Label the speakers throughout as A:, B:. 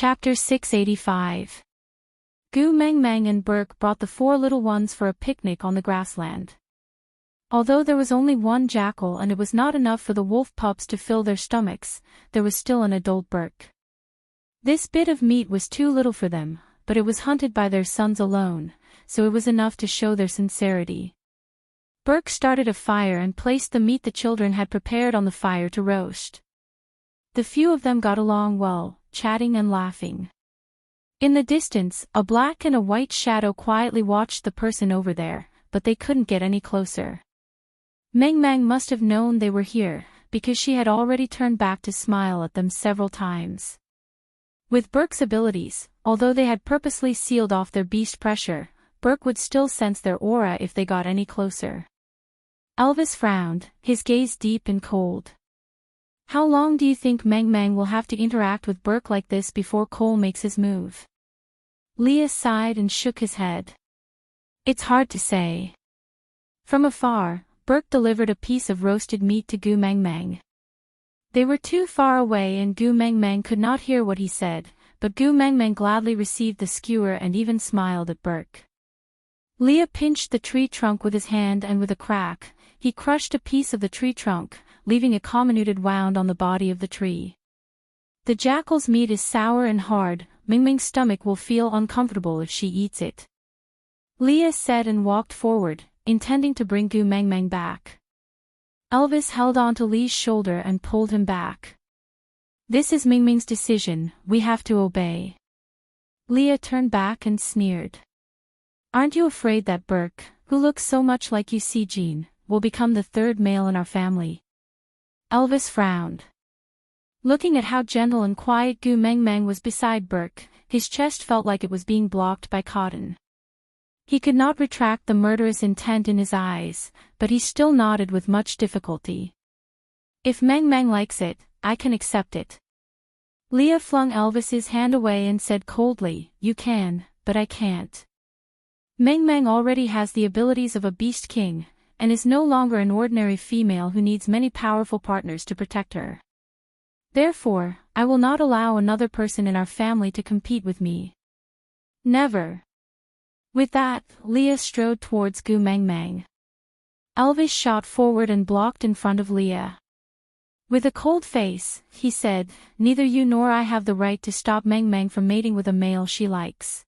A: Chapter 685. Gu Meng Meng and Burke brought the four little ones for a picnic on the grassland. Although there was only one jackal and it was not enough for the wolf pups to fill their stomachs, there was still an adult Burke. This bit of meat was too little for them, but it was hunted by their sons alone, so it was enough to show their sincerity. Burke started a fire and placed the meat the children had prepared on the fire to roast. The few of them got along well, chatting and laughing. In the distance, a black and a white shadow quietly watched the person over there, but they couldn't get any closer. Meng Meng must have known they were here, because she had already turned back to smile at them several times. With Burke's abilities, although they had purposely sealed off their beast pressure, Burke would still sense their aura if they got any closer. Elvis frowned, his gaze deep and cold. How long do you think Meng Meng will have to interact with Burke like this before Cole makes his move? Leah sighed and shook his head. It's hard to say. From afar, Burke delivered a piece of roasted meat to Gu Meng Meng. They were too far away and Gu Meng Meng could not hear what he said, but Gu Meng Meng gladly received the skewer and even smiled at Burke. Leah pinched the tree trunk with his hand and with a crack, he crushed a piece of the tree trunk, leaving a comminuted wound on the body of the tree. The jackal's meat is sour and hard, Meng Meng's stomach will feel uncomfortable if she eats it. Leah said and walked forward, intending to bring Gu Meng Meng back. Elvis held on to Lee's shoulder and pulled him back. This is Meng Meng's decision, we have to obey. Leah turned back and sneered. Aren't you afraid that Burke, who looks so much like you see Jean, will become the third male in our family? Elvis frowned. Looking at how gentle and quiet Gu Meng Meng was beside Burke, his chest felt like it was being blocked by cotton. He could not retract the murderous intent in his eyes, but he still nodded with much difficulty. If Meng Meng likes it, I can accept it. Leah flung Elvis's hand away and said coldly, You can, but I can't. Meng Meng already has the abilities of a beast king, and is no longer an ordinary female who needs many powerful partners to protect her. Therefore, I will not allow another person in our family to compete with me. Never. With that, Leah strode towards Gu Meng Meng. Elvis shot forward and blocked in front of Leah. With a cold face, he said, Neither you nor I have the right to stop Meng Meng from mating with a male she likes.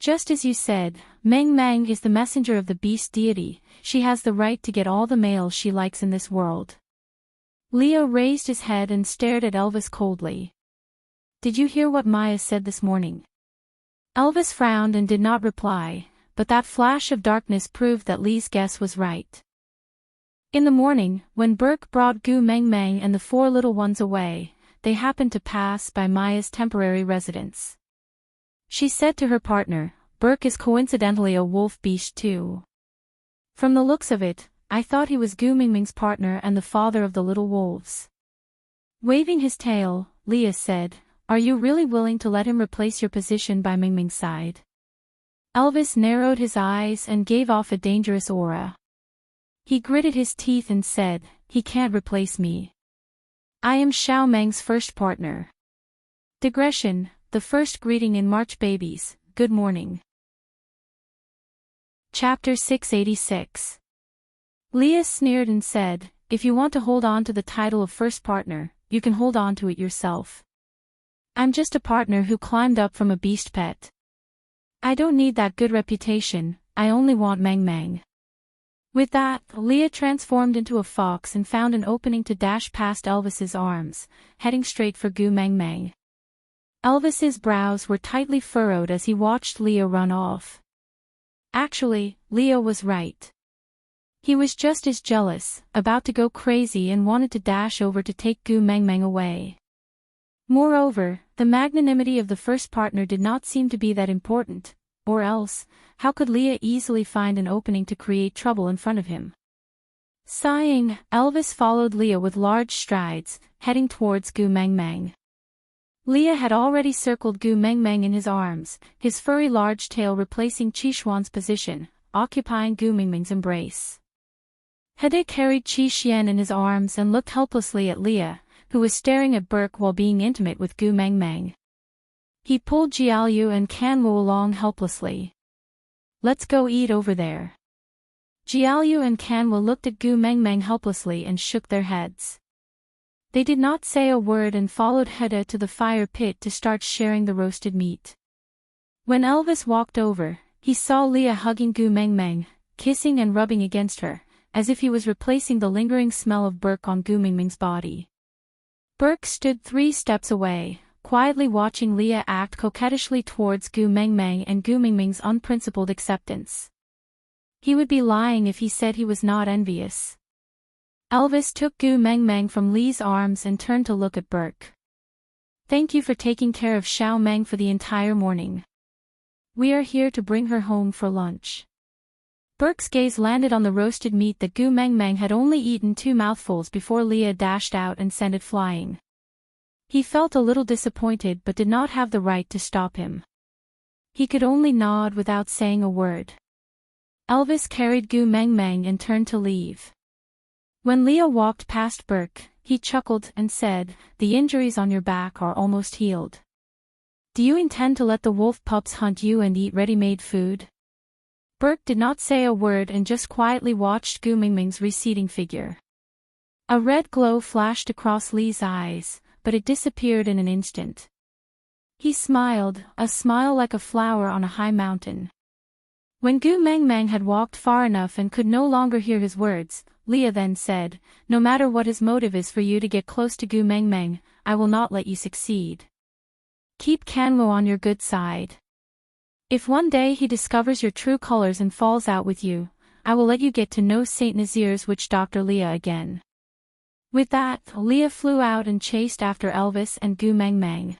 A: Just as you said, Meng Meng is the messenger of the beast deity, she has the right to get all the males she likes in this world. Leo raised his head and stared at Elvis coldly. Did you hear what Maya said this morning? Elvis frowned and did not reply, but that flash of darkness proved that Lee's guess was right. In the morning, when Burke brought Gu Meng Meng and the four little ones away, they happened to pass by Maya's temporary residence. She said to her partner, Burke is coincidentally a wolf beast too. From the looks of it, I thought he was Gu Meng Meng's partner and the father of the little wolves. Waving his tail, Leah said, Are you really willing to let him replace your position by Meng Meng's side? Elvis narrowed his eyes and gave off a dangerous aura. He gritted his teeth and said, He can't replace me. I am Xiao Meng's first partner. Digression, the first greeting in March babies, good morning. Chapter 686. Leah sneered and said, If you want to hold on to the title of first partner, you can hold on to it yourself. I'm just a partner who climbed up from a beast pet. I don't need that good reputation, I only want Meng Meng. With that, Leah transformed into a fox and found an opening to dash past Elvis's arms, heading straight for Gu Meng Meng. Elvis's brows were tightly furrowed as he watched Leah run off. Actually, Leah was right. He was just as jealous, about to go crazy and wanted to dash over to take Gu Meng Meng away. Moreover, the magnanimity of the first partner did not seem to be that important, or else, how could Leah easily find an opening to create trouble in front of him? Sighing, Elvis followed Leah with large strides, heading towards Gu Meng Meng. Leah had already circled Gu Meng Meng in his arms, his furry large tail replacing Qixuan's position, occupying Gu Meng Meng's embrace. Hede carried Qi Xian in his arms and looked helplessly at Leah, who was staring at Burke while being intimate with Gu Meng Meng. He pulled Jiaoyu and Kanwu along helplessly. Let's go eat over there. Jiaoyu and Kanwu looked at Gu Mengmeng helplessly and shook their heads. They did not say a word and followed Heda to the fire pit to start sharing the roasted meat. When Elvis walked over, he saw Leah hugging Gu Mengmeng, kissing and rubbing against her, as if he was replacing the lingering smell of Burke on Gu Mengmeng's body. Burke stood 3 steps away, quietly watching Leah act coquettishly towards Gu Mengmeng and Gu Mengmeng's unprincipled acceptance. He would be lying if he said he was not envious. Elvis took Gu Mengmeng from Lee's arms and turned to look at Burke. Thank you for taking care of Xiao Meng for the entire morning. We are here to bring her home for lunch. Burke's gaze landed on the roasted meat that Gu Mengmeng had only eaten 2 mouthfuls before Leah dashed out and sent it flying. He felt a little disappointed but did not have the right to stop him. He could only nod without saying a word. Elvis carried Gu Mengmeng and turned to leave. When Leah walked past Burke, he chuckled and said, "The injuries on your back are almost healed. Do you intend to let the wolf pups hunt you and eat ready-made food?" Burke did not say a word and just quietly watched Gu Mengmeng's receding figure. A red glow flashed across Lee's eyes, but it disappeared in an instant. He smiled, a smile like a flower on a high mountain. When Gu Mengmeng had walked far enough and could no longer hear his words, Leah then said, "No matter what his motive is for you to get close to Gu Mengmeng, I will not let you succeed. Keep Kanwu on your good side. If one day he discovers your true colors and falls out with you, I will let you get to know Saint Nazir's witch doctor Leah again." With that, Leah flew out and chased after Elvis and Gu Mengmeng.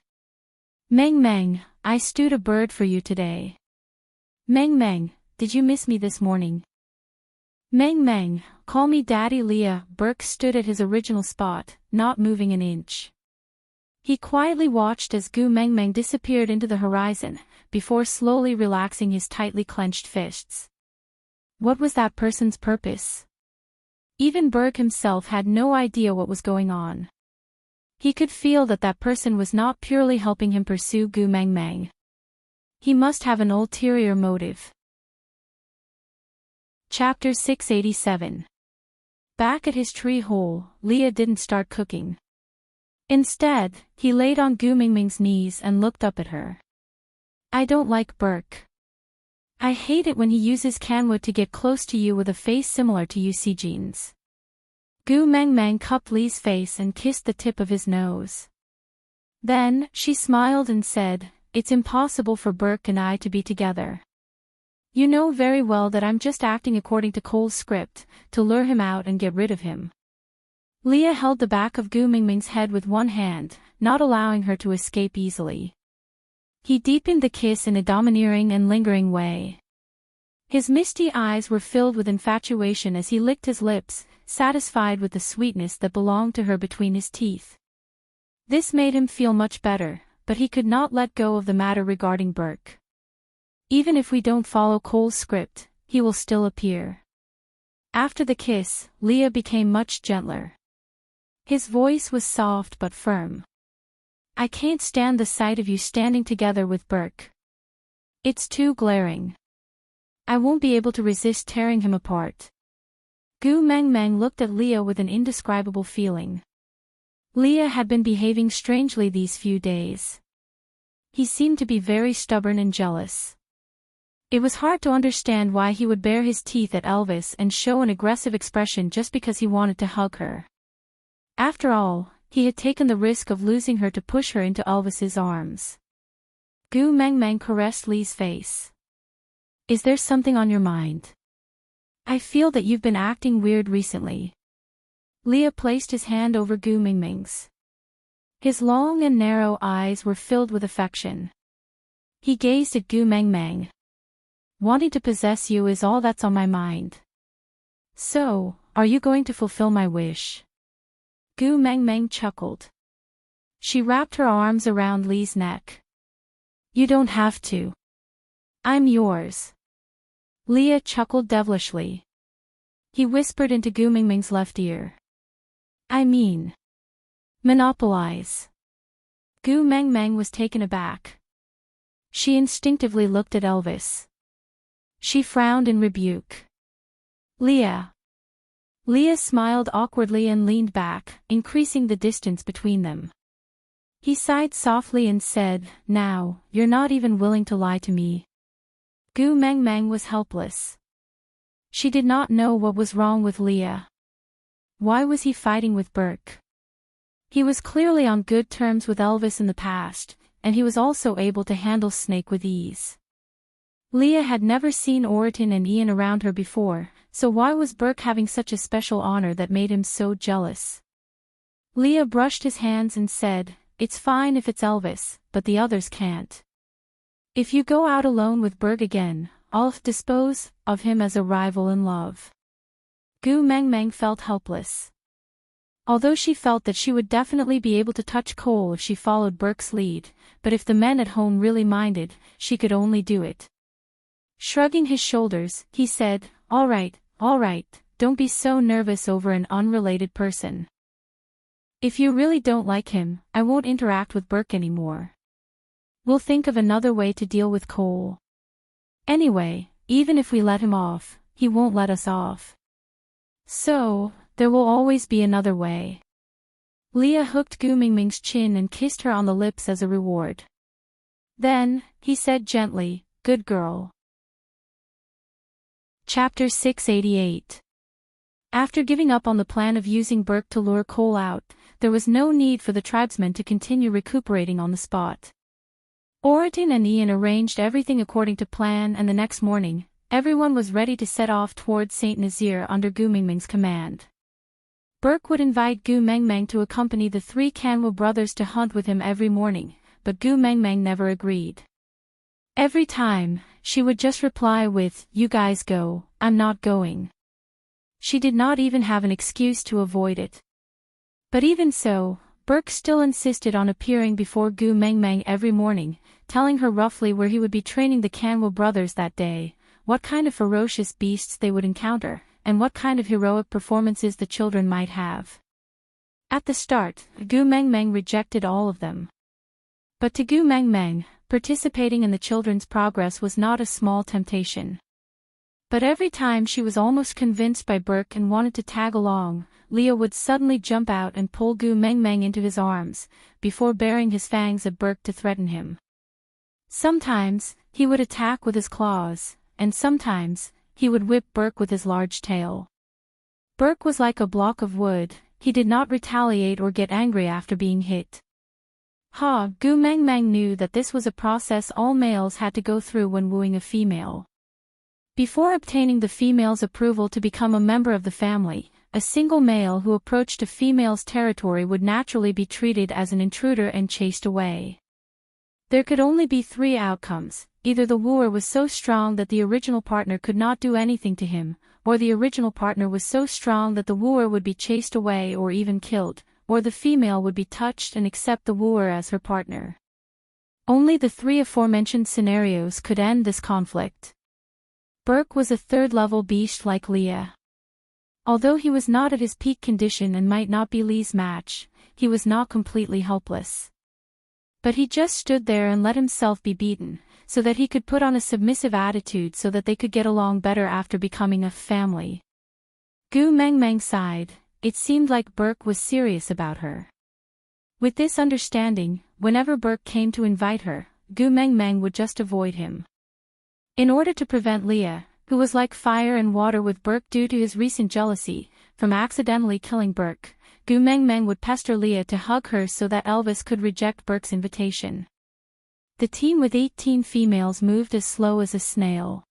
A: "Mengmeng, I stewed a bird for you today." "Mengmeng, did you miss me this morning?" "Mengmeng, call me Daddy." Leah. Burke stood at his original spot, not moving an inch. He quietly watched as Gu Mengmeng disappeared into the horizon, before slowly relaxing his tightly clenched fists. What was that person's purpose? Even Burke himself had no idea what was going on. He could feel that that person was not purely helping him pursue Gu Mengmeng. He must have an ulterior motive. Chapter 687. Back at his tree hole, Leah didn't start cooking. Instead, he laid on Gu Mengmeng's knees and looked up at her. "I don't like Burke. I hate it when he uses Kanwu to get close to you with a face similar to Yusijian's." Gu Mengmeng cupped Lee's face and kissed the tip of his nose. Then, she smiled and said, "It's impossible for Burke and I to be together. You know very well that I'm just acting according to Cole's script, to lure him out and get rid of him." Leah held the back of Gu Mengmeng's head with one hand, not allowing her to escape easily. He deepened the kiss in a domineering and lingering way. His misty eyes were filled with infatuation as he licked his lips, satisfied with the sweetness that belonged to her between his teeth. This made him feel much better, but he could not let go of the matter regarding Burke. "Even if we don't follow Cole's script, he will still appear." After the kiss, Leah became much gentler. His voice was soft but firm. "I can't stand the sight of you standing together with Burke. It's too glaring. I won't be able to resist tearing him apart." Gu Mengmeng looked at Leah with an indescribable feeling. Leah had been behaving strangely these few days. He seemed to be very stubborn and jealous. It was hard to understand why he would bare his teeth at Elvis and show an aggressive expression just because he wanted to hug her. After all, he had taken the risk of losing her to push her into Elvis's arms. Gu Mengmeng caressed Lee's face. "Is there something on your mind? I feel that you've been acting weird recently." Leah placed his hand over Gu Mengmeng's. His long and narrow eyes were filled with affection. He gazed at Gu Mengmeng. "Wanting to possess you is all that's on my mind. So, are you going to fulfill my wish?" Gu Mengmeng chuckled. She wrapped her arms around Lee's neck. "You don't have to. I'm yours." Leah chuckled devilishly. He whispered into Gu Mengmeng's left ear. "I mean, monopolize." Gu Mengmeng was taken aback. She instinctively looked at Elvis. She frowned in rebuke. Leah. Leah smiled awkwardly and leaned back, increasing the distance between them. He sighed softly and said, "Now, you're not even willing to lie to me." Gu Meng Meng was helpless. She did not know what was wrong with Leah. Why was he fighting with Burke? He was clearly on good terms with Elvis in the past, and he was also able to handle Snake with ease. Leah had never seen Oriton and Ian around her before, so why was Burke having such a special honor that made him so jealous? Leah brushed his hands and said, "It's fine if it's Elvis, but the others can't. If you go out alone with Burke again, I'll dispose of him as a rival in love." Gu Meng Meng felt helpless. Although she felt that she would definitely be able to touch Cole if she followed Burke's lead, but if the men at home really minded, she could only do it. Shrugging his shoulders, he said, all right, don't be so nervous over an unrelated person. If you really don't like him, I won't interact with Burke anymore. We'll think of another way to deal with Cole. Anyway, even if we let him off, he won't let us off. So, there will always be another way. Leah hooked Gu Mingming's chin and kissed her on the lips as a reward. Then, he said gently, "Good girl." Chapter 688. After giving up on the plan of using Burke to lure Cole out, there was no need for the tribesmen to continue recuperating on the spot. Oriton and Ian arranged everything according to plan, and the next morning, everyone was ready to set off towards Saint Nazaire under Gu Mingming's command. Burke would invite Gu Meng Meng to accompany the three Canwo brothers to hunt with him every morning, but Gu Meng Meng never agreed. Every time, she would just reply with, "You guys go, I'm not going." She did not even have an excuse to avoid it. But even so, Burke still insisted on appearing before Gu Meng Meng every morning, telling her roughly where he would be training the Canwo brothers that day, what kind of ferocious beasts they would encounter, and what kind of heroic performances the children might have. At the start, Gu Meng Meng rejected all of them. But to Gu Meng Meng, participating in the children's progress was not a small temptation. But every time she was almost convinced by Burke and wanted to tag along, Leah would suddenly jump out and pull Gu Meng Meng into his arms, before baring his fangs at Burke to threaten him. Sometimes, he would attack with his claws, and sometimes, he would whip Burke with his large tail. Burke was like a block of wood, he did not retaliate or get angry after being hit. Gu Meng Meng knew that this was a process all males had to go through when wooing a female. Before obtaining the female's approval to become a member of the family, a single male who approached a female's territory would naturally be treated as an intruder and chased away. There could only be three outcomes: either the wooer was so strong that the original partner could not do anything to him, or the original partner was so strong that the wooer would be chased away or even killed, or the female would be touched and accept the wooer as her partner. Only the three aforementioned scenarios could end this conflict. Burke was a third-level beast like Leah. Although he was not at his peak condition and might not be Lee's match, he was not completely helpless. But he just stood there and let himself be beaten, so that he could put on a submissive attitude so that they could get along better after becoming a family. Gu Meng Meng sighed. It seemed like Burke was serious about her. With this understanding, whenever Burke came to invite her, Gu Meng Meng would just avoid him. In order to prevent Leah, who was like fire and water with Burke due to his recent jealousy, from accidentally killing Burke, Gu Meng Meng would pester Leah to hug her so that Elvis could reject Burke's invitation. The team with 18 females moved as slow as a snail.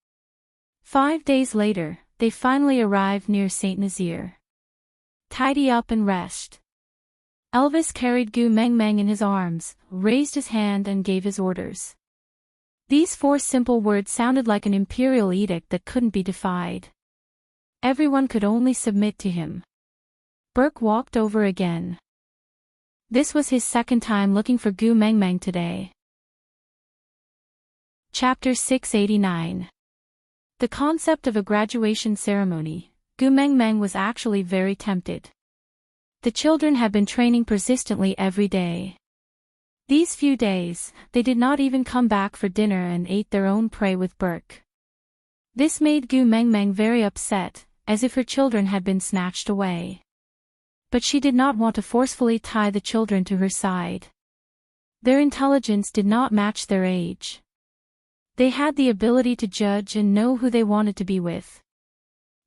A: 5 days later, they finally arrived near Saint Nazaire. Tidy up and rest. Elvis carried Gu Meng Meng in his arms, raised his hand and gave his orders. These 4 simple words sounded like an imperial edict that couldn't be defied. Everyone could only submit to him. Burke walked over again. This was his second time looking for Gu Meng Meng today. Chapter 689. The concept of a graduation ceremony. Gu Meng Meng was actually very tempted. The children had been training persistently every day. These few days, they did not even come back for dinner and ate their own prey with Burke. This made Gu Mengmeng very upset, as if her children had been snatched away. But she did not want to forcefully tie the children to her side. Their intelligence did not match their age. They had the ability to judge and know who they wanted to be with.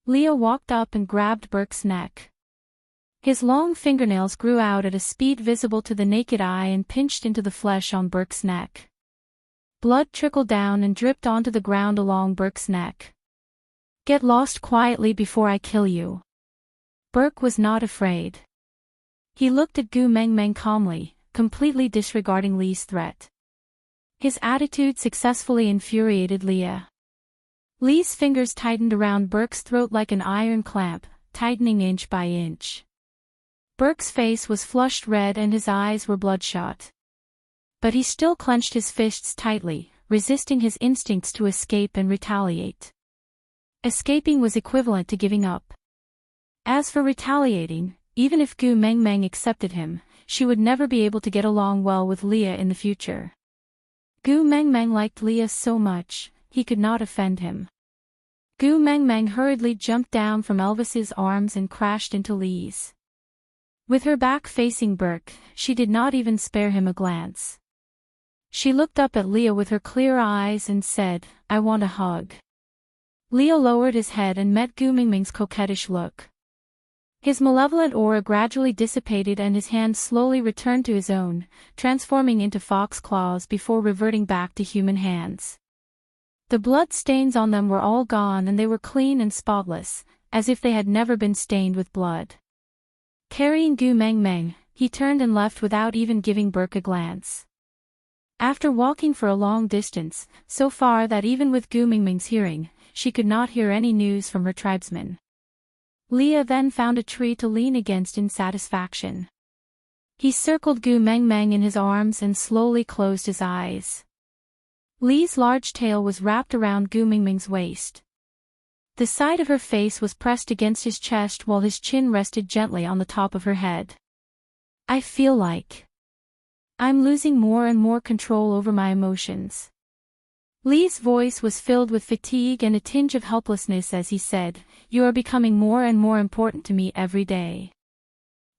A: Leah walked up and grabbed Burke's neck. His long fingernails grew out at a speed visible to the naked eye and pinched into the flesh on Burke's neck. Blood trickled down and dripped onto the ground along Burke's neck. "Get lost quietly before I kill you." Burke was not afraid. He looked at Gu Mengmeng calmly, completely disregarding Lee's threat. His attitude successfully infuriated Leah. Lee's fingers tightened around Burke's throat like an iron clamp, tightening inch by inch. Burke's face was flushed red and his eyes were bloodshot. But he still clenched his fists tightly, resisting his instincts to escape and retaliate. Escaping was equivalent to giving up. As for retaliating, even if Gu Mengmeng accepted him, she would never be able to get along well with Leah in the future. Gu Mengmeng liked Leah so much, he could not offend him. Gu Mengmeng hurriedly jumped down from Elvis's arms and crashed into Lee's. With her back facing Burke, she did not even spare him a glance. She looked up at Leah with her clear eyes and said, "I want a hug." Leah lowered his head and met Gu Mengmeng's coquettish look. His malevolent aura gradually dissipated and his hand slowly returned to his own, transforming into fox claws before reverting back to human hands. The blood stains on them were all gone and they were clean and spotless, as if they had never been stained with blood. Carrying Gu Mengmeng, he turned and left without even giving Burke a glance. After walking for a long distance, so far that even with Gu Mengmeng's hearing, she could not hear any news from her tribesmen. Leah then found a tree to lean against in satisfaction. He circled Gu Mengmeng in his arms and slowly closed his eyes. Lee's large tail was wrapped around Gu Mengmeng's waist. The side of her face was pressed against his chest while his chin rested gently on the top of her head. "I feel like I'm losing more and more control over my emotions." Lee's voice was filled with fatigue and a tinge of helplessness as he said, "You are becoming more and more important to me every day.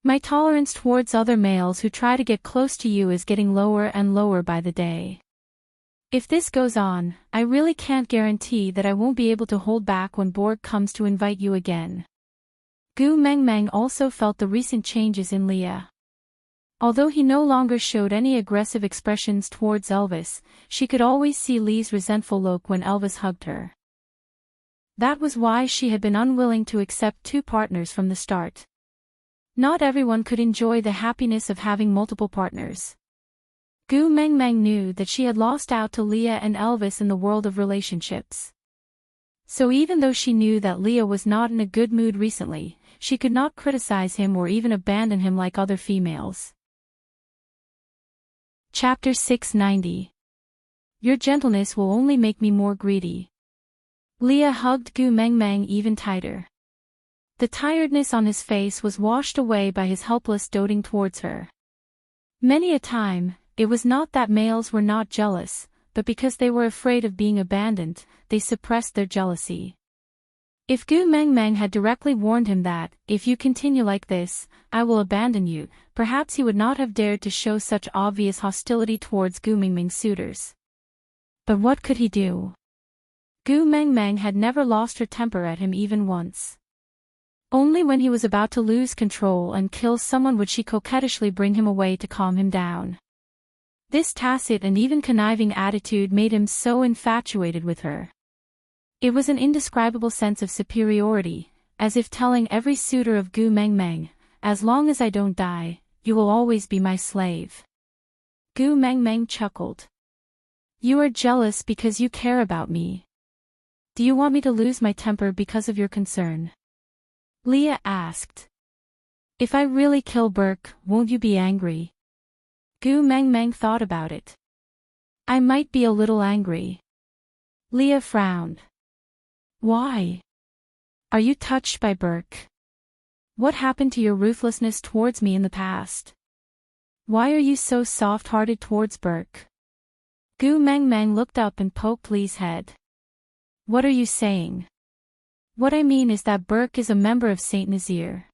A: My tolerance towards other males who try to get close to you is getting lower and lower by the day. If this goes on, I really can't guarantee that I won't be able to hold back when Borg comes to invite you again." Gu Mengmeng also felt the recent changes in Leah. Although he no longer showed any aggressive expressions towards Elvis, she could always see Lee's resentful look when Elvis hugged her. That was why she had been unwilling to accept two partners from the start. Not everyone could enjoy the happiness of having multiple partners. Gu Mengmeng knew that she had lost out to Leah and Elvis in the world of relationships. So even though she knew that Leah was not in a good mood recently, she could not criticize him or even abandon him like other females. Chapter 690. Your gentleness will only make me more greedy. Leah hugged Gu Mengmeng even tighter. The tiredness on his face was washed away by his helpless doting towards her. Many a time, it was not that males were not jealous, but because they were afraid of being abandoned, they suppressed their jealousy. If Gu Mengmeng had directly warned him that, "If you continue like this, I will abandon you," perhaps he would not have dared to show such obvious hostility towards Gu Mengmeng's suitors. But what could he do? Gu Mengmeng had never lost her temper at him even once. Only when he was about to lose control and kill someone would she coquettishly bring him away to calm him down. This tacit and even conniving attitude made him so infatuated with her. It was an indescribable sense of superiority, as if telling every suitor of Gu Mengmeng, "As long as I don't die, you will always be my slave." Gu Mengmeng chuckled. "You are jealous because you care about me. Do you want me to lose my temper because of your concern?" Leah asked. "If I really kill Burke, won't you be angry?" Gu Mengmeng thought about it. "I might be a little angry." Leah frowned. "Why? Are you touched by Burke? What happened to your ruthlessness towards me in the past?" Why are you so soft-hearted towards Burke? Gu Meng Meng looked up and poked Lee's head. What are you saying? What I mean is that Burke is a member of Saint Nazaire.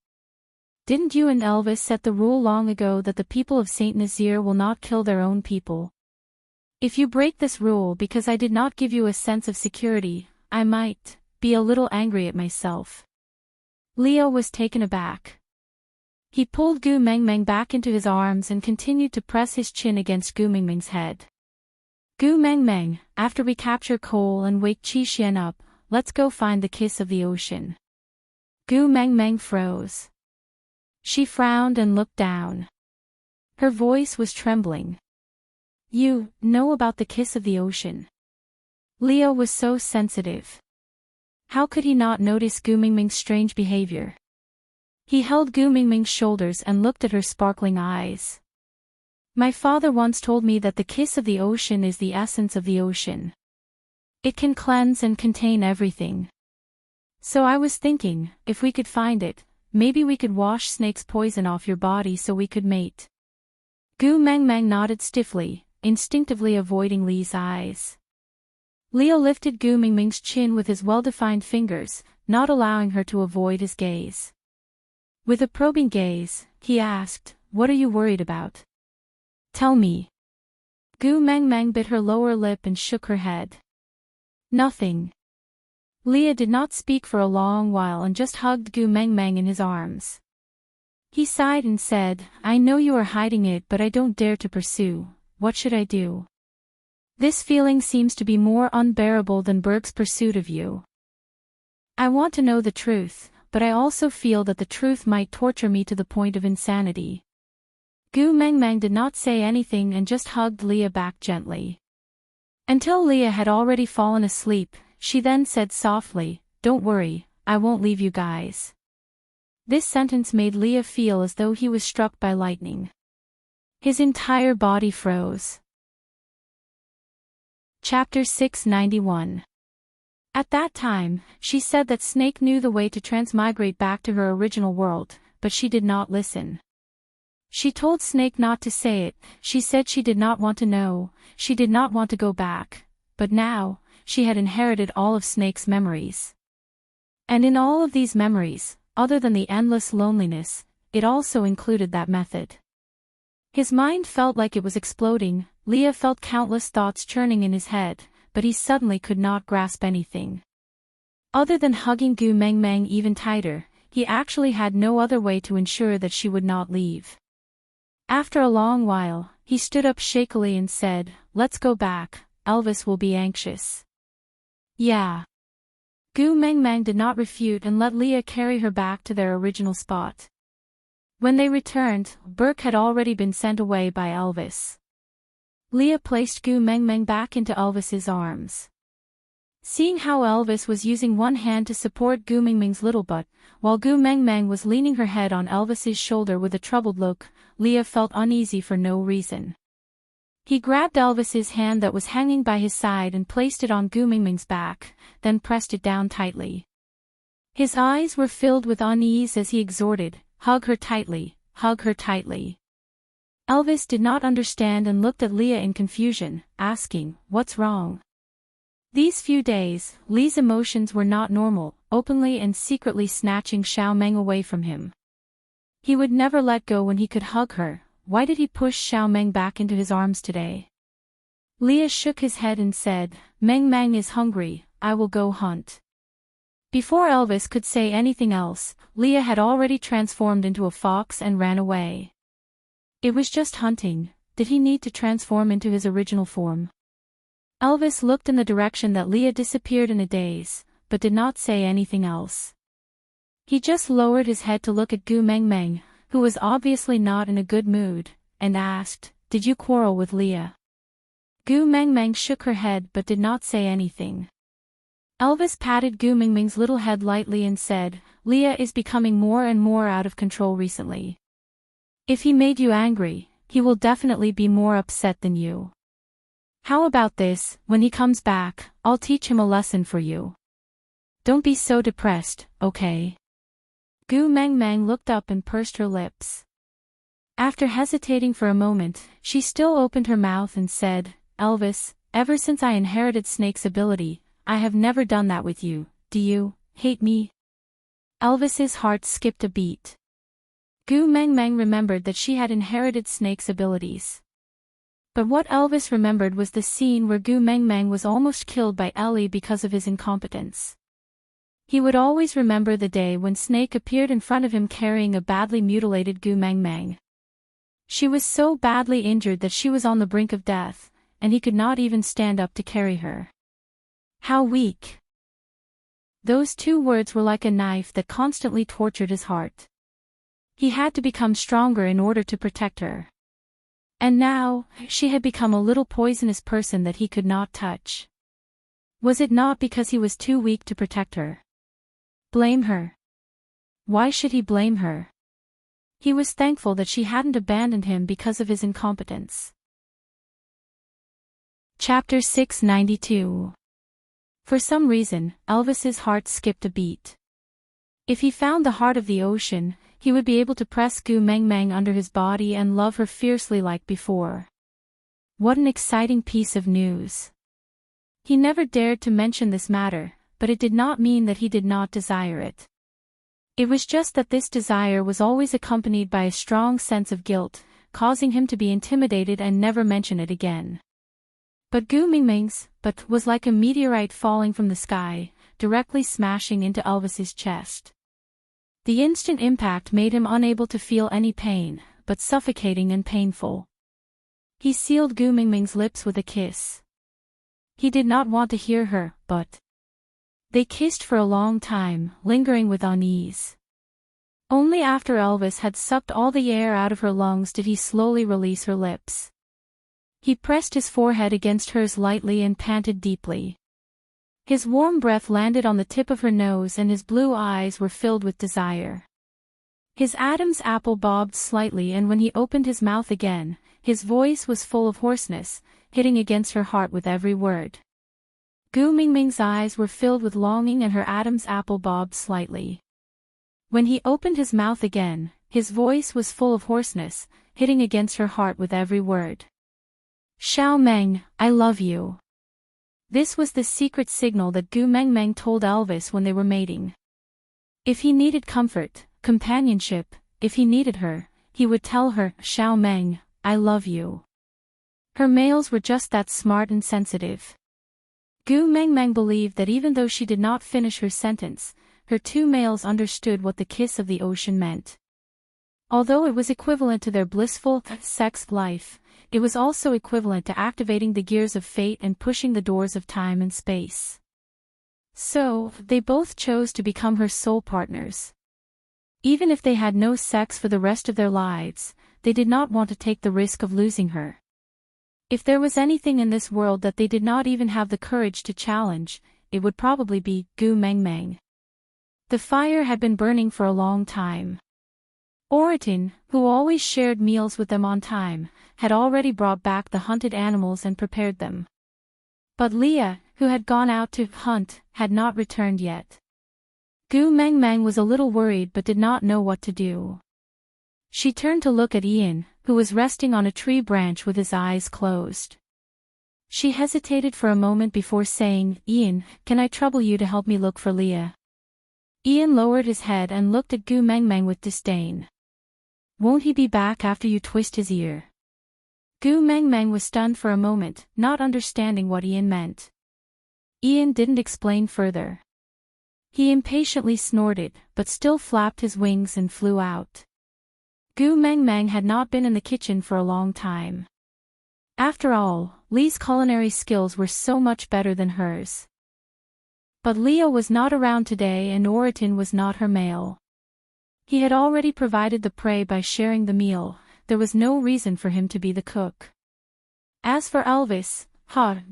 A: Didn't you and Elvis set the rule long ago that the people of Saint Nazaire will not kill their own people? If you break this rule because I did not give you a sense of security, I might be a little angry at myself. Leo was taken aback. He pulled Gu Meng Meng back into his arms and continued to press his chin against Gu Meng Meng's head. Gu Meng Meng, after we capture Cole and wake Qi Xian up, let's go find the kiss of the ocean. Gu Meng Meng froze. She frowned and looked down. Her voice was trembling. You know about the kiss of the ocean? Leo was so sensitive. How could he not notice Gu Meng Meng's strange behavior? He held Gu Meng Meng's shoulders and looked at her sparkling eyes. My father once told me that the kiss of the ocean is the essence of the ocean. It can cleanse and contain everything. So I was thinking, if we could find it, maybe we could wash Snake's poison off your body so we could mate. Gu Meng Meng nodded stiffly, instinctively avoiding Lee's eyes. Leo lifted Gu Meng Meng's chin with his well-defined fingers, not allowing her to avoid his gaze. With a probing gaze, he asked, what are you worried about? Tell me. Gu Meng Meng bit her lower lip and shook her head. Nothing. Leah did not speak for a long while and just hugged Gu Meng Meng in his arms. He sighed and said, I know you are hiding it, but I don't dare to pursue. What should I do? This feeling seems to be more unbearable than Burke's pursuit of you. I want to know the truth, but I also feel that the truth might torture me to the point of insanity. Gu Meng Meng did not say anything and just hugged Leah back gently. Until Leah had already fallen asleep, she then said softly, don't worry, I won't leave you guys. This sentence made Leah feel as though he was struck by lightning. His entire body froze. Chapter 691. At that time, she said that Snake knew the way to transmigrate back to her original world, but she did not listen. She told Snake not to say it, she said she did not want to know, she did not want to go back, but now, she had inherited all of Snake's memories. And in all of these memories, other than the endless loneliness, it also included that method. His mind felt like it was exploding. Leah felt countless thoughts churning in his head, but he suddenly could not grasp anything. Other than hugging Gu Meng Meng even tighter, he actually had no other way to ensure that she would not leave. After a long while, he stood up shakily and said, let's go back, Elvis will be anxious. Yeah. Gu Meng Meng did not refute and let Leah carry her back to their original spot. When they returned, Burke had already been sent away by Elvis. Leah placed Gu Meng Meng back into Elvis's arms. Seeing how Elvis was using one hand to support Gu Meng Meng's little butt, while Gu Meng Meng was leaning her head on Elvis's shoulder with a troubled look, Leah felt uneasy for no reason. He grabbed Elvis's hand that was hanging by his side and placed it on Gu Meng Meng's back, then pressed it down tightly. His eyes were filled with unease as he exhorted, hug her tightly, hug her tightly. Elvis did not understand and looked at Leah in confusion, asking, what's wrong? These few days, Lee's emotions were not normal, openly and secretly snatching Xiao Meng away from him. He would never let go when he could hug her. Why did he push Xiao Meng back into his arms today? Leah shook his head and said, Meng Meng is hungry, I will go hunt. Before Elvis could say anything else, Leah had already transformed into a fox and ran away. It was just hunting. Did he need to transform into his original form? Elvis looked in the direction that Leah disappeared in a daze, but did not say anything else. He just lowered his head to look at Gu Meng Meng, who was obviously not in a good mood, and asked, did you quarrel with Leah? Gu Meng Meng shook her head but did not say anything. Elvis patted Gu Meng Meng's little head lightly and said, Leah is becoming more and more out of control recently. If he made you angry, he will definitely be more upset than you. How about this, when he comes back, I'll teach him a lesson for you. Don't be so depressed, okay? Gu Meng Meng looked up and pursed her lips. After hesitating for a moment, she still opened her mouth and said, "Elvis, ever since I inherited Snake's ability, I have never done that with you. Do you hate me?" Elvis's heart skipped a beat. Gu Meng Meng remembered that she had inherited Snake's abilities. But what Elvis remembered was the scene where Gu Meng Meng was almost killed by Ellie because of his incompetence. He would always remember the day when Snake appeared in front of him carrying a badly mutilated Gu Meng Meng. She was so badly injured that she was on the brink of death, and he could not even stand up to carry her. How weak! Those two words were like a knife that constantly tortured his heart. He had to become stronger in order to protect her. And now, she had become a little poisonous person that he could not touch. Was it not because he was too weak to protect her? Blame her. Why should he blame her? He was thankful that she hadn't abandoned him because of his incompetence. Chapter 692. For some reason, Elvis's heart skipped a beat. If he found the heart of the ocean, he would be able to press Gu Meng Meng under his body and love her fiercely like before. What an exciting piece of news. He never dared to mention this matter, but it did not mean that he did not desire it. It was just that this desire was always accompanied by a strong sense of guilt, causing him to be intimidated and never mention it again. But Gu Meng Meng's but was like a meteorite falling from the sky, directly smashing into Elvis's chest. The instant impact made him unable to feel any pain, but suffocating and painful. He sealed Gu Meng Meng's lips with a kiss. He did not want to hear her, but they kissed for a long time, lingering with unease. Only after Elvis had sucked all the air out of her lungs did he slowly release her lips. He pressed his forehead against hers lightly and panted deeply. His warm breath landed on the tip of her nose and his blue eyes were filled with desire. His Adam's apple bobbed slightly, and when he opened his mouth again, his voice was full of hoarseness, hitting against her heart with every word. Gu Meng Meng's eyes were filled with longing and her Adam's apple bobbed slightly. When he opened his mouth again, his voice was full of hoarseness, hitting against her heart with every word. "Xiao Meng, I love you." This was the secret signal that Gu Meng Meng told Elvis when they were mating. If he needed comfort, companionship, if he needed her, he would tell her, "Xiao Meng, I love you." Her males were just that smart and sensitive. Gu Meng Meng believed that even though she did not finish her sentence, her two males understood what the kiss of the ocean meant. Although it was equivalent to their blissful sex life, it was also equivalent to activating the gears of fate and pushing the doors of time and space. So, they both chose to become her soul partners. Even if they had no sex for the rest of their lives, they did not want to take the risk of losing her. If there was anything in this world that they did not even have the courage to challenge, it would probably be Gu Meng Meng. The fire had been burning for a long time. Awaken, who always shared meals with them on time, had already brought back the hunted animals and prepared them. But Leah, who had gone out to hunt, had not returned yet. Gu Meng Meng was a little worried but did not know what to do. She turned to look at Ian, who was resting on a tree branch with his eyes closed. She hesitated for a moment before saying, "Ian, can I trouble you to help me look for Leah?" Ian lowered his head and looked at Gu Meng Meng with disdain. "Won't he be back after you twist his ear?" Gu Meng Meng was stunned for a moment, not understanding what Ian meant. Ian didn't explain further. He impatiently snorted, but still flapped his wings and flew out. Gu Meng Meng had not been in the kitchen for a long time. After all, Lee's culinary skills were so much better than hers. But Leah was not around today and Awaken was not her male. He had already provided the prey by sharing the meal, there was no reason for him to be the cook. As for Elvis,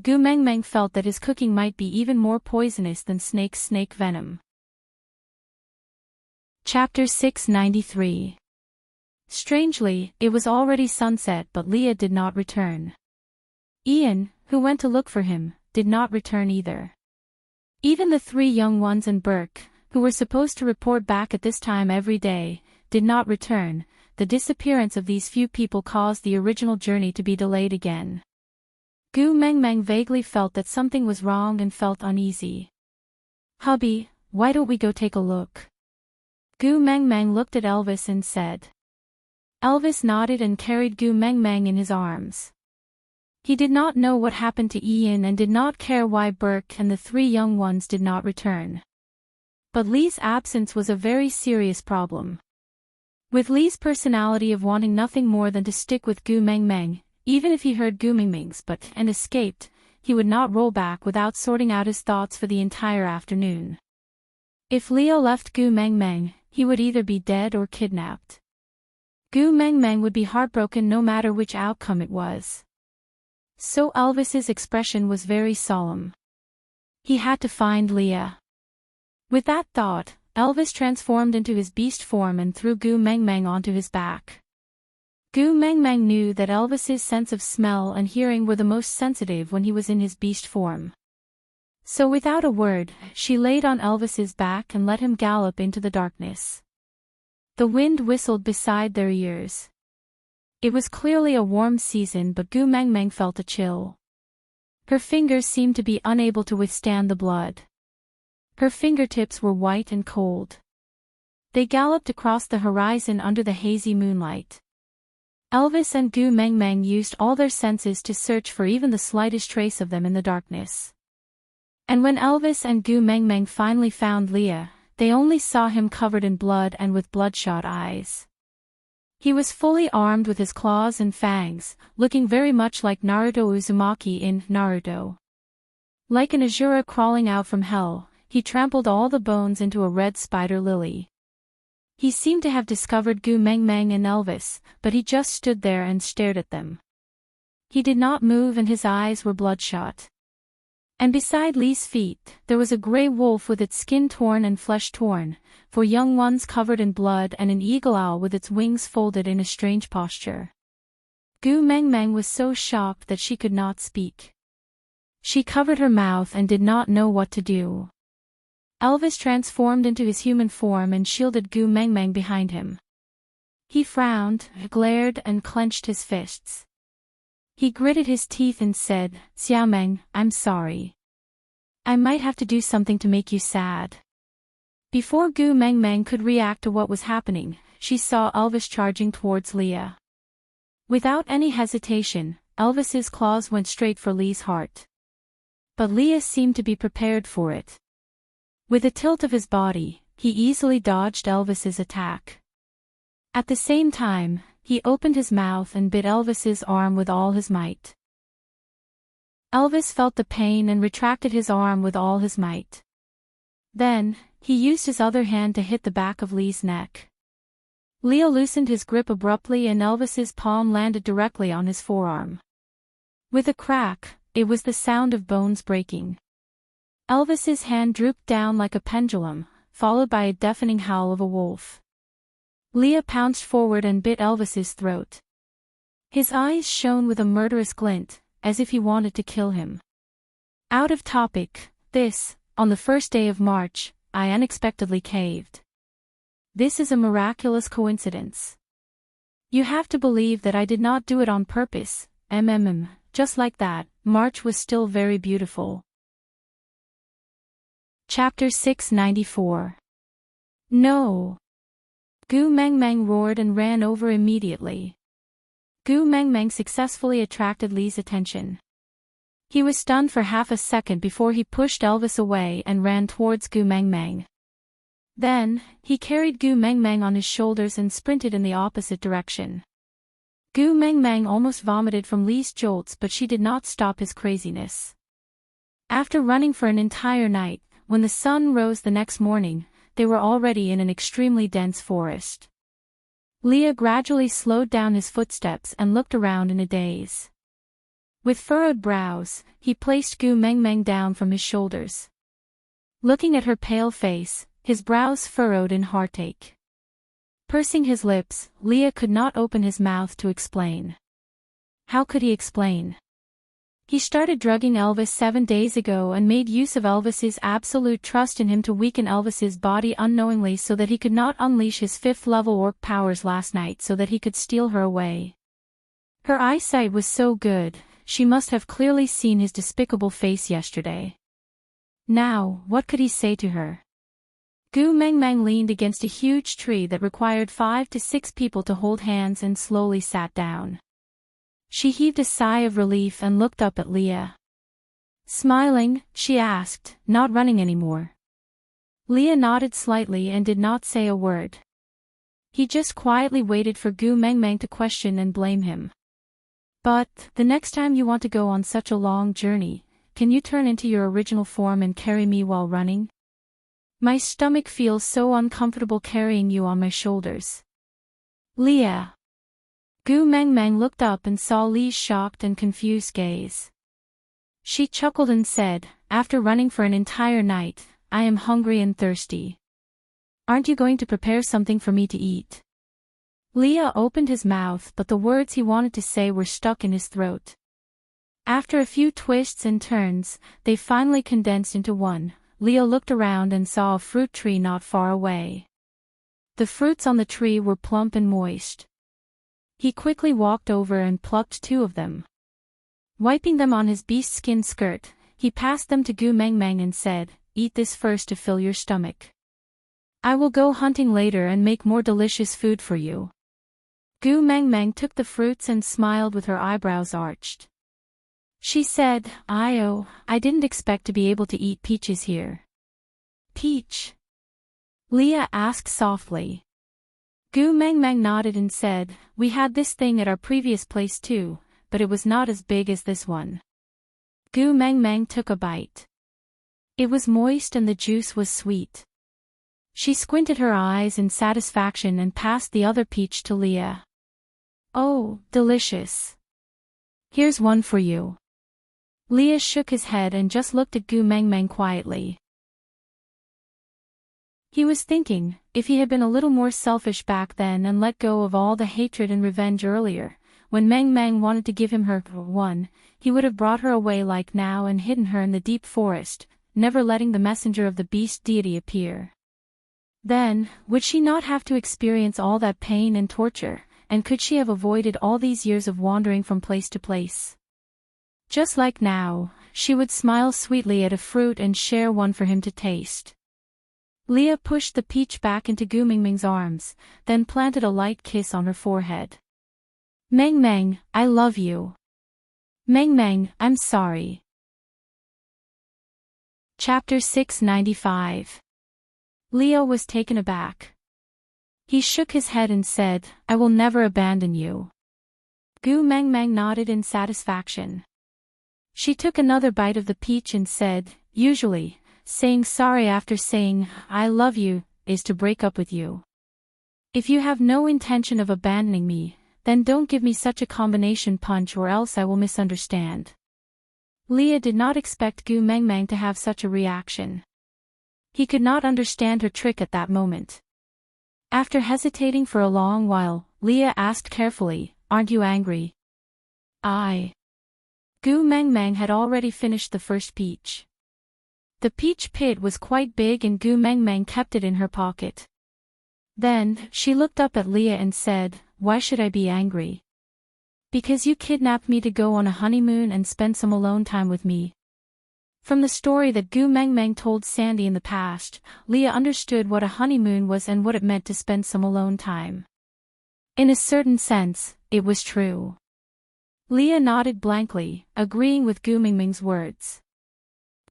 A: Gu Meng Meng felt that his cooking might be even more poisonous than snake venom. Chapter 693. Strangely, it was already sunset but Leah did not return. Ian, who went to look for him, did not return either. Even the three young ones and Burke, who were supposed to report back at this time every day, did not return. The the disappearance of these few people caused the original journey to be delayed again. Gu Mengmeng vaguely felt that something was wrong and felt uneasy. "Hubby, why don't we go take a look?" Gu Mengmeng looked at Elvis and said. Elvis nodded and carried Gu Mengmeng in his arms. He did not know what happened to Ian and did not care why Burke and the three young ones did not return. But Lee's absence was a very serious problem. With Lee's personality of wanting nothing more than to stick with Gu Mengmeng, even if he heard Gu Mengmeng's but and escaped, he would not roll back without sorting out his thoughts for the entire afternoon. If Leo left Gu Mengmeng, he would either be dead or kidnapped. Gu Mengmeng would be heartbroken no matter which outcome it was. So Elvis's expression was very solemn. He had to find Leah. With that thought, Elvis transformed into his beast form and threw Gu Mengmeng onto his back. Gu Mengmeng knew that Elvis's sense of smell and hearing were the most sensitive when he was in his beast form. So without a word, she laid on Elvis's back and let him gallop into the darkness. The wind whistled beside their ears. It was clearly a warm season, but Gu Mengmeng felt a chill. Her fingers seemed to be unable to withstand the blood. Her fingertips were white and cold. They galloped across the horizon under the hazy moonlight. Elvis and Gu Mengmeng used all their senses to search for even the slightest trace of them in the darkness. And when Elvis and Gu Mengmeng finally found Leah, they only saw him covered in blood and with bloodshot eyes. He was fully armed with his claws and fangs, looking very much like Naruto Uzumaki in Naruto. Like an Asura crawling out from hell, he trampled all the bones into a red spider lily. He seemed to have discovered Gu Mengmeng and Elvis, but he just stood there and stared at them. He did not move and his eyes were bloodshot. And beside Lee's feet, there was a gray wolf with its skin torn and flesh torn, four young ones covered in blood and an eagle owl with its wings folded in a strange posture. Gu Mengmeng was so shocked that she could not speak. She covered her mouth and did not know what to do. Elvis transformed into his human form and shielded Gu Mengmeng behind him. He frowned, glared and clenched his fists. He gritted his teeth and said, "Xiaomeng, I'm sorry. I might have to do something to make you sad." Before Gu Mengmeng could react to what was happening, she saw Elvis charging towards Leah. Without any hesitation, Elvis's claws went straight for Lee's heart. But Leah seemed to be prepared for it. With a tilt of his body, he easily dodged Elvis's attack. At the same time, he opened his mouth and bit Elvis's arm with all his might. Elvis felt the pain and retracted his arm with all his might. Then, he used his other hand to hit the back of Lee's neck. Leo loosened his grip abruptly and Elvis's palm landed directly on his forearm. With a crack, it was the sound of bones breaking. Elvis's hand drooped down like a pendulum, followed by a deafening howl of a wolf. Leah pounced forward and bit Elvis's throat. His eyes shone with a murderous glint, as if he wanted to kill him. Out of topic, this, on the first day of March, I unexpectedly caved. This is a miraculous coincidence. You have to believe that I did not do it on purpose, just like that, March was still very beautiful. Chapter 694. No! Gu Mengmeng roared and ran over immediately. Gu Mengmeng successfully attracted Lee's attention. He was stunned for half a second before he pushed Elvis away and ran towards Gu Mengmeng. Then, he carried Gu Mengmeng on his shoulders and sprinted in the opposite direction. Gu Mengmeng almost vomited from Lee's jolts, but she did not stop his craziness. After running for an entire night, when the sun rose the next morning, they were already in an extremely dense forest. Leah gradually slowed down his footsteps and looked around in a daze. With furrowed brows, he placed Gu Mengmeng down from his shoulders. Looking at her pale face, his brows furrowed in heartache. Pursing his lips, Leah could not open his mouth to explain. How could he explain? He started drugging Elvis 7 days ago and made use of Elvis's absolute trust in him to weaken Elvis's body unknowingly so that he could not unleash his 5th-level orc powers last night so that he could steal her away. Her eyesight was so good, she must have clearly seen his despicable face yesterday. Now, what could he say to her? Gu Mengmeng leaned against a huge tree that required 5 to 6 people to hold hands and slowly sat down. She heaved a sigh of relief and looked up at Leah. Smiling, she asked, "Not running anymore?" Leah nodded slightly and did not say a word. He just quietly waited for Gu Mengmeng to question and blame him. "But, the next time you want to go on such a long journey, can you turn into your original form and carry me while running? My stomach feels so uncomfortable carrying you on my shoulders." Leah. Gu Mengmeng looked up and saw Li's shocked and confused gaze. She chuckled and said, "After running for an entire night, I am hungry and thirsty. Aren't you going to prepare something for me to eat?" Leah opened his mouth, but the words he wanted to say were stuck in his throat. After a few twists and turns, they finally condensed into one. Leah looked around and saw a fruit tree not far away. The fruits on the tree were plump and moist. He quickly walked over and plucked 2 of them. Wiping them on his beast-skin skirt, he passed them to Gu Mengmeng and said, "Eat this first to fill your stomach. I will go hunting later and make more delicious food for you." Gu Mengmeng took the fruits and smiled with her eyebrows arched. She said, I didn't expect to be able to eat peaches here." "Peach?" Leah asked softly. Gu Mengmeng nodded and said, "We had this thing at our previous place too, but it was not as big as this one." Gu Mengmeng took a bite. It was moist and the juice was sweet. She squinted her eyes in satisfaction and passed the other peach to Leah. "Oh, delicious. Here's one for you." Leah shook his head and just looked at Gu Mengmeng quietly. He was thinking, if he had been a little more selfish back then and let go of all the hatred and revenge earlier, when Meng Meng wanted to give him her one, he would have brought her away like now and hidden her in the deep forest, never letting the messenger of the beast deity appear. Then, would she not have to experience all that pain and torture, and could she have avoided all these years of wandering from place to place? Just like now, she would smile sweetly at a fruit and share one for him to taste. Leah pushed the peach back into Gu Mengmeng's arms, then planted a light kiss on her forehead. "Meng Meng, I love you. Meng Meng, I'm sorry." Chapter 695. Leah was taken aback. He shook his head and said, "I will never abandon you." Gu Mengmeng nodded in satisfaction. She took another bite of the peach and said, "Usually, saying sorry after saying, 'I love you,' is to break up with you. If you have no intention of abandoning me, then don't give me such a combination punch or else I will misunderstand." Leah did not expect Gu Mengmeng to have such a reaction. He could not understand her trick at that moment. After hesitating for a long while, Leah asked carefully, "Aren't you angry?" "I." Gu Mengmeng had already finished the first peach. The peach pit was quite big and Gu Mengmeng kept it in her pocket. Then, she looked up at Leah and said, "Why should I be angry?" "Because you kidnapped me to go on a honeymoon and spend some alone time with me." From the story that Gu Mengmeng told Sandy in the past, Leah understood what a honeymoon was and what it meant to spend some alone time. In a certain sense, it was true. Leah nodded blankly, agreeing with Gu Mengmeng's words.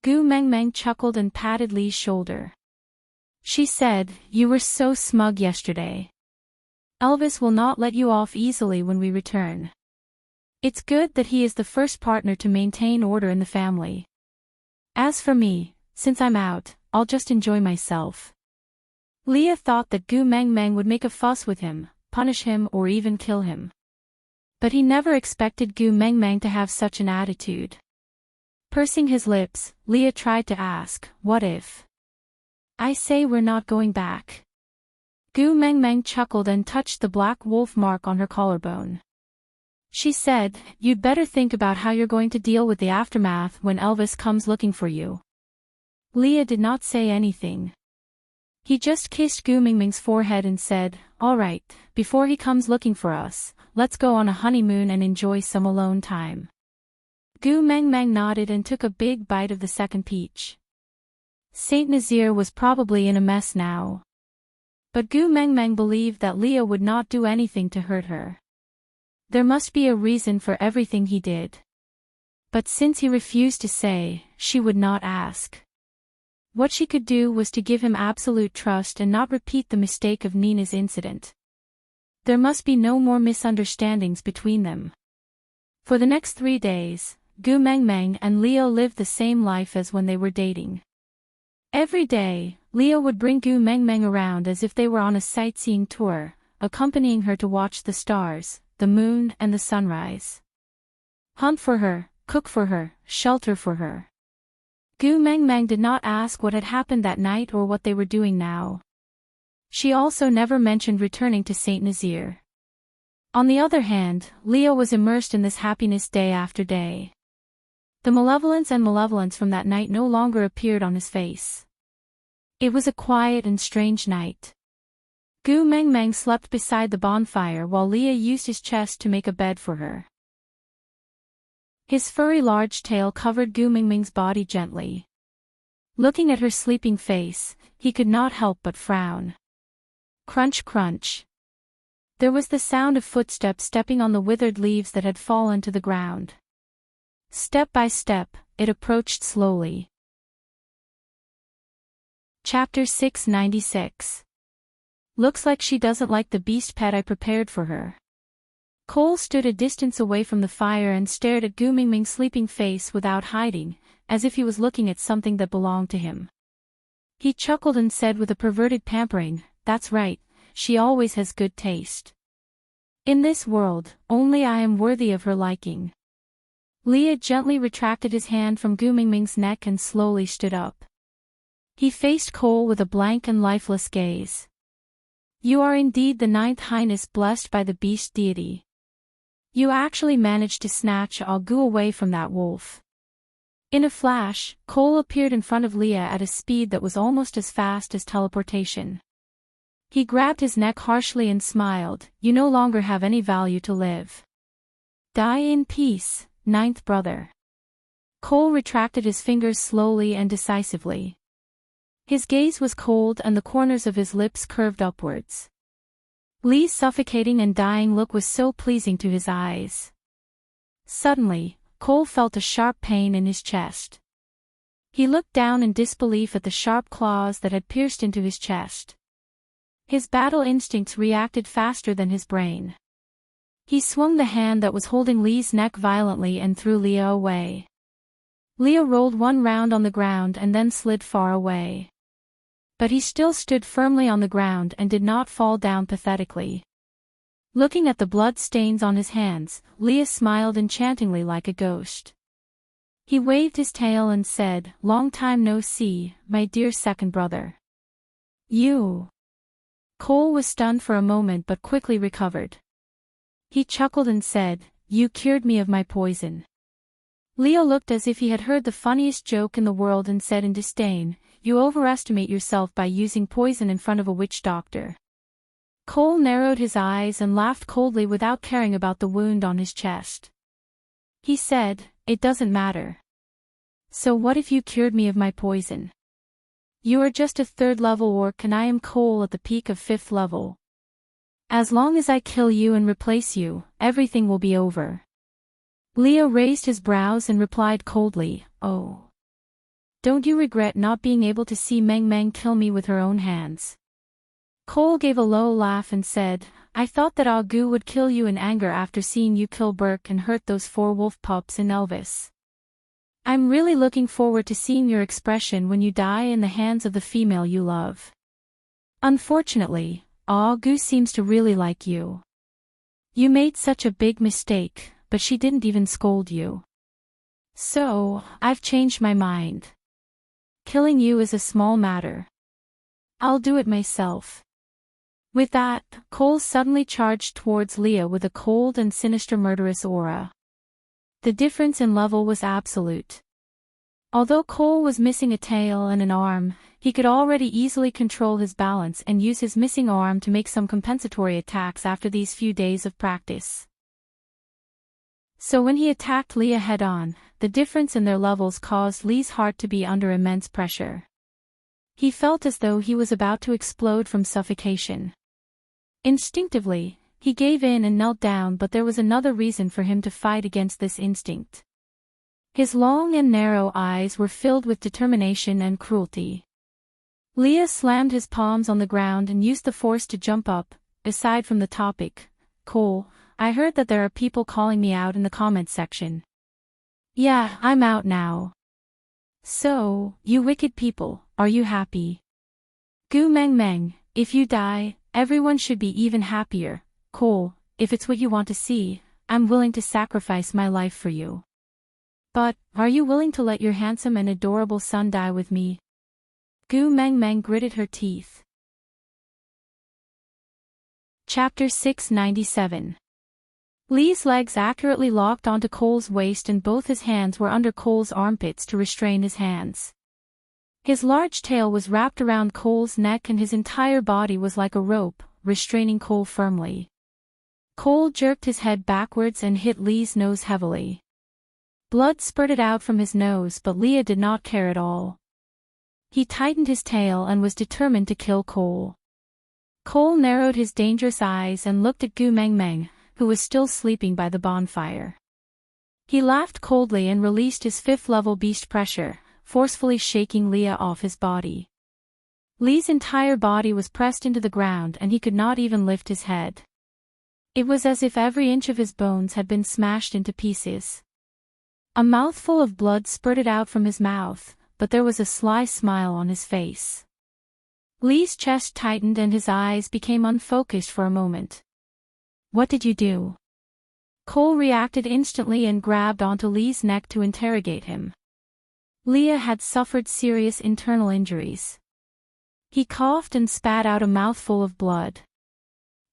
A: Gu Mengmeng chuckled and patted Li's shoulder. She said, "You were so smug yesterday. Elvis will not let you off easily when we return. It's good that he is the first partner to maintain order in the family. As for me, since I'm out, I'll just enjoy myself." Leah thought that Gu Mengmeng would make a fuss with him, punish him or even kill him. But he never expected Gu Mengmeng to have such an attitude. Pursing his lips, Leah tried to ask, "What if I say we're not going back?" Gu Mengmeng chuckled and touched the black wolf mark on her collarbone. She said, "You'd better think about how you're going to deal with the aftermath when Elvis comes looking for you." Leah did not say anything. He just kissed Gu Mingming's forehead and said, "All right, before he comes looking for us, let's go on a honeymoon and enjoy some alone time." Gu Mengmeng nodded and took a big bite of the second peach. Saint Nazaire was probably in a mess now. But Gu Mengmeng believed that Leah would not do anything to hurt her. There must be a reason for everything he did. But since he refused to say, she would not ask. What she could do was to give him absolute trust and not repeat the mistake of Nina's incident. There must be no more misunderstandings between them. For the next 3 days, Gu Mengmeng and Leah lived the same life as when they were dating. Every day, Leah would bring Gu Mengmeng around as if they were on a sightseeing tour, accompanying her to watch the stars, the moon and the sunrise. Hunt for her, cook for her, shelter for her. Gu Mengmeng did not ask what had happened that night or what they were doing now. She also never mentioned returning to Saint Nazaire. On the other hand, Leah was immersed in this happiness day after day. The malevolence from that night no longer appeared on his face. It was a quiet and strange night. Gu Mengmeng slept beside the bonfire while Leah used his chest to make a bed for her. His furry large tail covered Gu Mengmeng's body gently. Looking at her sleeping face, he could not help but frown. Crunch crunch. There was the sound of footsteps stepping on the withered leaves that had fallen to the ground. Step by step, it approached slowly. Chapter 696. Looks like she doesn't like the beast pet I prepared for her. Cole stood a distance away from the fire and stared at Gu Mingming's sleeping face without hiding, as if he was looking at something that belonged to him. He chuckled and said with a perverted pampering, "That's right, she always has good taste. In this world, only I am worthy of her liking." Leah gently retracted his hand from Gu Mingming's neck and slowly stood up. He faced Cole with a blank and lifeless gaze. "You are indeed the ninth highness blessed by the beast deity. You actually managed to snatch Gu away from that wolf." In a flash, Cole appeared in front of Leah at a speed that was almost as fast as teleportation. He grabbed his neck harshly and smiled, "You no longer have any value to live. Die in peace, ninth brother." Cole retracted his fingers slowly and decisively. His gaze was cold and the corners of his lips curved upwards. Lee's suffocating and dying look was so pleasing to his eyes. Suddenly, Cole felt a sharp pain in his chest. He looked down in disbelief at the sharp claws that had pierced into his chest. His battle instincts reacted faster than his brain. He swung the hand that was holding Lee's neck violently and threw Leah away. Leah rolled one round on the ground and then slid far away. But he still stood firmly on the ground and did not fall down pathetically. Looking at the blood stains on his hands, Leah smiled enchantingly like a ghost. He waved his tail and said, "Long time no see, my dear second brother." "You." Cole was stunned for a moment but quickly recovered. He chuckled and said, "You cured me of my poison." Leah looked as if he had heard the funniest joke in the world and said in disdain, "You overestimate yourself by using poison in front of a witch doctor." Cole narrowed his eyes and laughed coldly without caring about the wound on his chest. He said, "It doesn't matter. So what if you cured me of my poison? You are just a 3rd level orc and I am Cole at the peak of 5th level. As long as I kill you and replace you, everything will be over." Leah raised his brows and replied coldly, "Oh. Don't you regret not being able to see Meng Meng kill me with her own hands?" Cole gave a low laugh and said, "I thought that Gu would kill you in anger after seeing you kill Burke and hurt those 4 wolf pups in Elvis. I'm really looking forward to seeing your expression when you die in the hands of the female you love. Unfortunately, Gu seems to really like you. You made such a big mistake, but she didn't even scold you. So, I've changed my mind. Killing you is a small matter. I'll do it myself." With that, Cole suddenly charged towards Leah with a cold and sinister murderous aura. The difference in level was absolute. Although Cole was missing a tail and an arm, he could already easily control his balance and use his missing arm to make some compensatory attacks after these few days of practice. So when he attacked Leah head-on, the difference in their levels caused Lee's heart to be under immense pressure. He felt as though he was about to explode from suffocation. Instinctively, he gave in and knelt down, but there was another reason for him to fight against this instinct. His long and narrow eyes were filled with determination and cruelty. Leah slammed his palms on the ground and used the force to jump up. Aside from the topic, Cole, I heard that there are people calling me out in the comments section. Yeah, I'm out now. So, you wicked people, are you happy? Gu Meng Meng, if you die, everyone should be even happier. Cole, if it's what you want to see, I'm willing to sacrifice my life for you. But, are you willing to let your handsome and adorable son die with me? Gu Meng Meng gritted her teeth. Chapter 697. Lee's legs accurately locked onto Cole's waist and both his hands were under Cole's armpits to restrain his hands. His large tail was wrapped around Cole's neck and his entire body was like a rope, restraining Cole firmly. Cole jerked his head backwards and hit Lee's nose heavily. Blood spurted out from his nose, but Leah did not care at all. He tightened his tail and was determined to kill Cole. Cole narrowed his dangerous eyes and looked at Gu Meng Meng, who was still sleeping by the bonfire. He laughed coldly and released his 5th-level beast pressure, forcefully shaking Leah off his body. Lee's entire body was pressed into the ground and he could not even lift his head. It was as if every inch of his bones had been smashed into pieces. A mouthful of blood spurted out from his mouth, but there was a sly smile on his face. Lee's chest tightened and his eyes became unfocused for a moment. What did you do? Cole reacted instantly and grabbed onto Lee's neck to interrogate him. Leah had suffered serious internal injuries. He coughed and spat out a mouthful of blood.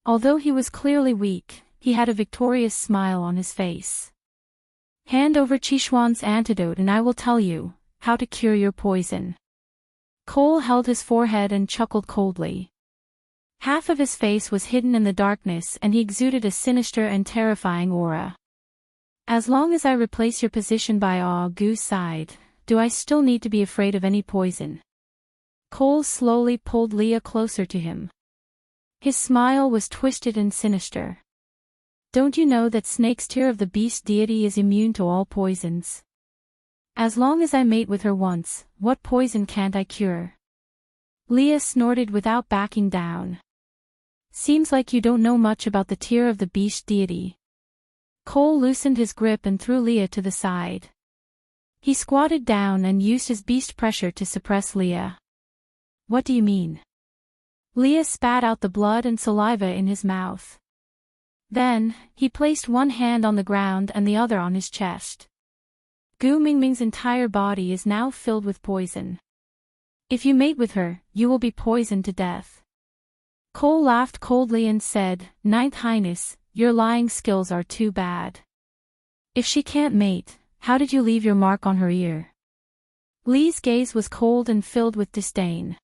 A: Although he was clearly weak, he had a victorious smile on his face. Hand over Qishuan's antidote and I will tell you how to cure your poison. Cole held his forehead and chuckled coldly. Half of his face was hidden in the darkness and he exuded a sinister and terrifying aura. As long as I replace your position by Gu's side, do I still need to be afraid of any poison? Cole slowly pulled Leah closer to him. His smile was twisted and sinister. Don't you know that Snake's tear of the beast deity is immune to all poisons? As long as I mate with her once, what poison can't I cure? Leah snorted without backing down. Seems like you don't know much about the tear of the beast deity. Cole loosened his grip and threw Leah to the side. He squatted down and used his beast pressure to suppress Leah. What do you mean? Leah spat out the blood and saliva in his mouth. Then, he placed one hand on the ground and the other on his chest. Gu Mingming's entire body is now filled with poison. If you mate with her, you will be poisoned to death. Cole laughed coldly and said, Ninth Highness, your lying skills are too bad. If she can't mate, how did you leave your mark on her ear? Lee's gaze was cold and filled with disdain.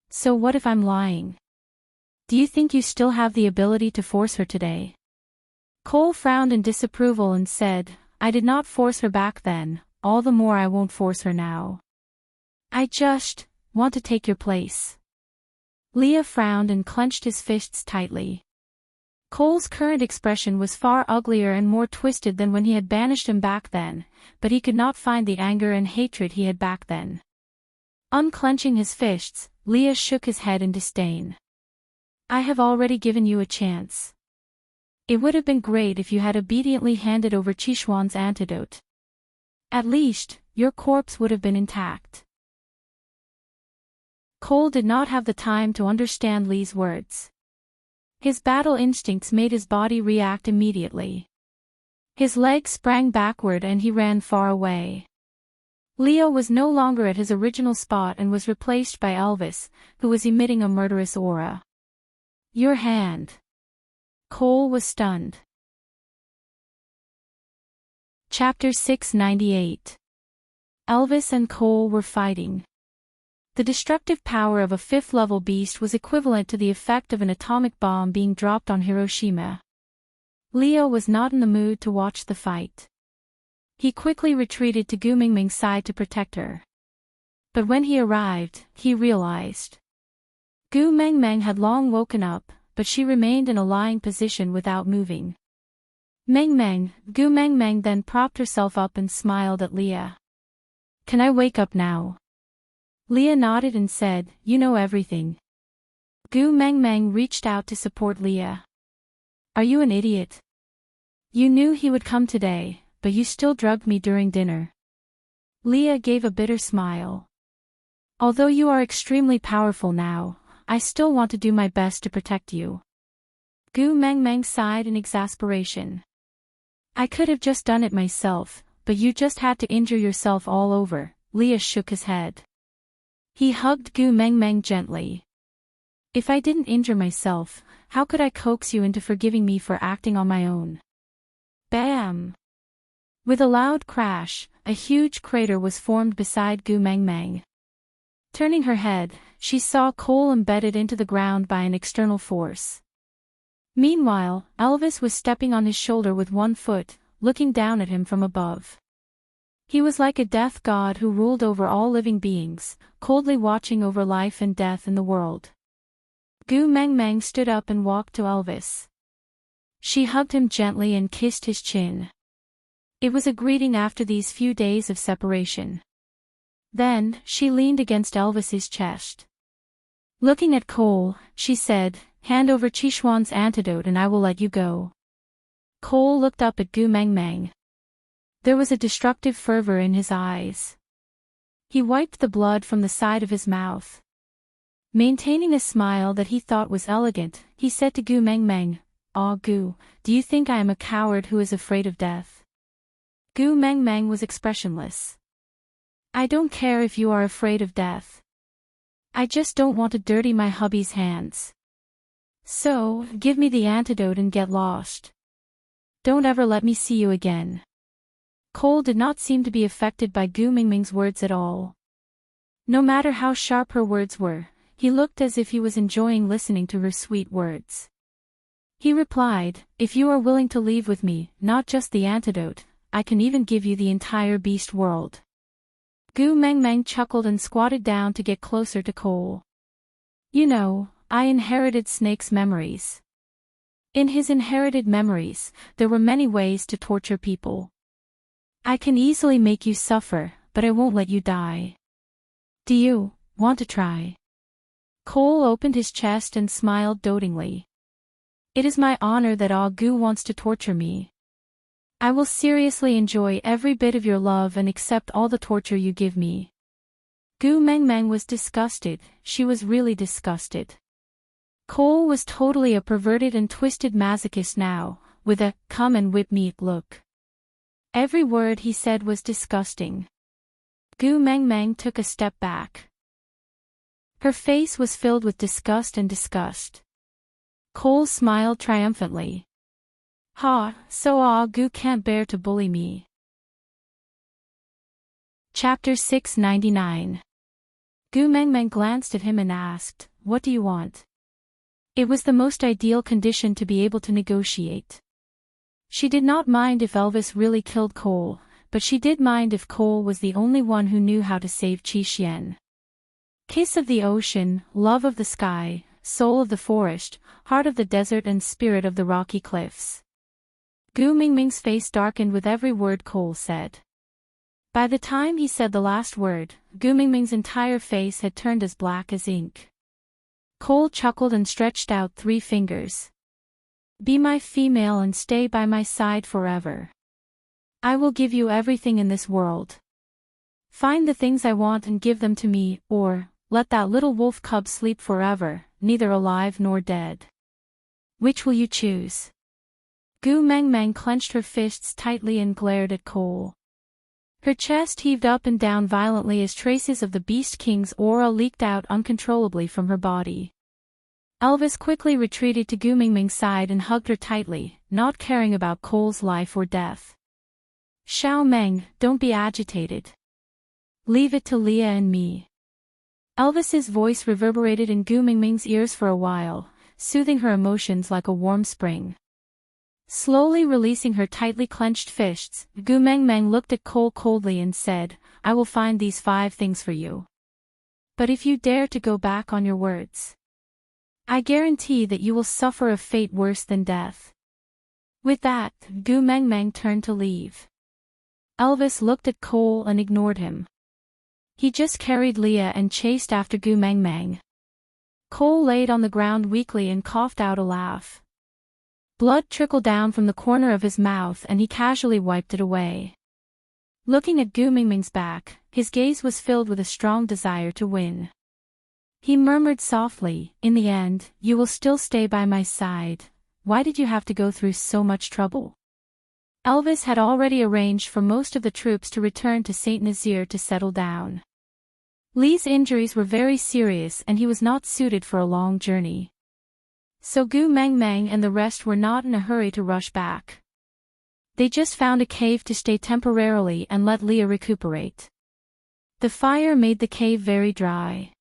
A: So what if I'm lying? Do you think you still have the ability to force her today? Cole frowned in disapproval and said, I did not force her back then, all the more I won't force her now. I just want to take your place. Leah frowned and clenched his fists tightly. Cole's current expression was far uglier and more twisted than when he had banished him back then, but he could not find the anger and hatred he had back then. Unclenching his fists, Leah shook his head in disdain. I have already given you a chance. It would have been great if you had obediently handed over Qishuan's antidote. At least, your corpse would have been intact. Cole did not have the time to understand Lee's words. His battle instincts made his body react immediately. His legs sprang backward and he ran far away. Leo was no longer at his original spot and was replaced by Elvis, who was emitting a murderous aura. Your hand. Cole was stunned. Chapter 698. Elvis and Cole were fighting. The destructive power of a fifth-level beast was equivalent to the effect of an atomic bomb being dropped on Hiroshima. Leo was not in the mood to watch the fight. He quickly retreated to Gu Mingming's side to protect her. But when he arrived, he realized. Gu Mengmeng had long woken up, but she remained in a lying position without moving. Mengmeng, Gu Mengmeng then propped herself up and smiled at Leah. Can I wake up now? Leah nodded and said, You know everything. Gu Mengmeng reached out to support Leah. Are you an idiot? You knew he would come today, but you still drugged me during dinner. Leah gave a bitter smile. Although you are extremely powerful now, I still want to do my best to protect you. Gu Mengmeng sighed in exasperation. I could have just done it myself, but you just had to injure yourself all over. Leah shook his head. He hugged Gu Mengmeng gently. If I didn't injure myself, how could I coax you into forgiving me for acting on my own? Bam! With a loud crash, a huge crater was formed beside Gu Mengmeng. Turning her head, she saw Cole embedded into the ground by an external force. Meanwhile, Elvis was stepping on his shoulder with one foot, looking down at him from above. He was like a death god who ruled over all living beings, coldly watching over life and death in the world. Gu Mengmeng stood up and walked to Elvis. She hugged him gently and kissed his chin. It was a greeting after these few days of separation. Then, she leaned against Elvis's chest. Looking at Cole, she said, Hand over Qishuan's antidote and I will let you go. Cole looked up at Gu Mengmeng. There was a destructive fervor in his eyes. He wiped the blood from the side of his mouth. Maintaining a smile that he thought was elegant, he said to Gu Mengmeng, Ah Gu, do you think I am a coward who is afraid of death? Gu Mengmeng was expressionless. I don't care if you are afraid of death. I just don't want to dirty my hubby's hands. So, give me the antidote and get lost. Don't ever let me see you again. Cole did not seem to be affected by Gu Mingming's words at all. No matter how sharp her words were, he looked as if he was enjoying listening to her sweet words. He replied, If you are willing to leave with me, not just the antidote, I can even give you the entire beast world. Gu Mengmeng chuckled and squatted down to get closer to Cole. You know, I inherited Snake's memories. In his inherited memories, there were many ways to torture people. I can easily make you suffer, but I won't let you die. Do you want to try? Cole opened his chest and smiled dotingly. It is my honor that Ah Gu wants to torture me. I will seriously enjoy every bit of your love and accept all the torture you give me. Gu Mengmeng was disgusted, she was really disgusted. Cole was totally a perverted and twisted masochist now, with a come and whip me look. Every word he said was disgusting. Gu Mengmeng took a step back. Her face was filled with disgust and disgust. Cole smiled triumphantly. Ha, so Ah Gu can't bear to bully me. Chapter 699. Gu Mengmeng glanced at him and asked, What do you want? It was the most ideal condition to be able to negotiate. She did not mind if Elvis really killed Cole, but she did mind if Cole was the only one who knew how to save Qi. Kiss of the ocean, love of the sky, soul of the forest, heart of the desert and spirit of the rocky cliffs. Gu Mingming's face darkened with every word Cole said. By the time he said the last word, Gu Mingming's entire face had turned as black as ink. Cole chuckled and stretched out 3 fingers. Be my female and stay by my side forever. I will give you everything in this world. Find the things I want and give them to me, or, let that little wolf cub sleep forever, neither alive nor dead. Which will you choose? Gu Mengmeng clenched her fists tightly and glared at Cole. Her chest heaved up and down violently as traces of the Beast King's aura leaked out uncontrollably from her body. Elvis quickly retreated to Gu Mingming's side and hugged her tightly, not caring about Cole's life or death. Xiao Meng, don't be agitated. Leave it to Leah and me. Elvis's voice reverberated in Gu Mingming's ears for a while, soothing her emotions like a warm spring. Slowly releasing her tightly clenched fists, Gu Mingming looked at Cole coldly and said, I will find these 5 things for you. But if you dare to go back on your words, I guarantee that you will suffer a fate worse than death. With that, Gu Mingming turned to leave. Elvis looked at Cole and ignored him. He just carried Leah and chased after Gu Mingming. Cole laid on the ground weakly and coughed out a laugh. Blood trickled down from the corner of his mouth and he casually wiped it away. Looking at Gu Mingming's back, his gaze was filled with a strong desire to win. He murmured softly, in the end, you will still stay by my side. Why did you have to go through so much trouble? Elvis had already arranged for most of the troops to return to St. Nazaire to settle down. Lee's injuries were very serious and he was not suited for a long journey. So Gu Mingming and the rest were not in a hurry to rush back. They just found a cave to stay temporarily and let Leah recuperate. The fire made the cave very dry.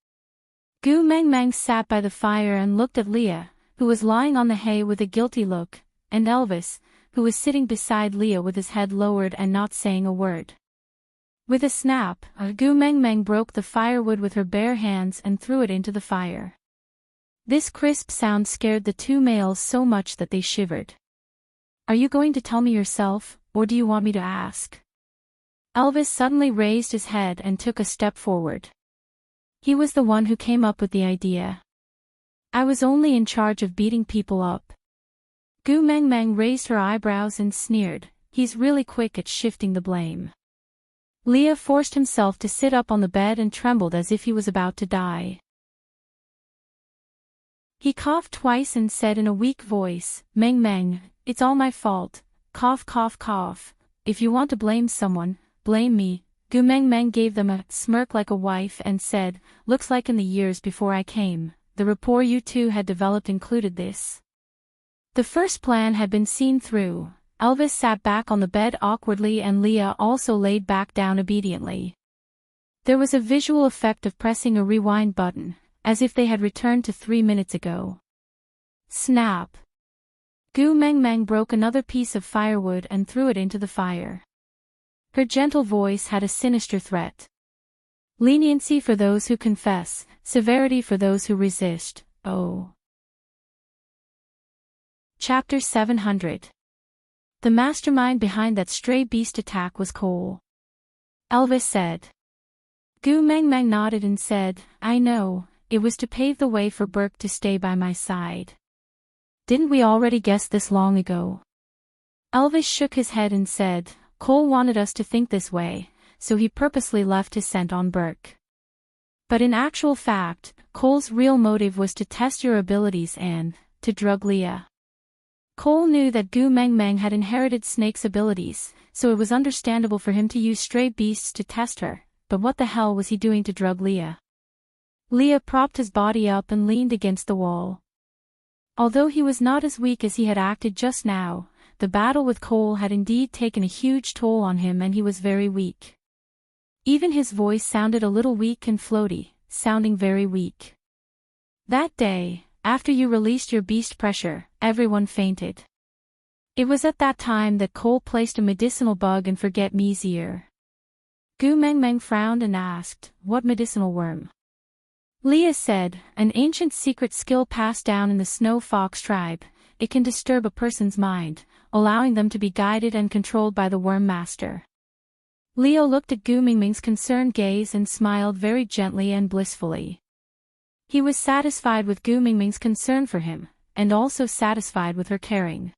A: Gu Mingming sat by the fire and looked at Leah, who was lying on the hay with a guilty look, and Elvis, who was sitting beside Leah with his head lowered and not saying a word. With a snap, Gu Mingming broke the firewood with her bare hands and threw it into the fire. This crisp sound scared the 2 males so much that they shivered. Are you going to tell me yourself, or do you want me to ask? Elvis suddenly raised his head and took a step forward. He was the one who came up with the idea. I was only in charge of beating people up. Gu Mingming raised her eyebrows and sneered, he's really quick at shifting the blame. Leah forced himself to sit up on the bed and trembled as if he was about to die. He coughed twice and said in a weak voice, Mingming, it's all my fault, cough cough cough, if you want to blame someone, blame me. Gu Mingming gave them a smirk like a wife and said, looks like in the years before I came, the rapport you two had developed included this. The first plan had been seen through. Elvis sat back on the bed awkwardly and Leah also laid back down obediently. There was a visual effect of pressing a rewind button, as if they had returned to 3 minutes ago. Snap! Gu Mingming broke another piece of firewood and threw it into the fire. Her gentle voice had a sinister threat. Leniency for those who confess, severity for those who resist, oh. Chapter 700. The mastermind behind that stray beast attack was Cole. Elvis said. Gu Mingming nodded and said, I know, it was to pave the way for Burke to stay by my side. Didn't we already guess this long ago? Elvis shook his head and said, Cole wanted us to think this way, so he purposely left his scent on Burke. But in actual fact, Cole's real motive was to test your abilities and to drug Leah. Cole knew that Gu Mingming had inherited Snake's abilities, so it was understandable for him to use stray beasts to test her, but what the hell was he doing to drug Leah? Leah propped his body up and leaned against the wall. Although he was not as weak as he had acted just now, the battle with Cole had indeed taken a huge toll on him and he was very weak. Even his voice sounded a little weak and floaty, sounding very weak. That day, after you released your beast pressure, everyone fainted. It was at that time that Cole placed a medicinal bug in Forget-Me's ear. Gu Mingming frowned and asked, what medicinal worm? Leah said, an ancient secret skill passed down in the Snow Fox tribe. It can disturb a person's mind, allowing them to be guided and controlled by the worm master. Leo looked at Gu Mingming's concerned gaze and smiled very gently and blissfully. He was satisfied with Gu Mingming's concern for him, and also satisfied with her caring.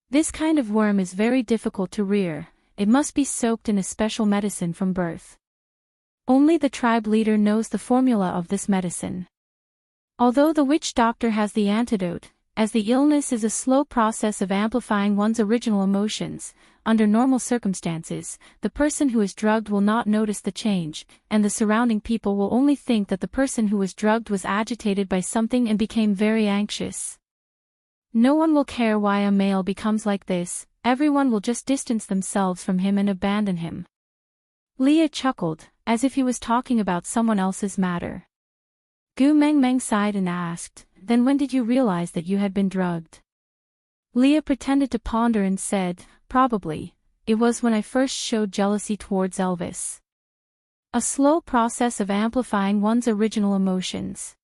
A: This kind of worm is very difficult to rear, it must be soaked in a special medicine from birth. Only the tribe leader knows the formula of this medicine. Although the witch doctor has the antidote, as the illness is a slow process of amplifying one's original emotions, under normal circumstances, the person who is drugged will not notice the change, and the surrounding people will only think that the person who was drugged was agitated by something and became very anxious. No one will care why a male becomes like this, everyone will just distance themselves from him and abandon him. Leah chuckled, as if he was talking about someone else's matter. Gu Mengmeng sighed and asked, "Then when did you realize that you had been drugged?" Leah pretended to ponder and said, "Probably, it was when I first showed jealousy towards Elvis." A slow process of amplifying one's original emotions.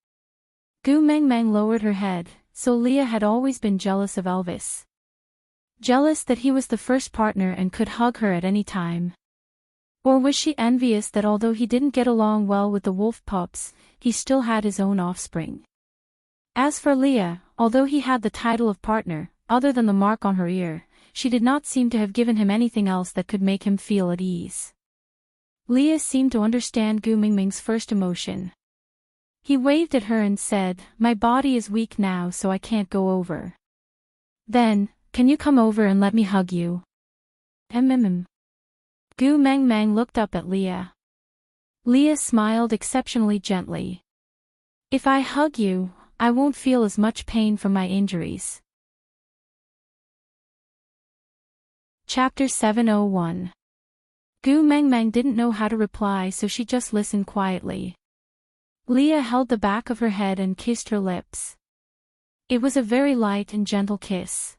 A: Gu Mengmeng lowered her head, so Leah had always been jealous of Elvis. Jealous that he was the first partner and could hug her at any time. Or was she envious that although he didn't get along well with the wolf pups, he still had his own offspring? As for Leah, although he had the title of partner, other than the mark on her ear, she did not seem to have given him anything else that could make him feel at ease. Leah seemed to understand Gu Mingming's first emotion. He waved at her and said, "My body is weak now, so I can't go over." "Then, can you come over and let me hug you?" Gu Mengmeng looked up at Leah. Leah smiled exceptionally gently. "If I hug you, I won't feel as much pain from my injuries." Chapter 701. Gu Mengmeng didn't know how to reply, so she just listened quietly. Leah held the back of her head and kissed her lips. It was a very light and gentle kiss.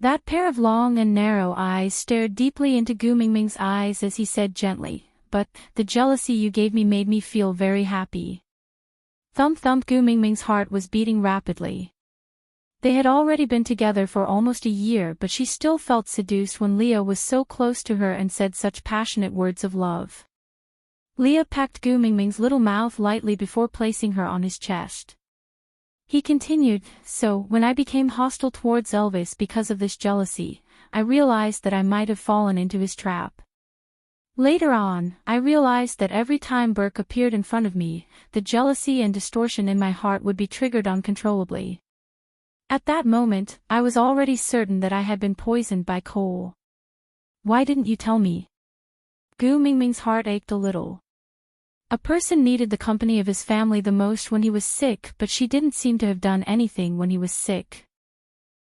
A: That pair of long and narrow eyes stared deeply into Gu Mingming's eyes as he said gently, "But, the jealousy you gave me made me feel very happy." Thump thump. Gu Mingming's heart was beating rapidly. They had already been together for almost a year, but she still felt seduced when Leah was so close to her and said such passionate words of love. Leah pecked Gu Mingming's little mouth lightly before placing her on his chest. He continued, "So, when I became hostile towards Elvis because of this jealousy, I realized that I might have fallen into his trap. Later on, I realized that every time Burke appeared in front of me, the jealousy and distortion in my heart would be triggered uncontrollably. At that moment, I was already certain that I had been poisoned by Cole. Why didn't you tell me?" Gu Mingming's heart ached a little. A person needed the company of his family the most when he was sick, but she didn't seem to have done anything when he was sick.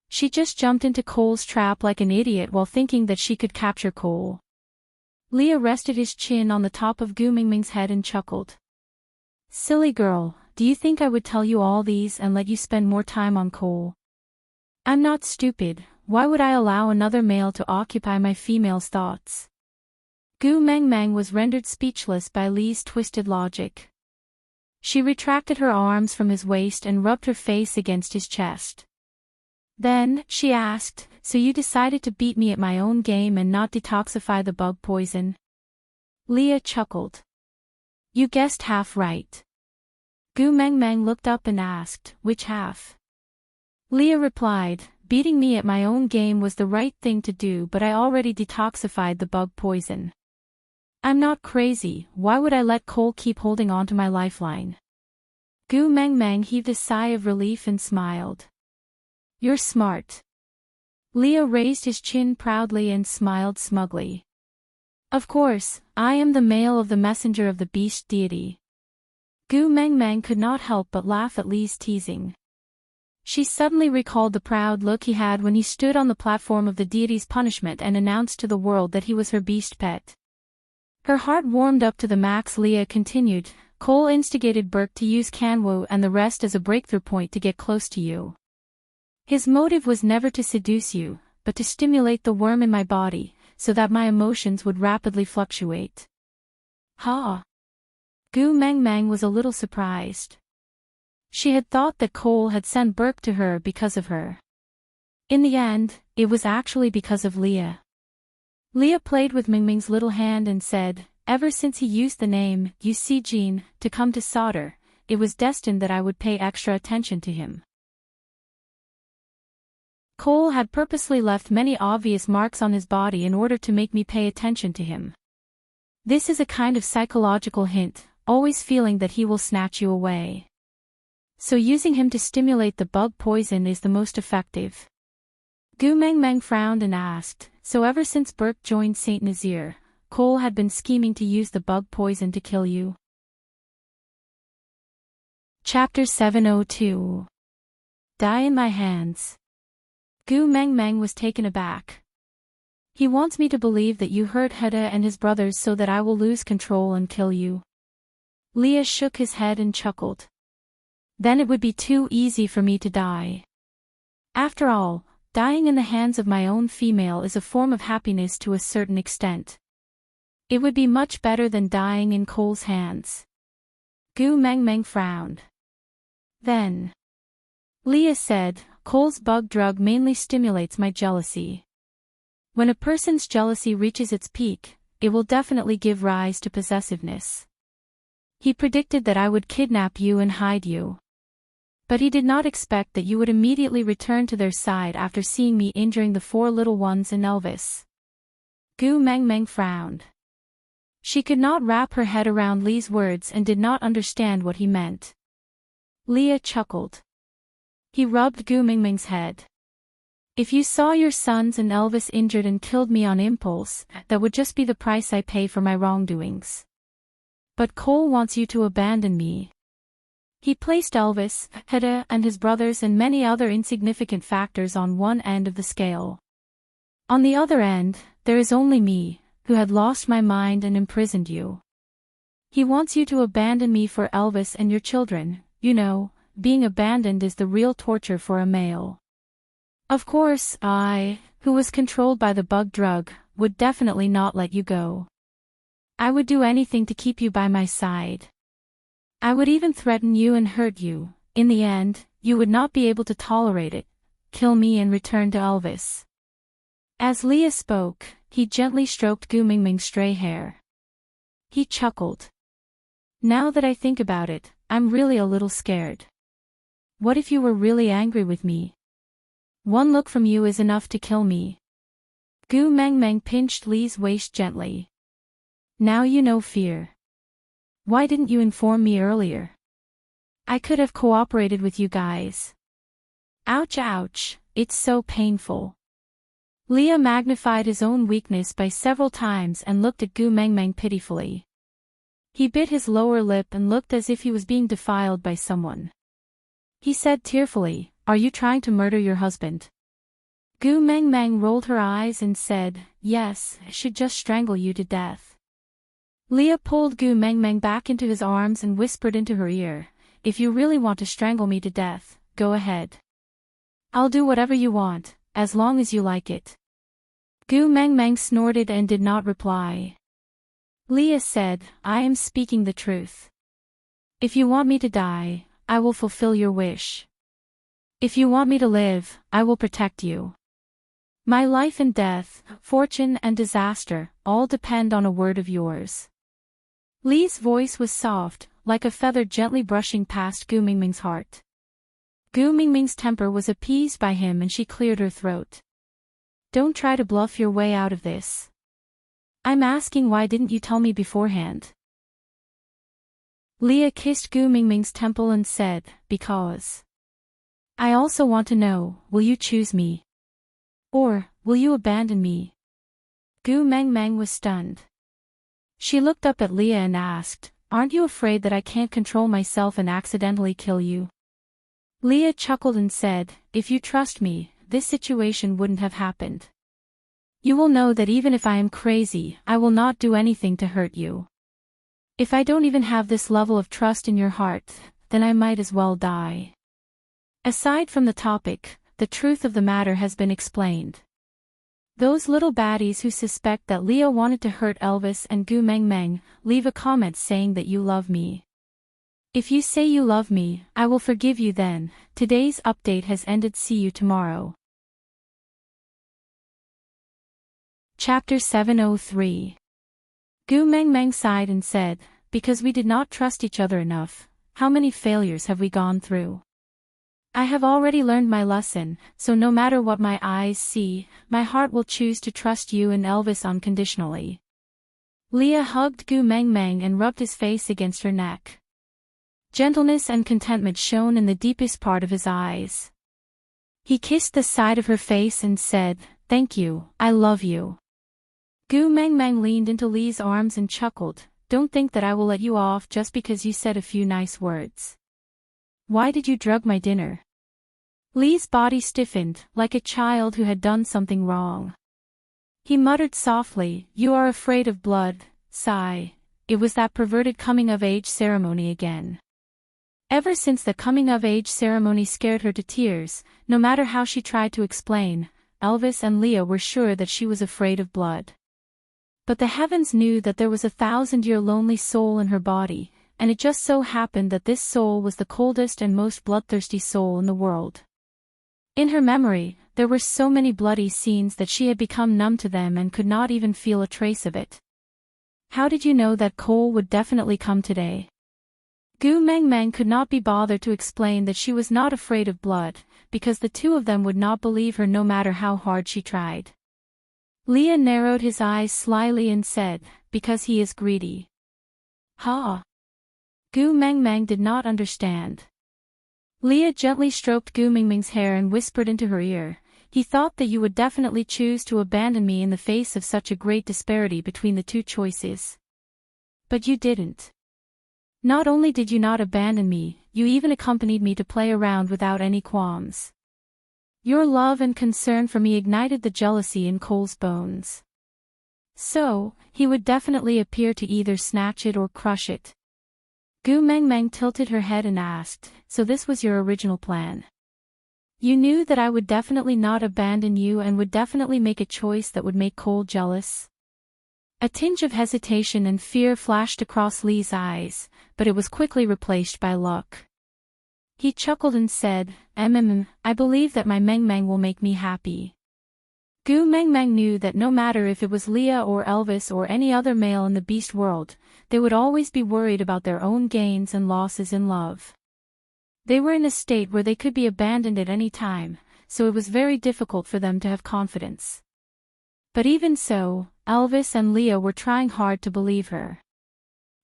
A: She just jumped into Cole's trap like an idiot while thinking that she could capture Cole. Leah rested his chin on the top of Gu Mingming's head and chuckled. "Silly girl, do you think I would tell you all these and let you spend more time on Cole? I'm not stupid. Why would I allow another male to occupy my female's thoughts?" Gu Mengmeng was rendered speechless by Lee's twisted logic. She retracted her arms from his waist and rubbed her face against his chest. Then, she asked, "So you decided to beat me at my own game and not detoxify the bug poison?" Leah chuckled. "You guessed half right." Gu Mengmeng looked up and asked, "Which half?" Leah replied, "Beating me at my own game was the right thing to do, but I already detoxified the bug poison. I'm not crazy. Why would I let Cole keep holding on to my lifeline?" Gu Mengmeng heaved a sigh of relief and smiled. "You're smart." Leah raised his chin proudly and smiled smugly. "Of course, I am the male of the messenger of the beast deity." Gu Mengmeng could not help but laugh at Lee's teasing. She suddenly recalled the proud look he had when he stood on the platform of the deity's punishment and announced to the world that he was her beast pet. Her heart warmed up to the max. Leah continued, "Cole instigated Burke to use Kanwo and the rest as a breakthrough point to get close to you. His motive was never to seduce you, but to stimulate the worm in my body, so that my emotions would rapidly fluctuate." "Ha!" Gu Mengmeng was a little surprised. She had thought that Cole had sent Burke to her because of her. In the end, it was actually because of Leah. Leah played with Mingming's little hand and said, "Ever since he used the name, you see Jean, to come to solder, it was destined that I would pay extra attention to him." Cole had purposely left many obvious marks on his body in order to make me pay attention to him. This is a kind of psychological hint, always feeling that he will snatch you away. So using him to stimulate the bug poison is the most effective. Gu Meng Meng frowned and asked, so ever since Burke joined Saint Nazir, Cole had been scheming to use the bug poison to kill you? Chapter 702. Die in my hands. Gu Meng Meng was taken aback. He wants me to believe that you hurt Heda and his brothers so that I will lose control and kill you. Leah shook his head and chuckled. Then it would be too easy for me to die. After all, dying in the hands of my own female is a form of happiness to a certain extent. It would be much better than dying in Cole's hands. Gu Meng Meng frowned. Then Leah said, Cole's bug drug mainly stimulates my jealousy. When a person's jealousy reaches its peak, it will definitely give rise to possessiveness. He predicted that I would kidnap you and hide you. But he did not expect that you would immediately return to their side after seeing me injuring the 4 little ones and Elvis. Gu Meng Meng frowned. She could not wrap her head around Lee's words and did not understand what he meant. Leah chuckled. He rubbed Gu Meng Meng's head. If you saw your sons and Elvis injured and killed me on impulse, that would just be the price I pay for my wrongdoings. But Cole wants you to abandon me. He placed Elvis, Heda, and his brothers and many other insignificant factors on one end of the scale. On the other end, there is only me, who had lost my mind and imprisoned you. He wants you to abandon me for Elvis and your children. You know, being abandoned is the real torture for a male. Of course, I, who was controlled by the bug drug, would definitely not let you go. I would do anything to keep you by my side. I would even threaten you and hurt you. In the end, you would not be able to tolerate it. Kill me and return to Elvis. As Leah spoke, he gently stroked Gu Meng Meng's stray hair. He chuckled. Now that I think about it, I'm really a little scared. What if you were really angry with me? One look from you is enough to kill me. Gu Meng Meng pinched Lee's waist gently. Now you know fear. Why didn't you inform me earlier? I could have cooperated with you guys. Ouch ouch, it's so painful. Leah magnified his own weakness by several times and looked at Gu Meng Meng pitifully. He bit his lower lip and looked as if he was being defiled by someone. He said tearfully, Are you trying to murder your husband? Gu Meng Meng rolled her eyes and said, Yes, I should just strangle you to death. Leah pulled Gu Meng Meng back into his arms and whispered into her ear, If you really want to strangle me to death, go ahead. I'll do whatever you want, as long as you like it. Gu Meng Meng snorted and did not reply. Leah said, I am speaking the truth. If you want me to die, I will fulfill your wish. If you want me to live, I will protect you. My life and death, fortune and disaster, all depend on a word of yours. Lee's voice was soft, like a feather gently brushing past Gu Meng Meng's heart. Gu Meng Meng's temper was appeased by him and she cleared her throat. Don't try to bluff your way out of this. I'm asking why didn't you tell me beforehand? Leah kissed Gu Meng Meng's temple and said, Because. I also want to know, will you choose me? Or, will you abandon me? Gu Meng Meng was stunned. She looked up at Leah and asked, Aren't you afraid that I can't control myself and accidentally kill you? Leah chuckled and said, If you trust me, this situation wouldn't have happened. You will know that even if I am crazy, I will not do anything to hurt you. If I don't even have this level of trust in your heart, then I might as well die. Aside from the topic, the truth of the matter has been explained. Those little baddies who suspect that Leah wanted to hurt Elvis and Gu Meng Meng, leave a comment saying that you love me. If you say you love me, I will forgive you then. Today's update has ended. See you tomorrow. Chapter 703. Gu Meng Meng sighed and said, Because we did not trust each other enough, how many failures have we gone through? I have already learned my lesson, so no matter what my eyes see, my heart will choose to trust you and Elvis unconditionally. Leah hugged Gu Meng Meng and rubbed his face against her neck. Gentleness and contentment shone in the deepest part of his eyes. He kissed the side of her face and said, "Thank you, I love you." Gu Mengmeng leaned into Li's arms and chuckled, "Don't think that I will let you off just because you said a few nice words. Why did you drug my dinner?" Li's body stiffened, like a child who had done something wrong. He muttered softly, "You are afraid of blood, sigh. It was that perverted coming-of-age ceremony again." Ever since the coming-of-age ceremony scared her to tears, no matter how she tried to explain, Elvis and Leah were sure that she was afraid of blood. But the heavens knew that there was a 1,000-year lonely soul in her body, and it just so happened that this soul was the coldest and most bloodthirsty soul in the world. In her memory, there were so many bloody scenes that she had become numb to them and could not even feel a trace of it. "How did you know that Cole would definitely come today?" Gu Mengmeng could not be bothered to explain that she was not afraid of blood, because the two of them would not believe her no matter how hard she tried. Leah narrowed his eyes slyly and said, "Because he is greedy." "Ha!" Gu Mengmeng did not understand. Leah gently stroked Gu Mengmeng's hair and whispered into her ear, "He thought that you would definitely choose to abandon me in the face of such a great disparity between the two choices. But you didn't. Not only did you not abandon me, you even accompanied me to play around without any qualms. Your love and concern for me ignited the jealousy in Cole's bones. So, he would definitely appear to either snatch it or crush it." Gu Mengmeng tilted her head and asked, "So this was your original plan? You knew that I would definitely not abandon you and would definitely make a choice that would make Cole jealous?" A tinge of hesitation and fear flashed across Li's eyes, but it was quickly replaced by luck. He chuckled and said, I believe that my Mengmeng will make me happy." Gu Mengmeng knew that no matter if it was Leah or Elvis or any other male in the beast world, they would always be worried about their own gains and losses in love. They were in a state where they could be abandoned at any time, so it was very difficult for them to have confidence. But even so, Elvis and Leah were trying hard to believe her.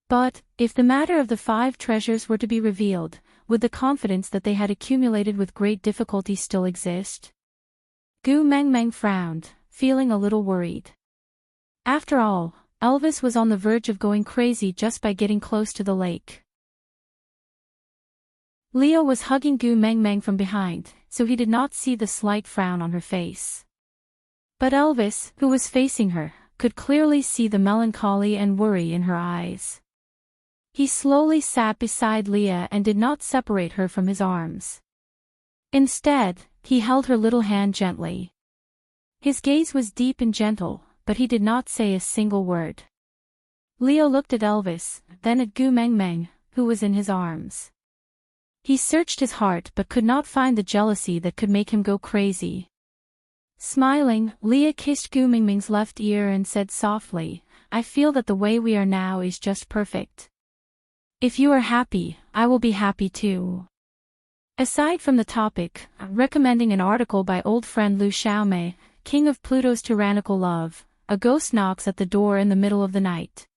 A: But, if the matter of the 5 treasures were to be revealed, would the confidence that they had accumulated with great difficulty still exist? Gu Mengmeng frowned, feeling a little worried. After all, Elvis was on the verge of going crazy just by getting close to the lake. Leah was hugging Gu Mengmeng from behind, so he did not see the slight frown on her face. But Elvis, who was facing her, could clearly see the melancholy and worry in her eyes. He slowly sat beside Leah and did not separate her from his arms. Instead, he held her little hand gently. His gaze was deep and gentle, but he did not say a single word. Leah looked at Elvis, then at Gu Mengmeng, who was in his arms. He searched his heart but could not find the jealousy that could make him go crazy. Smiling, Leah kissed Gu Mengmeng's left ear and said softly, "I feel that the way we are now is just perfect. If you are happy, I will be happy too." Aside from the topic, recommending an article by old friend Lu Xiaomei, King of Pluto's Tyrannical Love, a ghost knocks at the door in the middle of the night.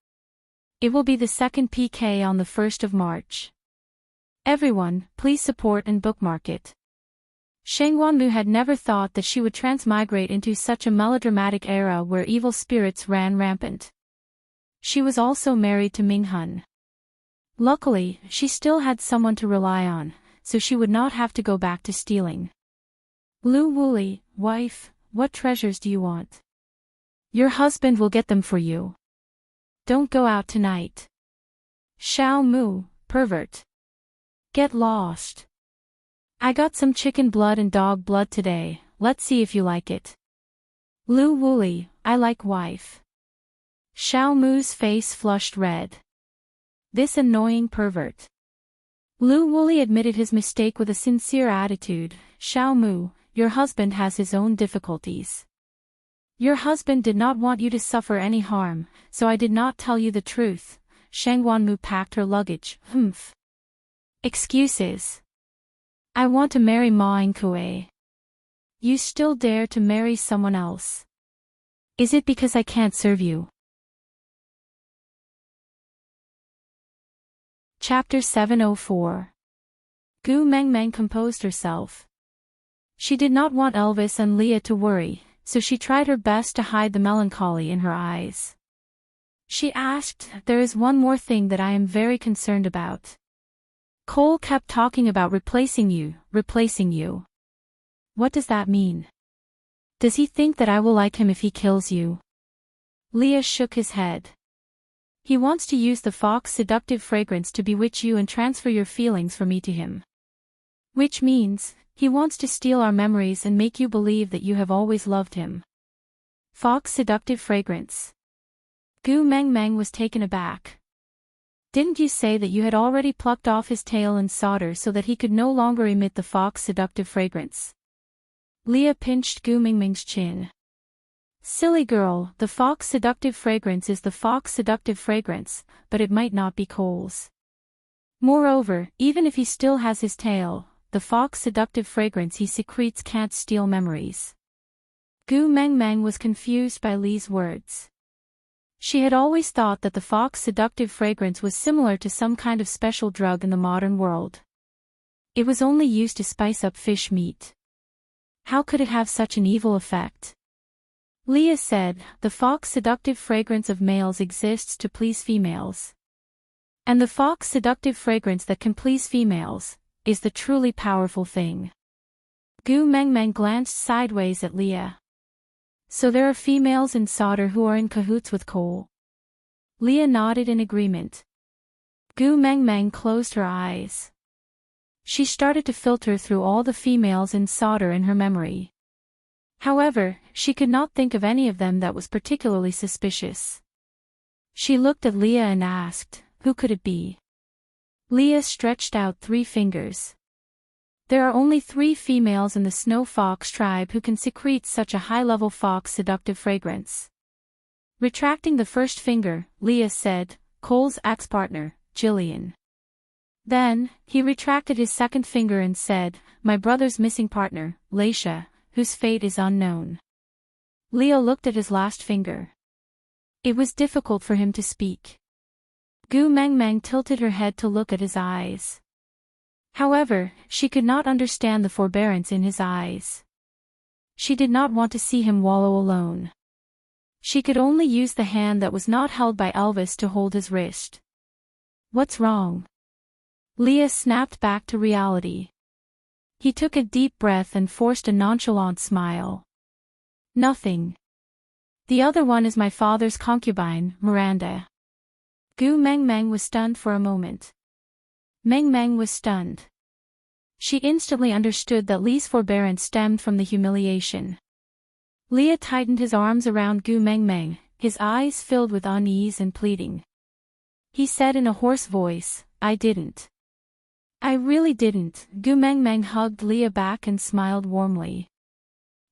A: It will be the second PK on the 1st of March. Everyone, please support and bookmark it. Sheng Wanmu had never thought that she would transmigrate into such a melodramatic era where evil spirits ran rampant. She was also married to Ming Hun. Luckily, she still had someone to rely on, so she would not have to go back to stealing. Lu Wuli, wife, what treasures do you want? Your husband will get them for you. Don't go out tonight. Xiao Mu, pervert. Get lost. I got some chicken blood and dog blood today, let's see if you like it. Lu Wuli, I like wife. Xiao Mu's face flushed red. This annoying pervert. Lu Wuli admitted his mistake with a sincere attitude. Xiao Mu, your husband has his own difficulties. Your husband did not want you to suffer any harm, so I did not tell you the truth. Sheng Wanmu packed her luggage. Excuses. I want to marry Ma Inkue. You still dare to marry someone else. Is it because I can't serve you? Chapter 704. Gu Mengmeng composed herself. She did not want Elvis and Leah to worry, so she tried her best to hide the melancholy in her eyes. She asked, "There is one more thing that I am very concerned about. Cole kept talking about replacing you. What does that mean? Does he think that I will like him if he kills you?" Leah shook his head. "He wants to use the fox seductive fragrance to bewitch you and transfer your feelings from me to him. Which means, he wants to steal our memories and make you believe that you have always loved him." Fox seductive fragrance. Gu Meng Meng was taken aback. "Didn't you say that you had already plucked off his tail and solder so that he could no longer emit the fox seductive fragrance?" Leah pinched Gu Meng Meng's chin. "Silly girl, the fox seductive fragrance is the fox seductive fragrance, but it might not be Cole's. Moreover, even if he still has his tail, the fox seductive fragrance he secretes can't steal memories." Gu Meng Meng was confused by Li's words. She had always thought that the fox seductive fragrance was similar to some kind of special drug in the modern world. It was only used to spice up fish meat. How could it have such an evil effect? Leah said, "The fox seductive fragrance of males exists to please females. And the fox seductive fragrance that can please females is the truly powerful thing." Gu Meng Meng glanced sideways at Leah. "So there are females in solder who are in cahoots with Cole?" Leah nodded in agreement. Gu Meng Meng closed her eyes. She started to filter through all the females in solder in her memory. However, she could not think of any of them that was particularly suspicious. She looked at Leah and asked, "Who could it be?" Leah stretched out 3 fingers. "There are only 3 females in the snow fox tribe who can secrete such a high-level fox seductive fragrance." Retracting the first finger, Leah said, "Cole's ex-partner, Jillian." Then, he retracted his second finger and said, "My brother's missing partner, Laisha, whose fate is unknown." Leah looked at his last finger. It was difficult for him to speak. Gu Meng Meng tilted her head to look at his eyes. However, she could not understand the forbearance in his eyes. She did not want to see him wallow alone. She could only use the hand that was not held by Elvis to hold his wrist. "What's wrong?" Leah snapped back to reality. He took a deep breath and forced a nonchalant smile. "Nothing. The other one is my father's concubine, Miranda." Gu Meng Meng was stunned for a moment. Meng Meng was stunned. She instantly understood that Li's forbearance stemmed from the humiliation. Leah tightened his arms around Gu Meng Meng, his eyes filled with unease and pleading. He said in a hoarse voice, "I didn't. I really didn't." Gu Meng Meng hugged Leah back and smiled warmly.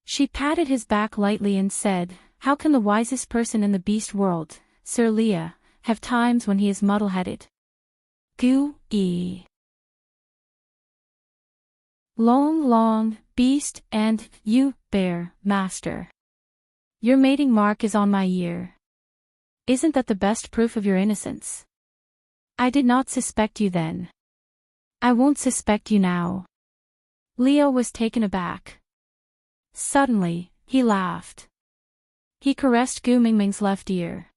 A: She patted his back lightly and said, "How can the wisest person in the beast world, Sir Leah, have times when he is muddle-headed?" Gu-e. Long, beast, and you, bear, master. Your mating mark is on my ear. Isn't that the best proof of your innocence? I did not suspect you then. I won't suspect you now. Leah was taken aback. Suddenly, he laughed. He caressed Gu Meng Meng's left ear.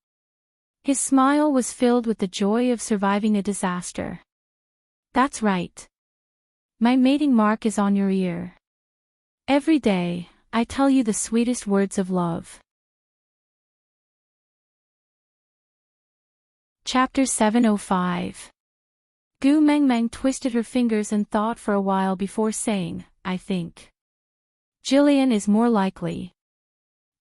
A: His smile was filled with the joy of surviving a disaster. "That's right. My mating mark is on your ear. Every day, I tell you the sweetest words of love." Chapter 705. Gu Meng Meng twisted her fingers and thought for a while before saying, "I think Jillian is more likely."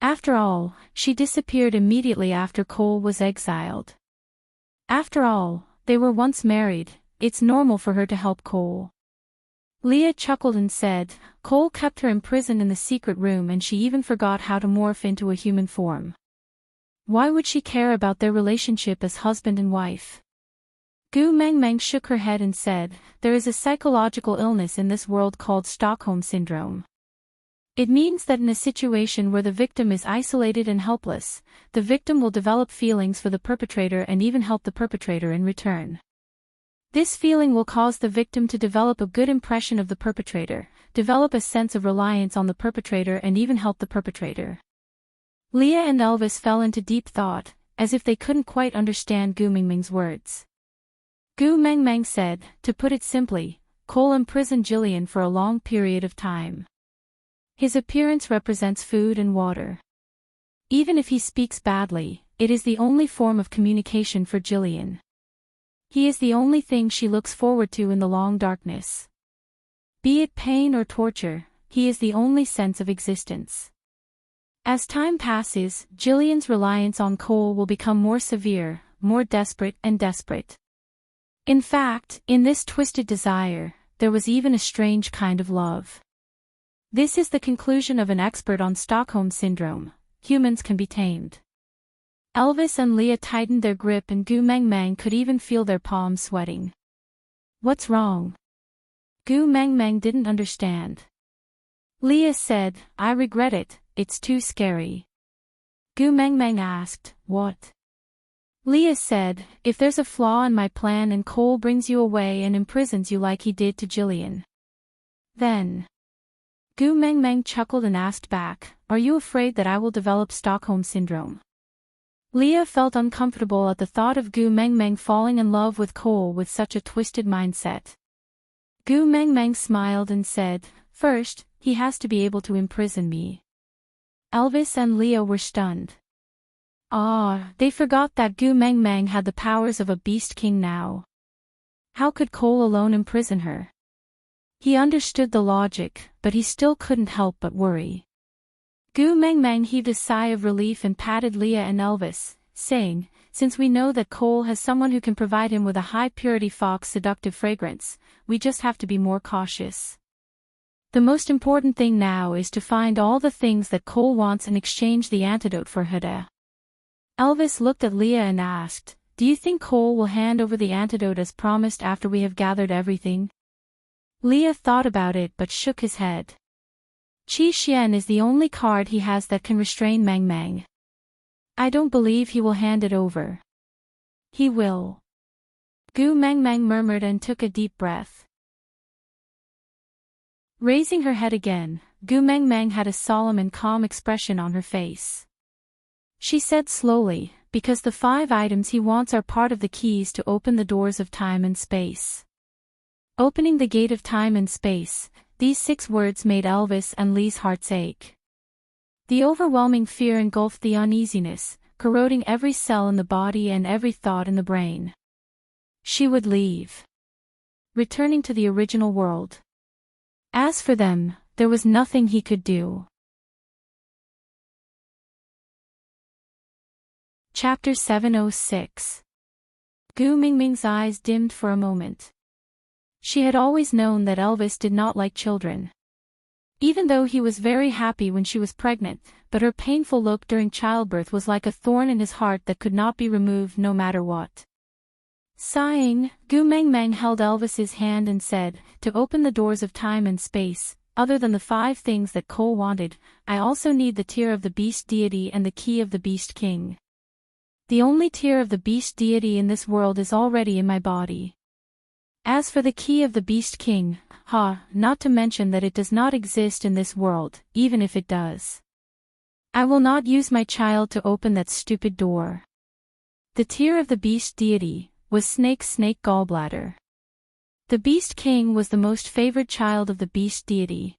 A: After all, she disappeared immediately after Cole was exiled. After all, they were once married, it's normal for her to help Cole. Leah chuckled and said, "Cole kept her imprisoned in the secret room and she even forgot how to morph into a human form. Why would she care about their relationship as husband and wife?" Gu Meng Meng shook her head and said, "There is a psychological illness in this world called Stockholm Syndrome. It means that in a situation where the victim is isolated and helpless, the victim will develop feelings for the perpetrator and even help the perpetrator in return. This feeling will cause the victim to develop a good impression of the perpetrator, develop a sense of reliance on the perpetrator and even help the perpetrator. Leah and Elvis fell into deep thought, as if they couldn't quite understand Gu Mingming's words. Gu Mengmeng said, to put it simply, Cole imprisoned Jillian for a long period of time. His appearance represents food and water. Even if he speaks badly, it is the only form of communication for Jillian. He is the only thing she looks forward to in the long darkness. Be it pain or torture, he is the only sense of existence. As time passes, Jillian's reliance on Cole will become more severe, more desperate and desperate. In fact, in this twisted desire, there was even a strange kind of love. This is the conclusion of an expert on Stockholm Syndrome: humans can be tamed. Elvis and Leah tightened their grip and Gu Mengmeng could even feel their palms sweating. What's wrong? Gu Mengmeng didn't understand. Leah said, I regret it, it's too scary. Gu Mengmeng asked, what? Leah said, if there's a flaw in my plan and Cole brings you away and imprisons you like he did to Jillian. Then. Gu Mengmeng chuckled and asked back, are you afraid that I will develop Stockholm Syndrome? Leah felt uncomfortable at the thought of Gu Mengmeng falling in love with Cole with such a twisted mindset. Gu Mengmeng smiled and said, first, he has to be able to imprison me. Elvis and Leah were stunned. They forgot that Gu Mengmeng had the powers of a beast king now. How could Cole alone imprison her? He understood the logic, but he still couldn't help but worry. Gu Mengmeng heaved a sigh of relief and patted Leah and Elvis, saying, since we know that Cole has someone who can provide him with a high-purity fox seductive fragrance, we just have to be more cautious. The most important thing now is to find all the things that Cole wants and exchange the antidote for Huda. Elvis looked at Leah and asked, do you think Cole will hand over the antidote as promised after we have gathered everything? Leah thought about it but shook his head. Qi Xian is the only card he has that can restrain Meng Meng. I don't believe he will hand it over. He will. Gu Mengmeng murmured and took a deep breath. Raising her head again, Gu Mengmeng had a solemn and calm expression on her face. She said slowly, because the 5 items he wants are part of the keys to open the doors of time and space. Opening the gate of time and space, these 6 words made Elvis and Lee's hearts ache. The overwhelming fear engulfed the uneasiness, corroding every cell in the body and every thought in the brain. She would leave. Returning to the original world. As for them, there was nothing he could do. Chapter 706. Gu Mingming's eyes dimmed for a moment. She had always known that Elvis did not like children. Even though he was very happy when she was pregnant, but her painful look during childbirth was like a thorn in his heart that could not be removed no matter what. Sighing, Gu Mengmeng held Elvis's hand and said, to open the doors of time and space, other than the 5 things that Cole wanted, I also need the tear of the beast deity and the key of the beast king. The only tear of the beast deity in this world is already in my body. As for the key of the beast king, not to mention that it does not exist in this world, even if it does. I will not use my child to open that stupid door. The tear of the beast deity was Snake's snake gallbladder. The beast king was the most favored child of the beast deity.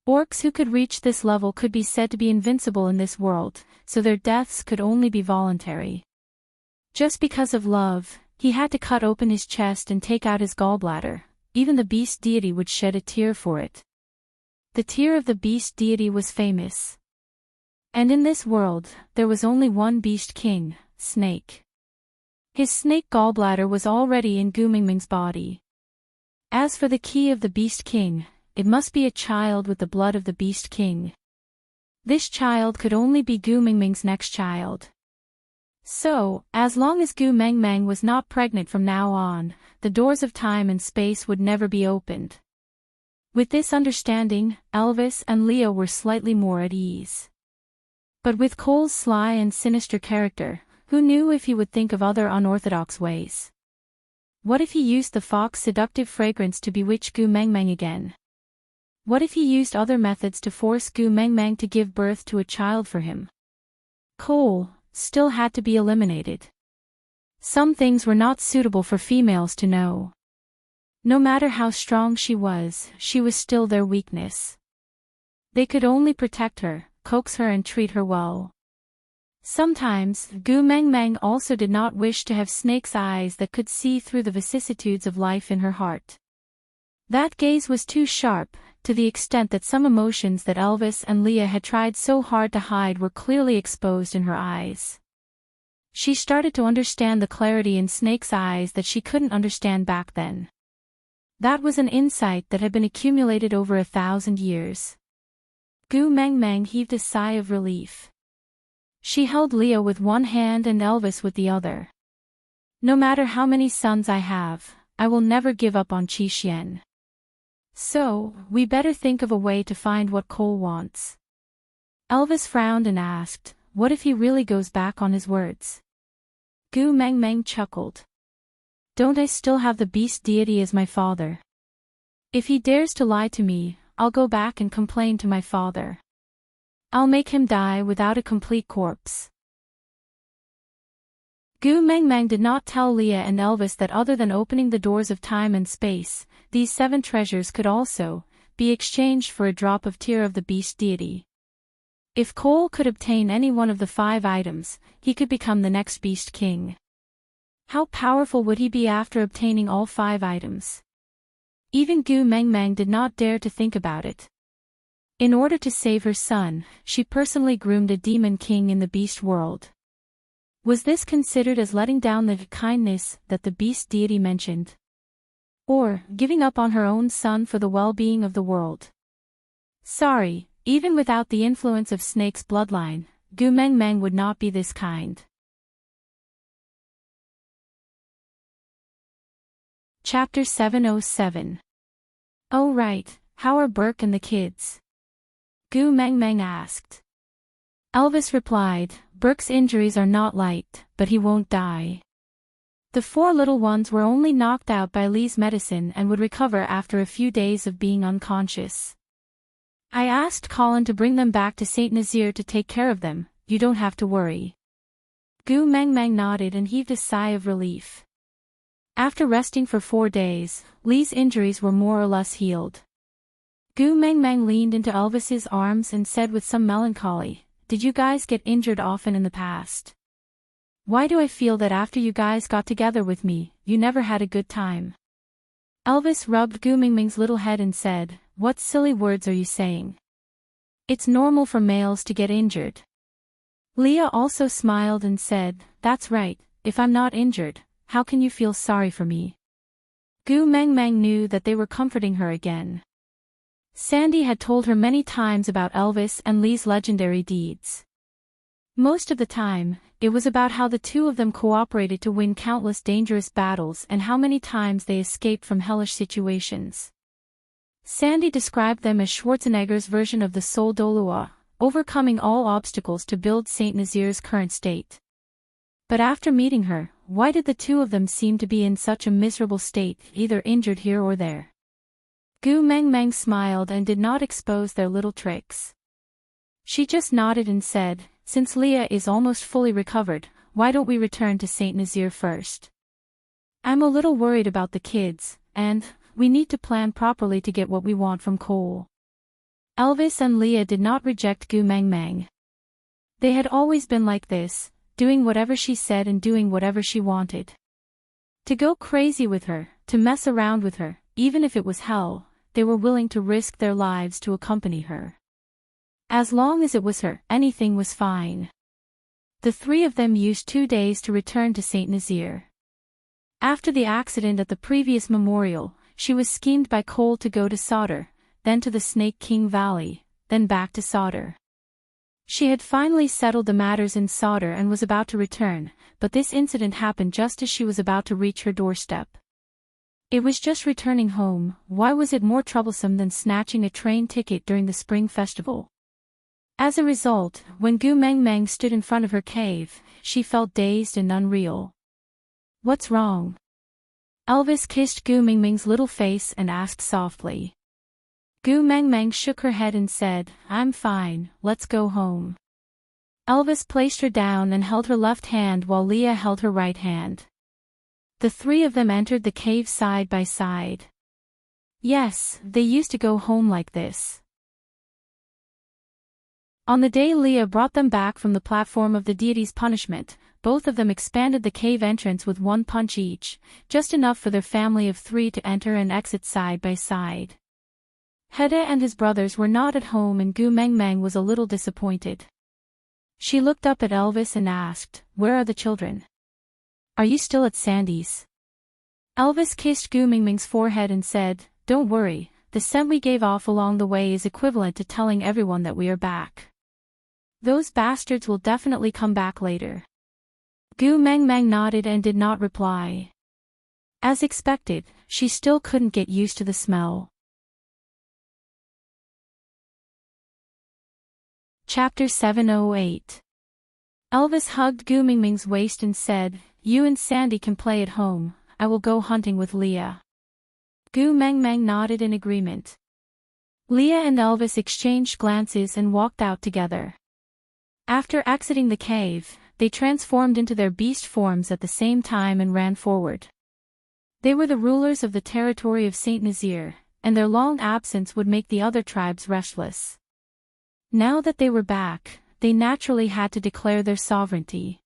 A: Orcs who could reach this level could be said to be invincible in this world, so their deaths could only be voluntary. Just because of love, he had to cut open his chest and take out his gallbladder. Even the beast deity would shed a tear for it. The tear of the beast deity was famous. And in this world, there was only one beast king, Snake. His snake gallbladder was already in Gu Mingming's body. As for the key of the beast king, it must be a child with the blood of the beast king. This child could only be Gu Mingming's next child. So, as long as Gu Mengmeng was not pregnant from now on, the doors of time and space would never be opened. With this understanding, Elvis and Leah were slightly more at ease. But with Cole's sly and sinister character, who knew if he would think of other unorthodox ways? What if he used the fox seductive fragrance to bewitch Gu Mengmeng again? What if he used other methods to force Gu Mengmeng to give birth to a child for him? Coal still had to be eliminated. Some things were not suitable for females to know. No matter how strong she was still their weakness. They could only protect her, coax her and treat her well. Sometimes, Gu Mengmeng also did not wish to have snake's eyes that could see through the vicissitudes of life in her heart. That gaze was too sharp, to the extent that some emotions that Elvis and Leah had tried so hard to hide were clearly exposed in her eyes. She started to understand the clarity in Snake's eyes that she couldn't understand back then. That was an insight that had been accumulated over 1,000 years. Gu Mengmeng heaved a sigh of relief. She held Leah with one hand and Elvis with the other. No matter how many sons I have, I will never give up on Qi Xian. So, we better think of a way to find what Cole wants. Elvis frowned and asked, what if he really goes back on his words? Gu Mengmeng chuckled. Don't I still have the beast deity as my father? If he dares to lie to me, I'll go back and complain to my father. I'll make him die without a complete corpse. Gu Mengmeng did not tell Leah and Elvis that other than opening the doors of time and space, these 7 treasures could also be exchanged for a drop of tear of the beast deity. If Cole could obtain any one of the 5 items, he could become the next beast king. How powerful would he be after obtaining all 5 items? Even Gu Mengmeng did not dare to think about it. In order to save her son, she personally groomed a demon king in the beast world. Was this considered as letting down the kindness that the beast deity mentioned? Or giving up on her own son for the well-being of the world? Sorry, even without the influence of Snake's bloodline, Gu Mengmeng would not be this kind. Chapter 707. Oh right, how are Burke and the kids? Gu Mengmeng asked. Elvis replied, Burke's injuries are not light, but he won't die. The 4 little ones were only knocked out by Lee's medicine and would recover after a few days of being unconscious. I asked Colin to bring them back to St. Nazaire to take care of them, you don't have to worry. Gu Mengmeng nodded and heaved a sigh of relief. After resting for 4 days, Lee's injuries were more or less healed. Gu Mengmeng leaned into Elvis's arms and said with some melancholy, Did you guys get injured often in the past? Why do I feel that after you guys got together with me, you never had a good time? Elvis rubbed Gu Mengmeng's little head and said, What silly words are you saying? It's normal for males to get injured. Leah also smiled and said, That's right, if I'm not injured, how can you feel sorry for me? Gu Mengmeng knew that they were comforting her again. Sandy had told her many times about Elvis and Lee's legendary deeds. Most of the time, it was about how the 2 of them cooperated to win countless dangerous battles and how many times they escaped from hellish situations. Sandy described them as Schwarzenegger's version of the Soul Dolua, overcoming all obstacles to build St. Nazaire's current state. But after meeting her, why did the 2 of them seem to be in such a miserable state, either injured here or there? Gu Mengmeng smiled and did not expose their little tricks. She just nodded and said, Since Leah is almost fully recovered, why don't we return to St. Nazaire first? I'm a little worried about the kids, and we need to plan properly to get what we want from Cole. Elvis and Leah did not reject Gu Mengmeng. They had always been like this, doing whatever she said and doing whatever she wanted. To go crazy with her, to mess around with her, even if it was hell, they were willing to risk their lives to accompany her. As long as it was her, anything was fine. The 3 of them used 2 days to return to St. Nazaire. After the accident at the previous memorial, she was schemed by Cole to go to Sauder, then to the Snake King Valley, then back to Sauder. She had finally settled the matters in Sauder and was about to return, but this incident happened just as she was about to reach her doorstep. It was just returning home, why was it more troublesome than snatching a train ticket during the spring festival? As a result, when Gu Mengmeng stood in front of her cave, she felt dazed and unreal. What's wrong? Elvis kissed Gu Mengmeng's little face and asked softly. Gu Mengmeng shook her head and said, "I'm fine, let's go home." Elvis placed her down and held her left hand while Leah held her right hand. The three of them entered the cave side by side. Yes, they used to go home like this. On the day Leah brought them back from the platform of the deity's punishment, both of them expanded the cave entrance with one punch each, just enough for their family of three to enter and exit side by side. Hede and his brothers were not at home and Gu Mengmeng was a little disappointed. She looked up at Elvis and asked, "Where are the children? Are you still at Sandy's?" Elvis kissed Gu Mengmeng's forehead and said, "Don't worry, the scent we gave off along the way is equivalent to telling everyone that we are back. Those bastards will definitely come back later." Gu Mengmeng nodded and did not reply. As expected, she still couldn't get used to the smell. Chapter 708. Elvis hugged Gu Mengmeng's waist and said, "You and Sandy can play at home, I will go hunting with Leah." Gu Mengmeng nodded in agreement. Leah and Elvis exchanged glances and walked out together. After exiting the cave, they transformed into their beast forms at the same time and ran forward. They were the rulers of the territory of Saint Nazir, and their long absence would make the other tribes restless. Now that they were back, they naturally had to declare their sovereignty.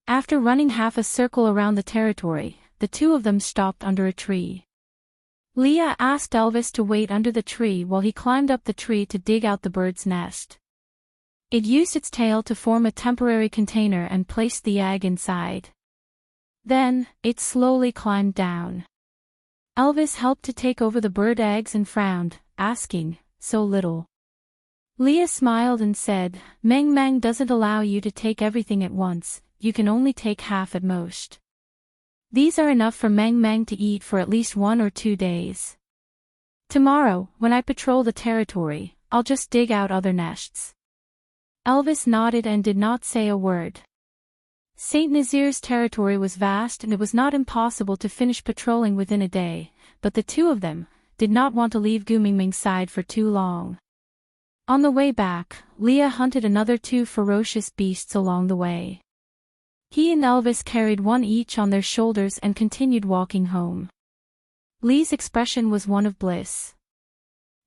A: After running half a circle around the territory, the two of them stopped under a tree. Leah asked Elvis to wait under the tree while he climbed up the tree to dig out the bird's nest. It used its tail to form a temporary container and placed the egg inside. Then, it slowly climbed down. Elvis helped to take over the bird eggs and frowned, asking, "So little?" Leah smiled and said, "Meng Meng doesn't allow you to take everything at once, you can only take half at most. These are enough for Meng Meng to eat for at least 1 or 2 days. Tomorrow, when I patrol the territory, I'll just dig out other nests." Elvis nodded and did not say a word. Saint Nazir's territory was vast and it was not impossible to finish patrolling within a day, but the two of them did not want to leave Gu Mengmeng's side for too long. On the way back, Leah hunted another 2 ferocious beasts along the way. He and Elvis carried one each on their shoulders and continued walking home. Lee's expression was one of bliss.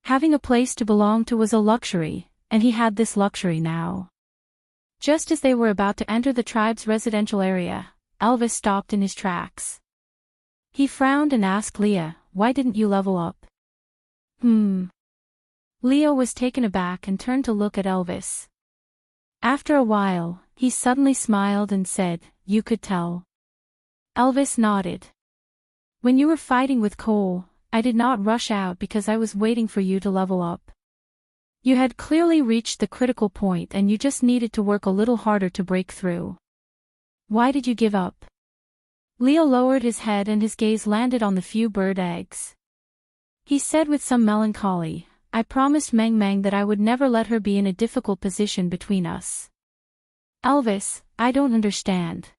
A: Having a place to belong to was a luxury, and he had this luxury now. Just as they were about to enter the tribe's residential area, Elvis stopped in his tracks. He frowned and asked Leah, "Why didn't you level up?" Leah was taken aback and turned to look at Elvis. After a while, he suddenly smiled and said, "You could tell." Elvis nodded. "When you were fighting with Cole, I did not rush out because I was waiting for you to level up. You had clearly reached the critical point and you just needed to work a little harder to break through. Why did you give up?" Leo lowered his head and his gaze landed on the few bird eggs. He said with some melancholy, "I promised Meng Meng that I would never let her be in a difficult position between us." "Elvis, I don't understand."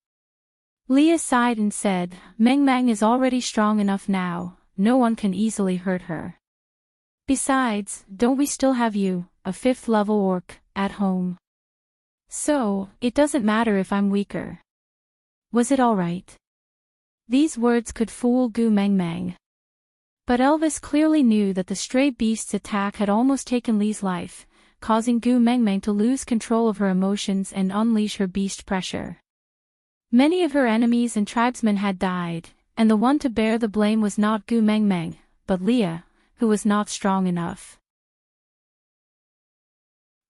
A: Leah sighed and said, "Meng Meng is already strong enough now, no one can easily hurt her. Besides, don't we still have you, a 5th-level orc, at home? So, it doesn't matter if I'm weaker." Was it alright? These words could fool Gu Mengmeng. But Elvis clearly knew that the stray beast's attack had almost taken Lee's life, causing Gu Mengmeng to lose control of her emotions and unleash her beast pressure. Many of her enemies and tribesmen had died, and the one to bear the blame was not Gu Mengmeng, but Leah, who was not strong enough.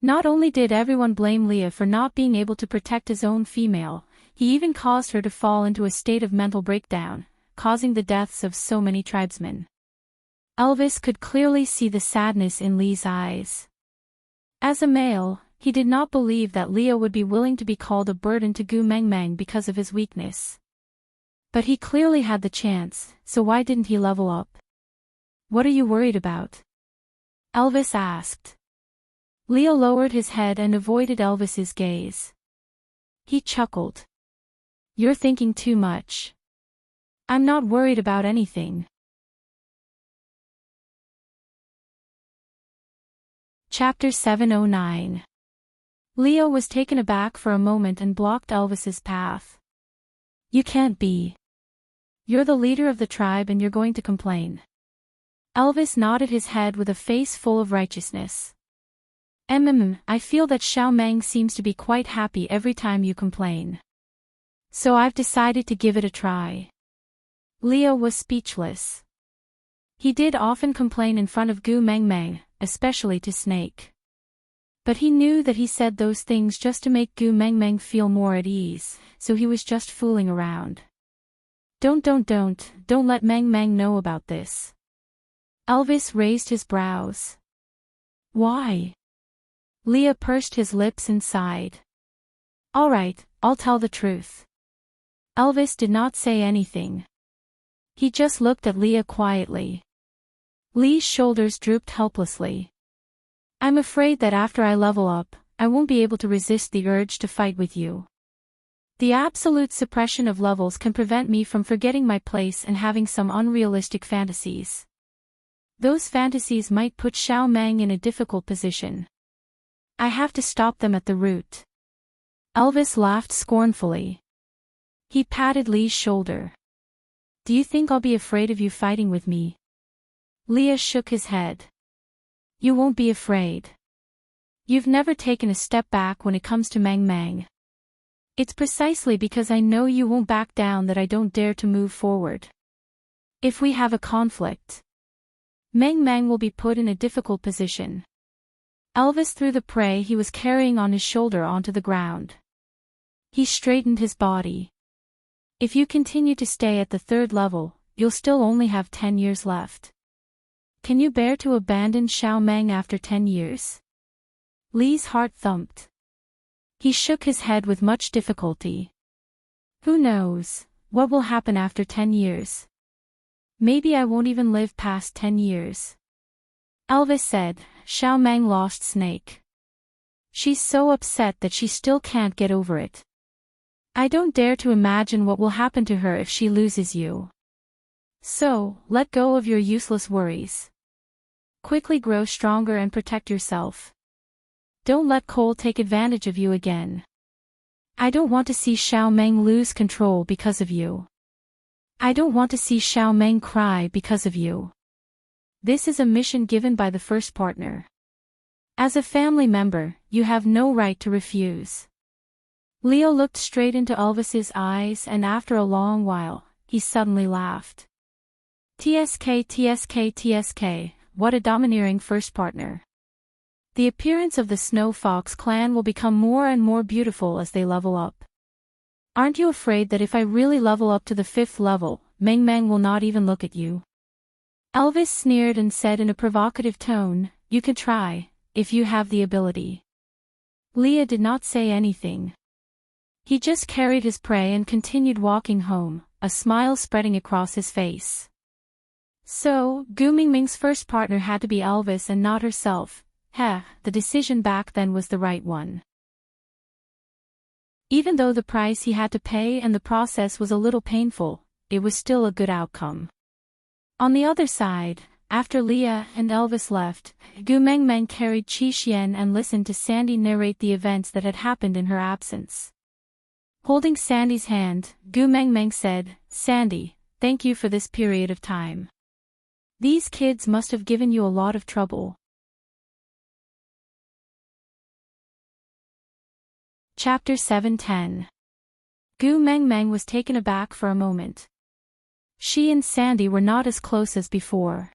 A: Not only did everyone blame Leah for not being able to protect his own female, he even caused her to fall into a state of mental breakdown, causing the deaths of so many tribesmen. Elvis could clearly see the sadness in Lee's eyes. As a male, he did not believe that Leah would be willing to be called a burden to Gu Mengmeng because of his weakness. But he clearly had the chance, so why didn't he level up? "What are you worried about?" Elvis asked. Leo lowered his head and avoided Elvis's gaze. He chuckled. "You're thinking too much. I'm not worried about anything. Chapter 709. Leo was taken aback for a moment and blocked Elvis's path. You can't be. You're the leader of the tribe and you're going to complain. Elvis nodded his head with a face full of righteousness. I feel that Xiao Meng seems to be quite happy every time you complain. So I've decided to give it a try. Leo was speechless. He did often complain in front of Gu Mengmeng, especially to Snake. But he knew that he said those things just to make Gu Mengmeng feel more at ease, so he was just fooling around. Don't let Mengmeng know about this. Elvis raised his brows. Why? Leo pursed his lips and sighed. Alright, I'll tell the truth. Elvis did not say anything. He just looked at Leo quietly. Lee's shoulders drooped helplessly. I'm afraid that after I level up, I won't be able to resist the urge to fight with you. The absolute suppression of levels can prevent me from forgetting my place and having some unrealistic fantasies. Those fantasies might put Xiao Meng in a difficult position. I have to stop them at the root. Elvis laughed scornfully. He patted Lee's shoulder. Do you think I'll be afraid of you fighting with me? Leo shook his head. You won't be afraid. You've never taken a step back when it comes to Meng Meng. It's precisely because I know you won't back down that I don't dare to move forward. If we have a conflict, Meng Meng will be put in a difficult position. Elvis threw the prey he was carrying on his shoulder onto the ground. He straightened his body. If you continue to stay at the 3rd level, you'll still only have 10 years left. Can you bear to abandon Xiao Meng after 10 years? Lee's heart thumped. He shook his head with much difficulty. Who knows what will happen after 10 years? Maybe I won't even live past 10 years. Elvis said, Xiao Meng lost Snake. She's so upset that she still can't get over it. I don't dare to imagine what will happen to her if she loses you. So, let go of your useless worries. Quickly grow stronger and protect yourself. Don't let Cole take advantage of you again. I don't want to see Xiao Meng lose control because of you. I don't want to see Xiao Meng cry because of you. This is a mission given by the first partner. As a family member, you have no right to refuse. Leo looked straight into Elvis's eyes and after a long while, he suddenly laughed. TSK, what a domineering first partner. The appearance of the Snow Fox clan will become more and more beautiful as they level up. Aren't you afraid that if I really level up to the 5th level, Meng Meng will not even look at you? Elvis sneered and said in a provocative tone, you can try, if you have the ability. Leo did not say anything. He just carried his prey and continued walking home, a smile spreading across his face. So, Gu Mingming's first partner had to be Elvis and not herself. The decision back then was the right one. Even though the price he had to pay and the process was a little painful, it was still a good outcome. On the other side, after Leah and Elvis left, Gu Mengmeng carried Qi Xian and listened to Sandy narrate the events that had happened in her absence. Holding Sandy's hand, Gu Mengmeng said, Sandy, thank you for this period of time. These kids must have given you a lot of trouble. Chapter 710. Gu Mengmeng was taken aback for a moment. She and Sandy were not as close as before.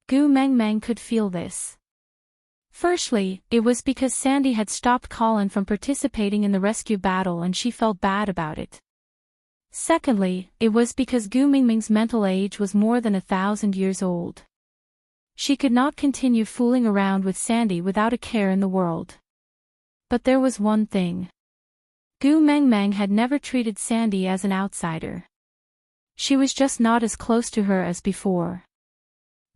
A: Gu Mengmeng could feel this. Firstly, it was because Sandy had stopped Colin from participating in the rescue battle and she felt bad about it. Secondly, it was because Gu Mingming's mental age was more than 1,000 years old. She could not continue fooling around with Sandy without a care in the world. But there was one thing. Gu Mengmeng had never treated Sandy as an outsider. She was just not as close to her as before.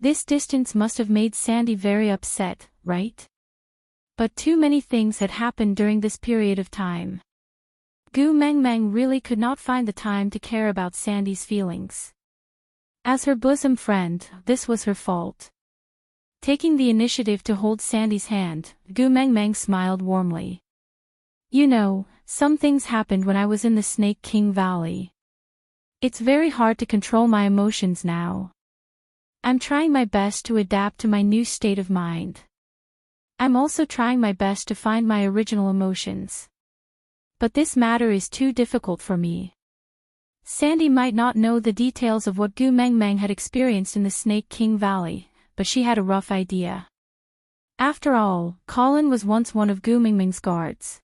A: This distance must have made Sandy very upset, right? But too many things had happened during this period of time. Gu Mengmeng really could not find the time to care about Sandy's feelings. As her bosom friend, this was her fault. Taking the initiative to hold Sandy's hand, Gu Mengmeng smiled warmly. You know, some things happened when I was in the Snake King Valley. It's very hard to control my emotions now. I'm trying my best to adapt to my new state of mind. I'm also trying my best to find my original emotions. But this matter is too difficult for me. Sandy might not know the details of what Gu Mengmeng had experienced in the Snake King Valley, but she had a rough idea. After all, Colin was once one of Gu Mengmeng's guards.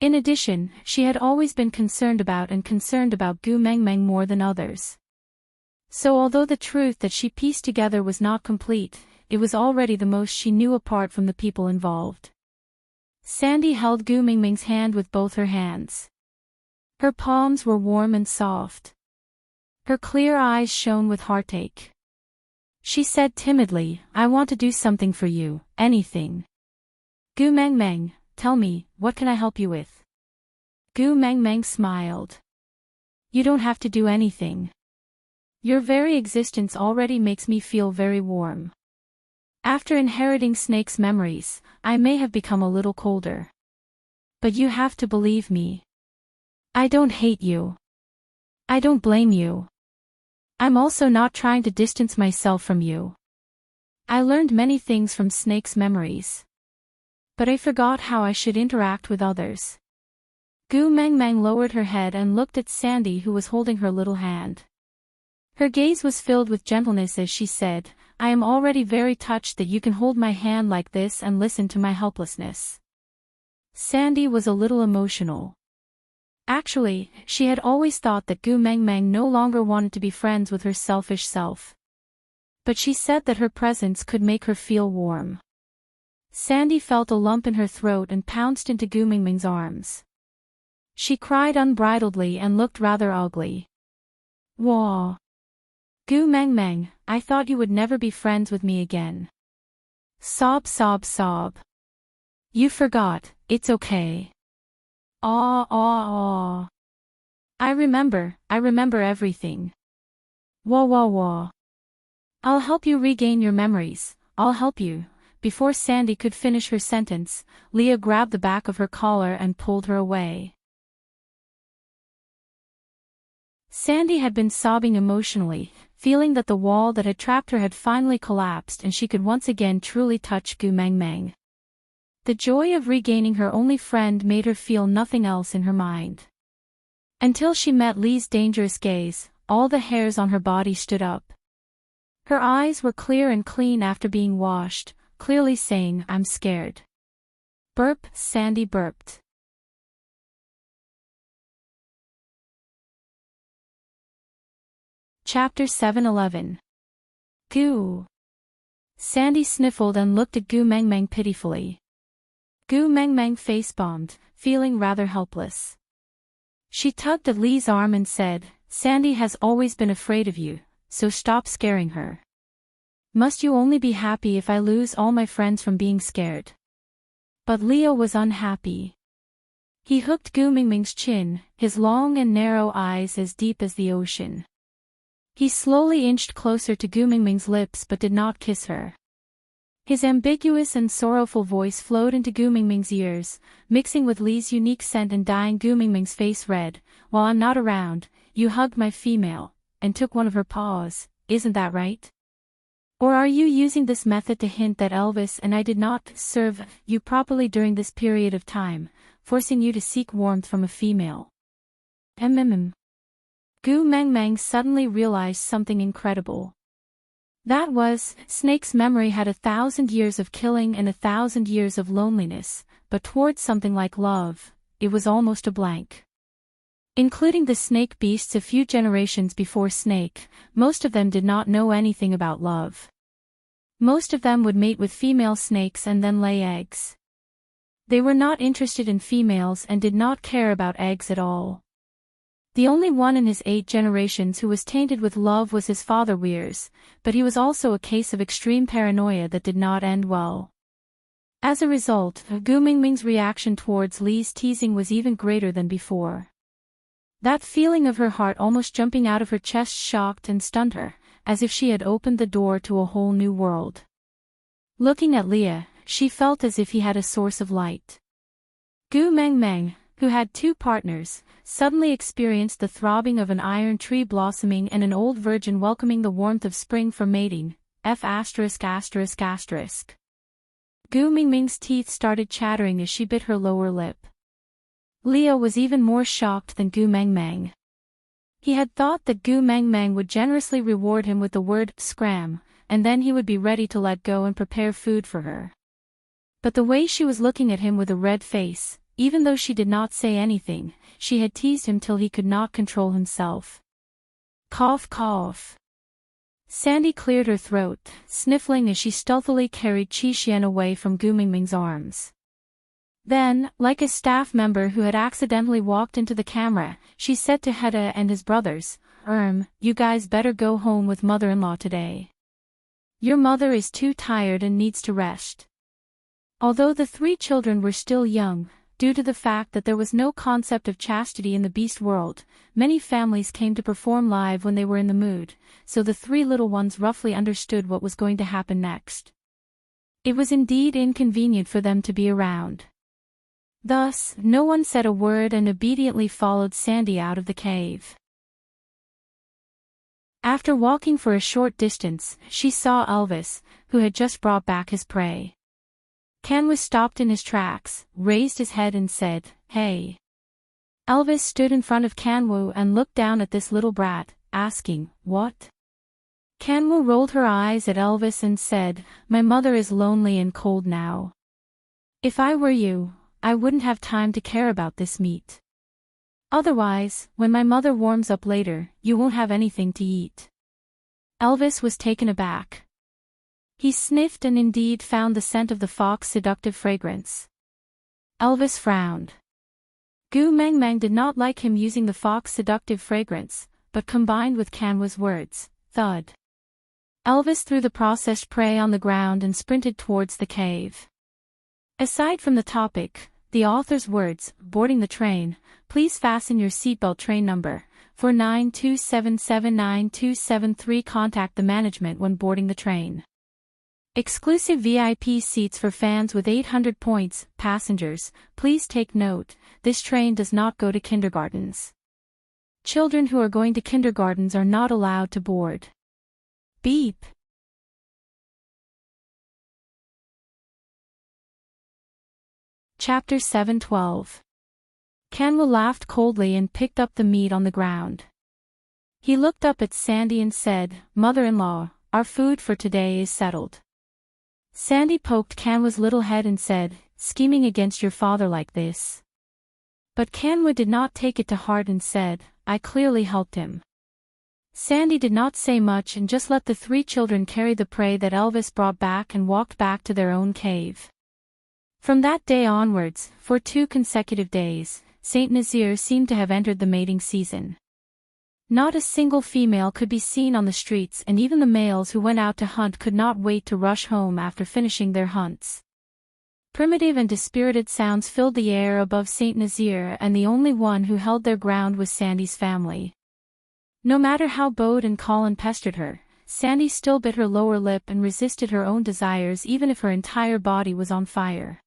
A: In addition, she had always been concerned about Gu Mengmeng more than others. So although the truth that she pieced together was not complete, it was already the most she knew apart from the people involved. Sandy held Gu Mengmeng's hand with both her hands. Her palms were warm and soft. Her clear eyes shone with heartache. She said timidly, I want to do something for you, anything. Gu Mengmeng, tell me, what can I help you with? Gu Mengmeng smiled. You don't have to do anything. Your very existence already makes me feel very warm. After inheriting Snake's memories, I may have become a little colder. But you have to believe me. I don't hate you. I don't blame you. I'm also not trying to distance myself from you. I learned many things from Snake's memories. But I forgot how I should interact with others. Gu Mengmeng lowered her head and looked at Sandy, who was holding her little hand. Her gaze was filled with gentleness as she said, I am already very touched that you can hold my hand like this and listen to my helplessness. Sandy was a little emotional. Actually, she had always thought that Gu Mengmeng no longer wanted to be friends with her selfish self. But she said that her presence could make her feel warm. Sandy felt a lump in her throat and pounced into Gu Mengmeng's arms. She cried unbridledly and looked rather ugly. Wah! Gu Mengmeng, I thought you would never be friends with me again. Sob, sob, sob. You forgot, it's okay. Aw, aw, aw. I remember everything. Wah, wah, wah. I'll help you regain your memories, I'll help you. Before Sandy could finish her sentence, Leah grabbed the back of her collar and pulled her away. Sandy had been sobbing emotionally, feeling that the wall that had trapped her had finally collapsed and she could once again truly touch Gu Mengmeng. The joy of regaining her only friend made her feel nothing else in her mind. Until she met Lee's dangerous gaze, all the hairs on her body stood up. Her eyes were clear and clean after being washed, clearly saying, I'm scared. Burp, Sandy burped. Chapter 7:11. Gu. Sandy sniffled and looked at Gu Mengmeng pitifully. Gu Mengmeng face-bombed, feeling rather helpless. She tugged at Lee's arm and said, Sandy has always been afraid of you, so stop scaring her. Must you only be happy if I lose all my friends from being scared? But Leo was unhappy. He hooked Gu Mengmeng's chin, his long and narrow eyes as deep as the ocean. He slowly inched closer to Gu Mengmeng's lips but did not kiss her. His ambiguous and sorrowful voice flowed into Gu Mengmeng's ears, mixing with Lee's unique scent and dyeing Gu Mengmeng's face red. While I'm not around, you hugged my female, and took one of her paws, isn't that right? Or are you using this method to hint that Elvis and I did not serve you properly during this period of time, forcing you to seek warmth from a female? Gu Mengmeng suddenly realized something incredible. That was, Snake's memory had 1,000 years of killing and 1,000 years of loneliness, but towards something like love, it was almost a blank. Including the snake beasts a few generations before Snake, most of them did not know anything about love. Most of them would mate with female snakes and then lay eggs. They were not interested in females and did not care about eggs at all. The only one in his 8 generations who was tainted with love was his father Weirs, but he was also a case of extreme paranoia that did not end well. As a result, Gu Mengmeng's reaction towards Lee's teasing was even greater than before. That feeling of her heart almost jumping out of her chest shocked and stunned her, as if she had opened the door to a whole new world. Looking at Leah, she felt as if he had a source of light. Gu Mengmeng, who had two partners, suddenly experienced the throbbing of an iron tree blossoming and an old virgin welcoming the warmth of spring for mating. Gu Mingming's teeth started chattering as she bit her lower lip. Leah was even more shocked than Gu Mengmeng. He had thought that Gu Mengmeng would generously reward him with the word scram, and then he would be ready to let go and prepare food for her. But the way she was looking at him with a red face, even though she did not say anything, she had teased him till he could not control himself. Cough, cough. Sandy cleared her throat, sniffling as she stealthily carried Qi Xian away from Gu Mingming's arms. Then, like a staff member who had accidentally walked into the camera, she said to Hedda and his brothers, You guys better go home with mother-in-law today. Your mother is too tired and needs to rest. Although the three children were still young, due to the fact that there was no concept of chastity in the beast world, many families came to perform live when they were in the mood, so the three little ones roughly understood what was going to happen next. It was indeed inconvenient for them to be around. Thus, no one said a word and obediently followed Sandy out of the cave. After walking for a short distance, she saw Elvis, who had just brought back his prey. Canwa stopped in his tracks, raised his head and said, Hey. Elvis stood in front of Canwa and looked down at this little brat, asking, What? Canwa rolled her eyes at Elvis and said, My mother is lonely and cold now. If I were you, I wouldn't have time to care about this meat. Otherwise, when my mother warms up later, you won't have anything to eat. Elvis was taken aback. He sniffed and indeed found the scent of the fox seductive fragrance. Elvis frowned. Gu Mengmeng did not like him using the fox seductive fragrance, but combined with Canwa's words, thud. Elvis threw the processed prey on the ground and sprinted towards the cave. Aside from the topic, the author's words, boarding the train, please fasten your seatbelt train number, 4927792773 contact the management when boarding the train. Exclusive VIP seats for fans with 800 points, passengers, please take note, this train does not go to kindergartens. Children who are going to kindergartens are not allowed to board. Beep. Chapter 7:12. Canwa laughed coldly and picked up the meat on the ground. He looked up at Sandy and said, Mother-in-law, our food for today is settled. Sandy poked Canwa's little head and said, Scheming against your father like this. But Canwa did not take it to heart and said, I clearly helped him. Sandy did not say much and just let the three children carry the prey that Elvis brought back and walked back to their own cave. From that day onwards, for 2 consecutive days, Saint Nazir seemed to have entered the mating season. Not a single female could be seen on the streets, and even the males who went out to hunt could not wait to rush home after finishing their hunts. Primitive and dispirited sounds filled the air above Saint Nazir, and the only one who held their ground was Sandy's family. No matter how Bode and Colin pestered her, Sandy still bit her lower lip and resisted her own desires even if her entire body was on fire.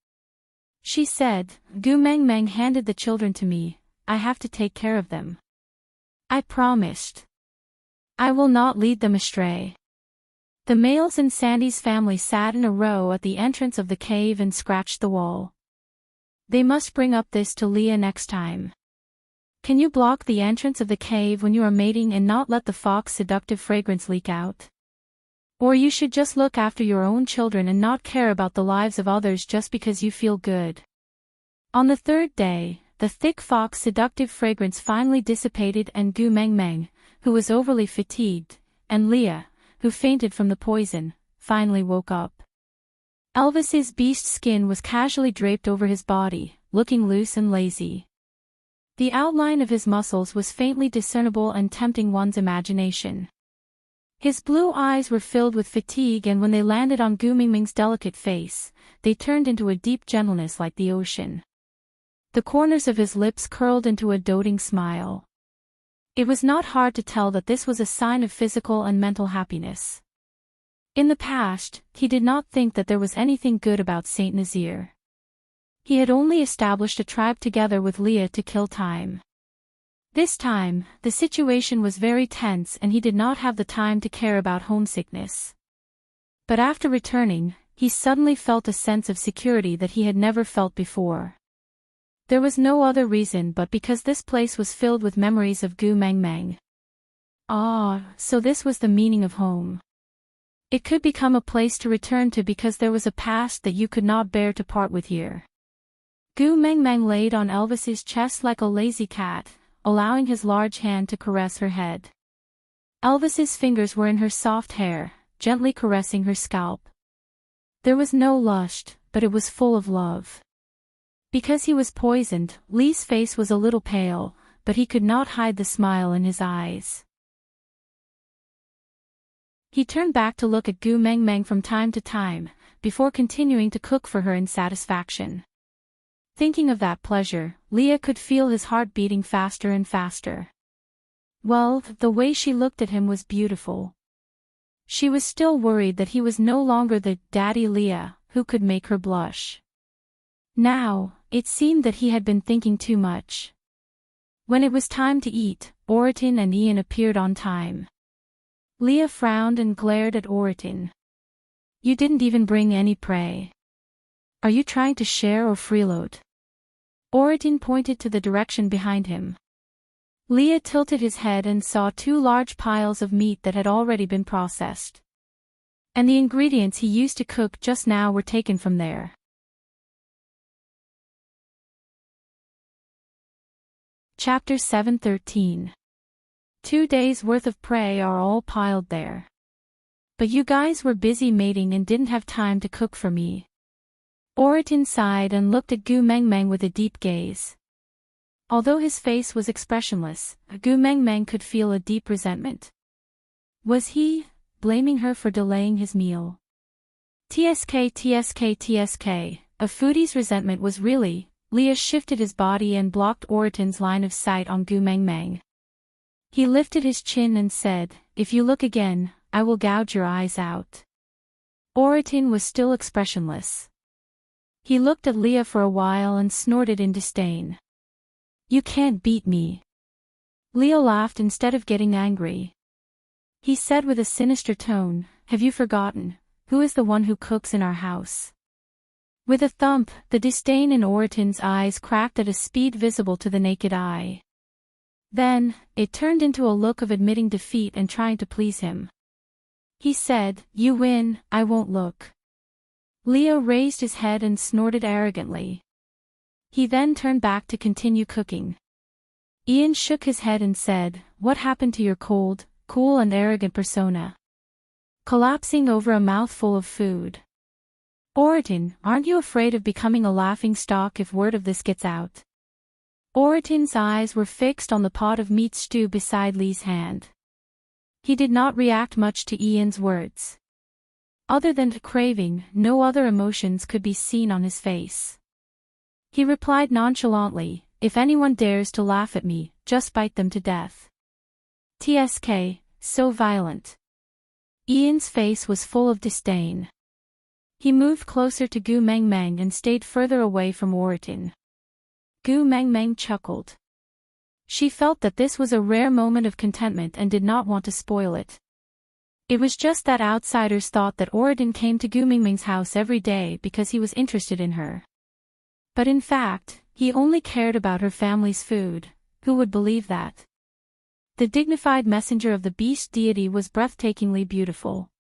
A: She said, Gu Mengmeng handed the children to me, I have to take care of them. I promised. I will not lead them astray. The males in Sandy's family sat in a row at the entrance of the cave and scratched the wall. They must bring up this to Leah next time. Can you block the entrance of the cave when you are mating and not let the fox seductive fragrance leak out? Or you should just look after your own children and not care about the lives of others just because you feel good. On the 3rd day, the thick fox seductive fragrance finally dissipated and Gu Mengmeng, who was overly fatigued, and Leah, who fainted from the poison, finally woke up. Elvis's beast skin was casually draped over his body, looking loose and lazy. The outline of his muscles was faintly discernible and tempting one's imagination. His blue eyes were filled with fatigue, and when they landed on Gu Mingming's delicate face, they turned into a deep gentleness like the ocean. The corners of his lips curled into a doting smile. It was not hard to tell that this was a sign of physical and mental happiness. In the past, he did not think that there was anything good about Saint Nazir. He had only established a tribe together with Leah to kill time. This time, the situation was very tense and he did not have the time to care about homesickness. But after returning, he suddenly felt a sense of security that he had never felt before. There was no other reason but because this place was filled with memories of Gu Meng Meng. Ah, so this was the meaning of home. It could become a place to return to because there was a past that you could not bear to part with here. Gu Meng Meng laid on Elvis's chest like a lazy cat, allowing his large hand to caress her head. Elvis's fingers were in her soft hair, gently caressing her scalp. There was no lust, but it was full of love. Because he was poisoned, Lee's face was a little pale, but he could not hide the smile in his eyes. He turned back to look at Gu Meng Meng from time to time, before continuing to cook for her in satisfaction. Thinking of that pleasure, Leah could feel his heart beating faster and faster. Well, the way she looked at him was beautiful. She was still worried that he was no longer the daddy Leah, who could make her blush. Now, it seemed that he had been thinking too much. When it was time to eat, Oriton and Ian appeared on time. Leah frowned and glared at Oriton. "You didn't even bring any prey. Are you trying to share or freeload?" Oriton pointed to the direction behind him. Leah tilted his head and saw 2 large piles of meat that had already been processed. And the ingredients he used to cook just now were taken from there. Chapter 7:13. 2 days' worth of prey are all piled there. But you guys were busy mating and didn't have time to cook for me. Oriton sighed and looked at Gu Meng Meng with a deep gaze. Although his face was expressionless, Gu Meng Meng could feel a deep resentment. Was he blaming her for delaying his meal? TSK. A foodie's resentment was really. Leah shifted his body and blocked Oriton's line of sight on Gu Meng Meng. He lifted his chin and said, "If you look again, I will gouge your eyes out." Oriton was still expressionless. He looked at Leah for a while and snorted in disdain. "You can't beat me." Leah laughed instead of getting angry. He said with a sinister tone, "Have you forgotten, who is the one who cooks in our house?" With a thump, the disdain in Oriton's eyes cracked at a speed visible to the naked eye. Then, it turned into a look of admitting defeat and trying to please him. He said, "You win, I won't look." Leah raised his head and snorted arrogantly. He then turned back to continue cooking. Ian shook his head and said, "What happened to your cold, cool and arrogant persona?" Collapsing over a mouthful of food. "Oriton, aren't you afraid of becoming a laughingstock if word of this gets out?" Oriton's eyes were fixed on the pot of meat stew beside Lee's hand. He did not react much to Ian's words. Other than craving, no other emotions could be seen on his face. He replied nonchalantly, "If anyone dares to laugh at me, just bite them to death." TSK, so violent. Ian's face was full of disdain. He moved closer to Gu Meng Meng and stayed further away from Oriton. Gu Meng Meng chuckled. She felt that this was a rare moment of contentment and did not want to spoil it. It was just that outsiders thought that Oriton came to Gu Meng Meng's house every day because he was interested in her. But in fact, he only cared about her family's food. Who would believe that? The dignified messenger of the beast deity was breathtakingly beautiful.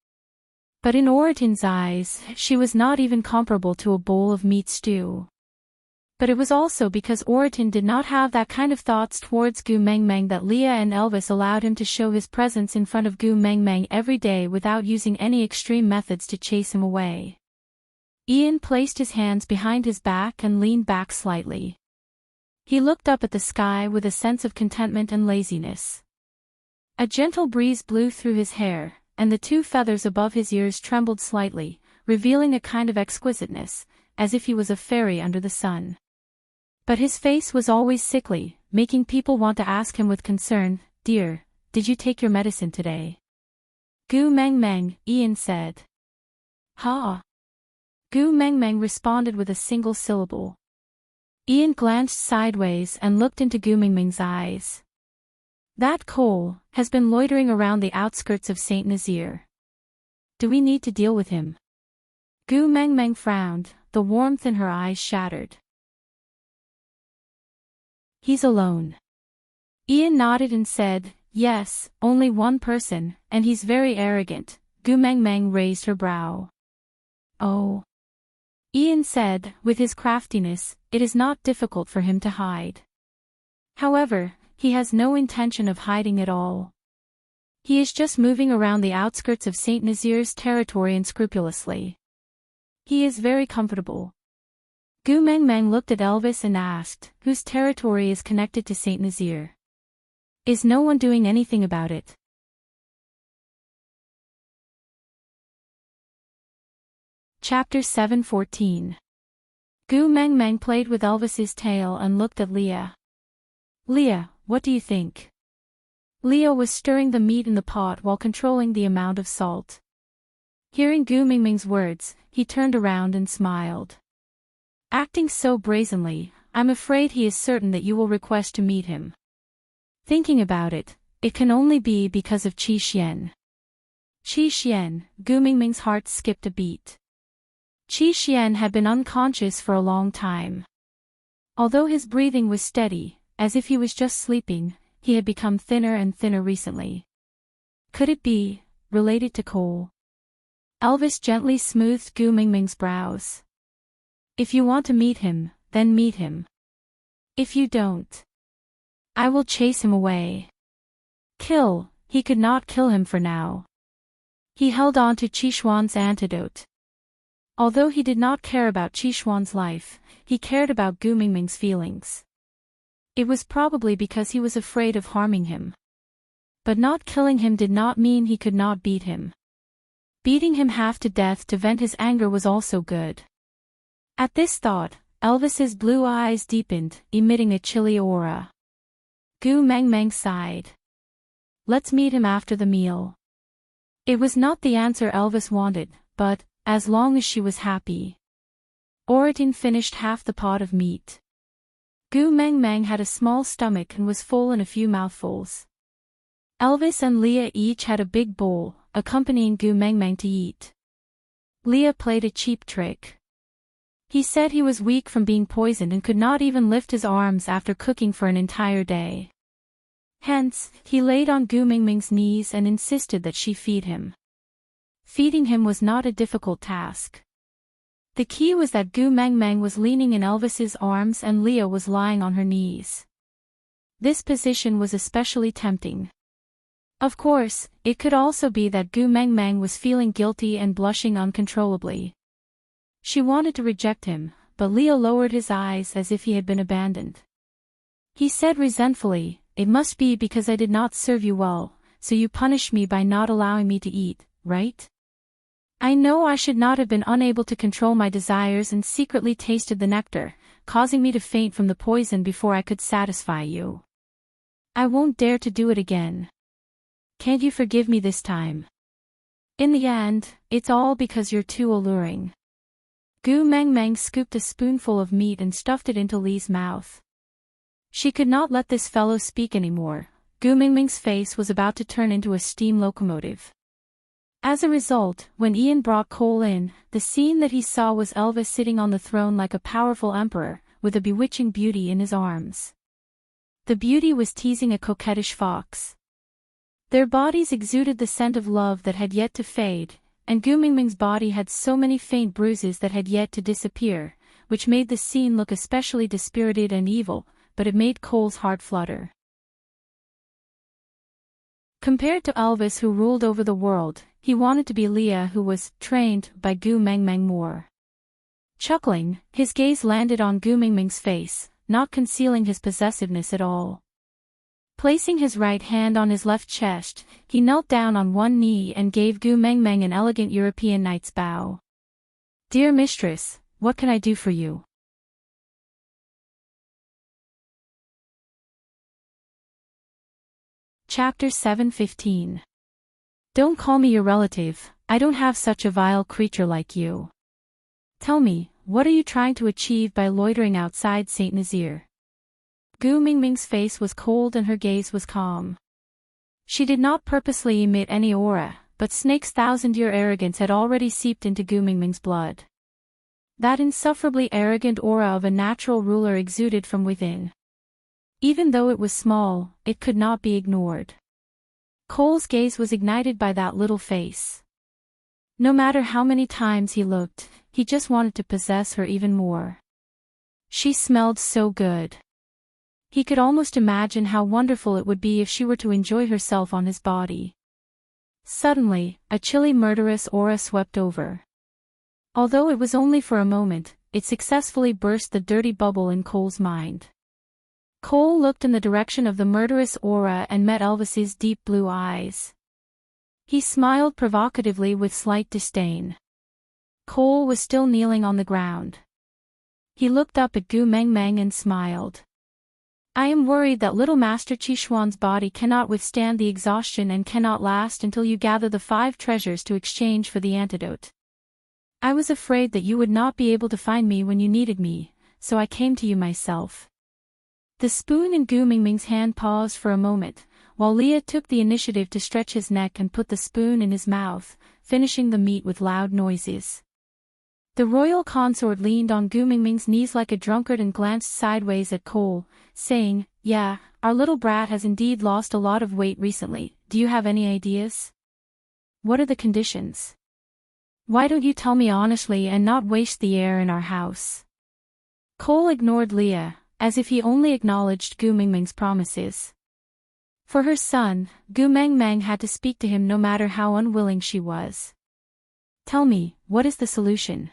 A: But in Oriton's eyes, she was not even comparable to a bowl of meat stew. But it was also because Oriton did not have that kind of thoughts towards Gu Meng Meng that Leah and Elvis allowed him to show his presence in front of Gu Meng Meng every day without using any extreme methods to chase him away. Ian placed his hands behind his back and leaned back slightly. He looked up at the sky with a sense of contentment and laziness. A gentle breeze blew through his hair, and the 2 feathers above his ears trembled slightly, revealing a kind of exquisiteness, as if he was a fairy under the sun. But his face was always sickly, making people want to ask him with concern, "Dear, did you take your medicine today?" Gu Meng Meng, Ian said. Ha! Gu Meng Meng responded with a single syllable. Ian glanced sideways and looked into Gu Meng Meng's eyes. That Cole has been loitering around the outskirts of Saint Nazaire. Do we need to deal with him? Gu Meng Meng frowned, the warmth in her eyes shattered. He's alone. Ian nodded and said, yes, only one person, and he's very arrogant. Gu Meng Meng raised her brow. Oh. Ian said, with his craftiness, it is not difficult for him to hide. However, he has no intention of hiding at all. He is just moving around the outskirts of Saint Nazaire's territory unscrupulously. He is very comfortable. Gu Meng Meng looked at Elvis and asked, whose territory is connected to Saint Nazaire? Is no one doing anything about it? Chapter 7:14. Gu Meng Meng played with Elvis's tail and looked at Leah. Leah, what do you think? Leah was stirring the meat in the pot while controlling the amount of salt. Hearing Gu Meng Meng's words, he turned around and smiled. Acting so brazenly, I'm afraid he is certain that you will request to meet him. Thinking about it, it can only be because of Qi Xian. Qi Xian, Gu Meng Meng's heart skipped a beat. Qi Xian had been unconscious for a long time. Although his breathing was steady, as if he was just sleeping, he had become thinner and thinner recently. Could it be related to Cole? Elvis gently smoothed Gu Meng Meng's brows. If you want to meet him, then meet him. If you don't, I will chase him away. Kill, he could not kill him for now. He held on to Qi Xuan's antidote. Although he did not care about Qi Xuan's life, he cared about Gu Meng Meng's feelings. It was probably because he was afraid of harming him. But not killing him did not mean he could not beat him. Beating him half to death to vent his anger was also good. At this thought, Elvis's blue eyes deepened, emitting a chilly aura. Gu Meng Meng sighed. Let's meet him after the meal. It was not the answer Elvis wanted, but, as long as she was happy. Oratin finished half the pot of meat. Gu Meng Meng had a small stomach and was full in a few mouthfuls. Elvis and Leah each had a big bowl, accompanying Gu Meng Meng to eat. Leah played a cheap trick. He said he was weak from being poisoned and could not even lift his arms after cooking for an entire day. Hence, he laid on Gu Meng Meng's knees and insisted that she feed him. Feeding him was not a difficult task. The key was that Gu Meng Meng was leaning in Elvis's arms and Leah was lying on her knees. This position was especially tempting. Of course, it could also be that Gu Meng Meng was feeling guilty and blushing uncontrollably. She wanted to reject him, but Leah lowered his eyes as if he had been abandoned. He said resentfully, "It must be because I did not serve you well, so you punish me by not allowing me to eat, right? I know I should not have been unable to control my desires and secretly tasted the nectar, causing me to faint from the poison before I could satisfy you. I won't dare to do it again. Can't you forgive me this time? In the end, it's all because you're too alluring." Gu Meng Meng scooped a spoonful of meat and stuffed it into Lee's mouth. She could not let this fellow speak anymore. Gu Meng Meng's face was about to turn into a steam locomotive. As a result, when Ian brought Cole in, the scene that he saw was Elvis sitting on the throne like a powerful emperor, with a bewitching beauty in his arms. The beauty was teasing a coquettish fox. Their bodies exuded the scent of love that had yet to fade, and Gu Meng Meng's body had so many faint bruises that had yet to disappear, which made the scene look especially dispirited and evil, but it made Cole's heart flutter. Compared to Elvis who ruled over the world, he wanted to be Leah who was trained by Gu Meng Meng more. Chuckling, his gaze landed on Gu Meng Meng's face, not concealing his possessiveness at all. Placing his right hand on his left chest, he knelt down on one knee and gave Gu Meng Meng an elegant European knight's bow. "Dear mistress, what can I do for you?" Chapter 7:15. Don't call me your relative, I don't have such a vile creature like you. Tell me, what are you trying to achieve by loitering outside Saint Nazir? Gu Mingming's face was cold and her gaze was calm. She did not purposely emit any aura, but Snake's thousand-year arrogance had already seeped into Gu Mingming's blood. That insufferably arrogant aura of a natural ruler exuded from within. Even though it was small, it could not be ignored. Cole's gaze was ignited by that little face. No matter how many times he looked, he just wanted to possess her even more. She smelled so good. He could almost imagine how wonderful it would be if she were to enjoy herself on his body. Suddenly, a chilly murderous aura swept over. Although it was only for a moment, it successfully burst the dirty bubble in Cole's mind. Cole looked in the direction of the murderous aura and met Elvis's deep blue eyes. He smiled provocatively with slight disdain. Cole was still kneeling on the ground. He looked up at Gu Mengmeng and smiled. I am worried that little Master Qishuan's body cannot withstand the exhaustion and cannot last until you gather the 5 treasures to exchange for the antidote. I was afraid that you would not be able to find me when you needed me, so I came to you myself. The spoon in Gu Mingming's hand paused for a moment, while Leah took the initiative to stretch his neck and put the spoon in his mouth, finishing the meat with loud noises. The royal consort leaned on Gu Mingming's knees like a drunkard and glanced sideways at Cole, saying, Yeah, our little brat has indeed lost a lot of weight recently. Do you have any ideas? What are the conditions? Why don't you tell me honestly and not waste the air in our house? Cole ignored Leah, as if he only acknowledged Gu Mingming's promises. For her son, Gu Mengmeng had to speak to him no matter how unwilling she was. Tell me, what is the solution?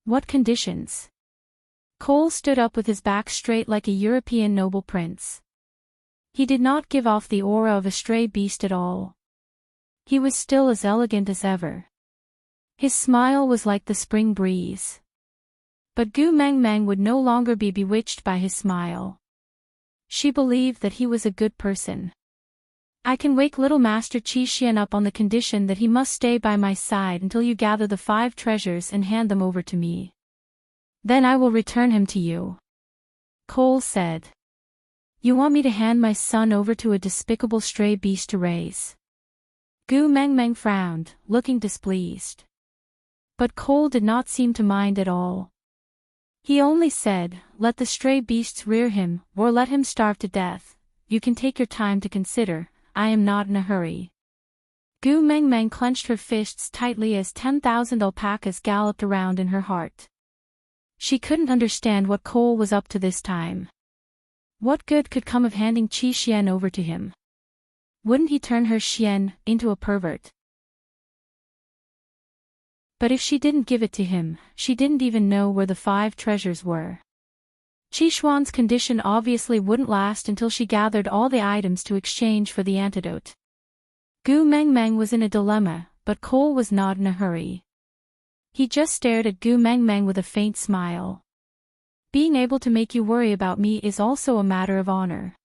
A: What conditions? Cole stood up with his back straight like a European noble prince. He did not give off the aura of a stray beast at all. He was still as elegant as ever. His smile was like the spring breeze. But Gu Mengmeng would no longer be bewitched by his smile. She believed that he was a good person. I can wake little Master Qi up on the condition that he must stay by my side until you gather the 5 treasures and hand them over to me. Then I will return him to you. Cole said. You want me to hand my son over to a despicable stray beast to raise? Gu Mengmeng frowned, looking displeased. But Cole did not seem to mind at all. He only said, let the stray beasts rear him, or let him starve to death. You can take your time to consider, I am not in a hurry. Gu Mengmeng clenched her fists tightly as 10,000 alpacas galloped around in her heart. She couldn't understand what Cole was up to this time. What good could come of handing Qi over to him? Wouldn't he turn her Xian into a pervert? But if she didn't give it to him, she didn't even know where the 5 treasures were. Qishuan's condition obviously wouldn't last until she gathered all the items to exchange for the antidote. Gu Mengmeng was in a dilemma, but Cole was not in a hurry. He just stared at Gu Mengmeng with a faint smile. Being able to make you worry about me is also a matter of honor.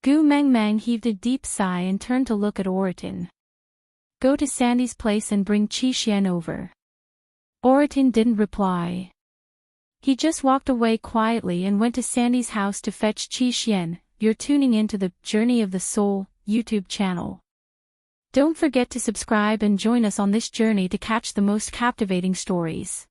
A: Gu Mengmeng heaved a deep sigh and turned to look at Oratin. Go to Sandy's place and bring Qi over. Oratin didn't reply. He just walked away quietly and went to Sandy's house to fetch Qi. You're tuning into the Journey of the Soul YouTube channel. Don't forget to subscribe and join us on this journey to catch the most captivating stories.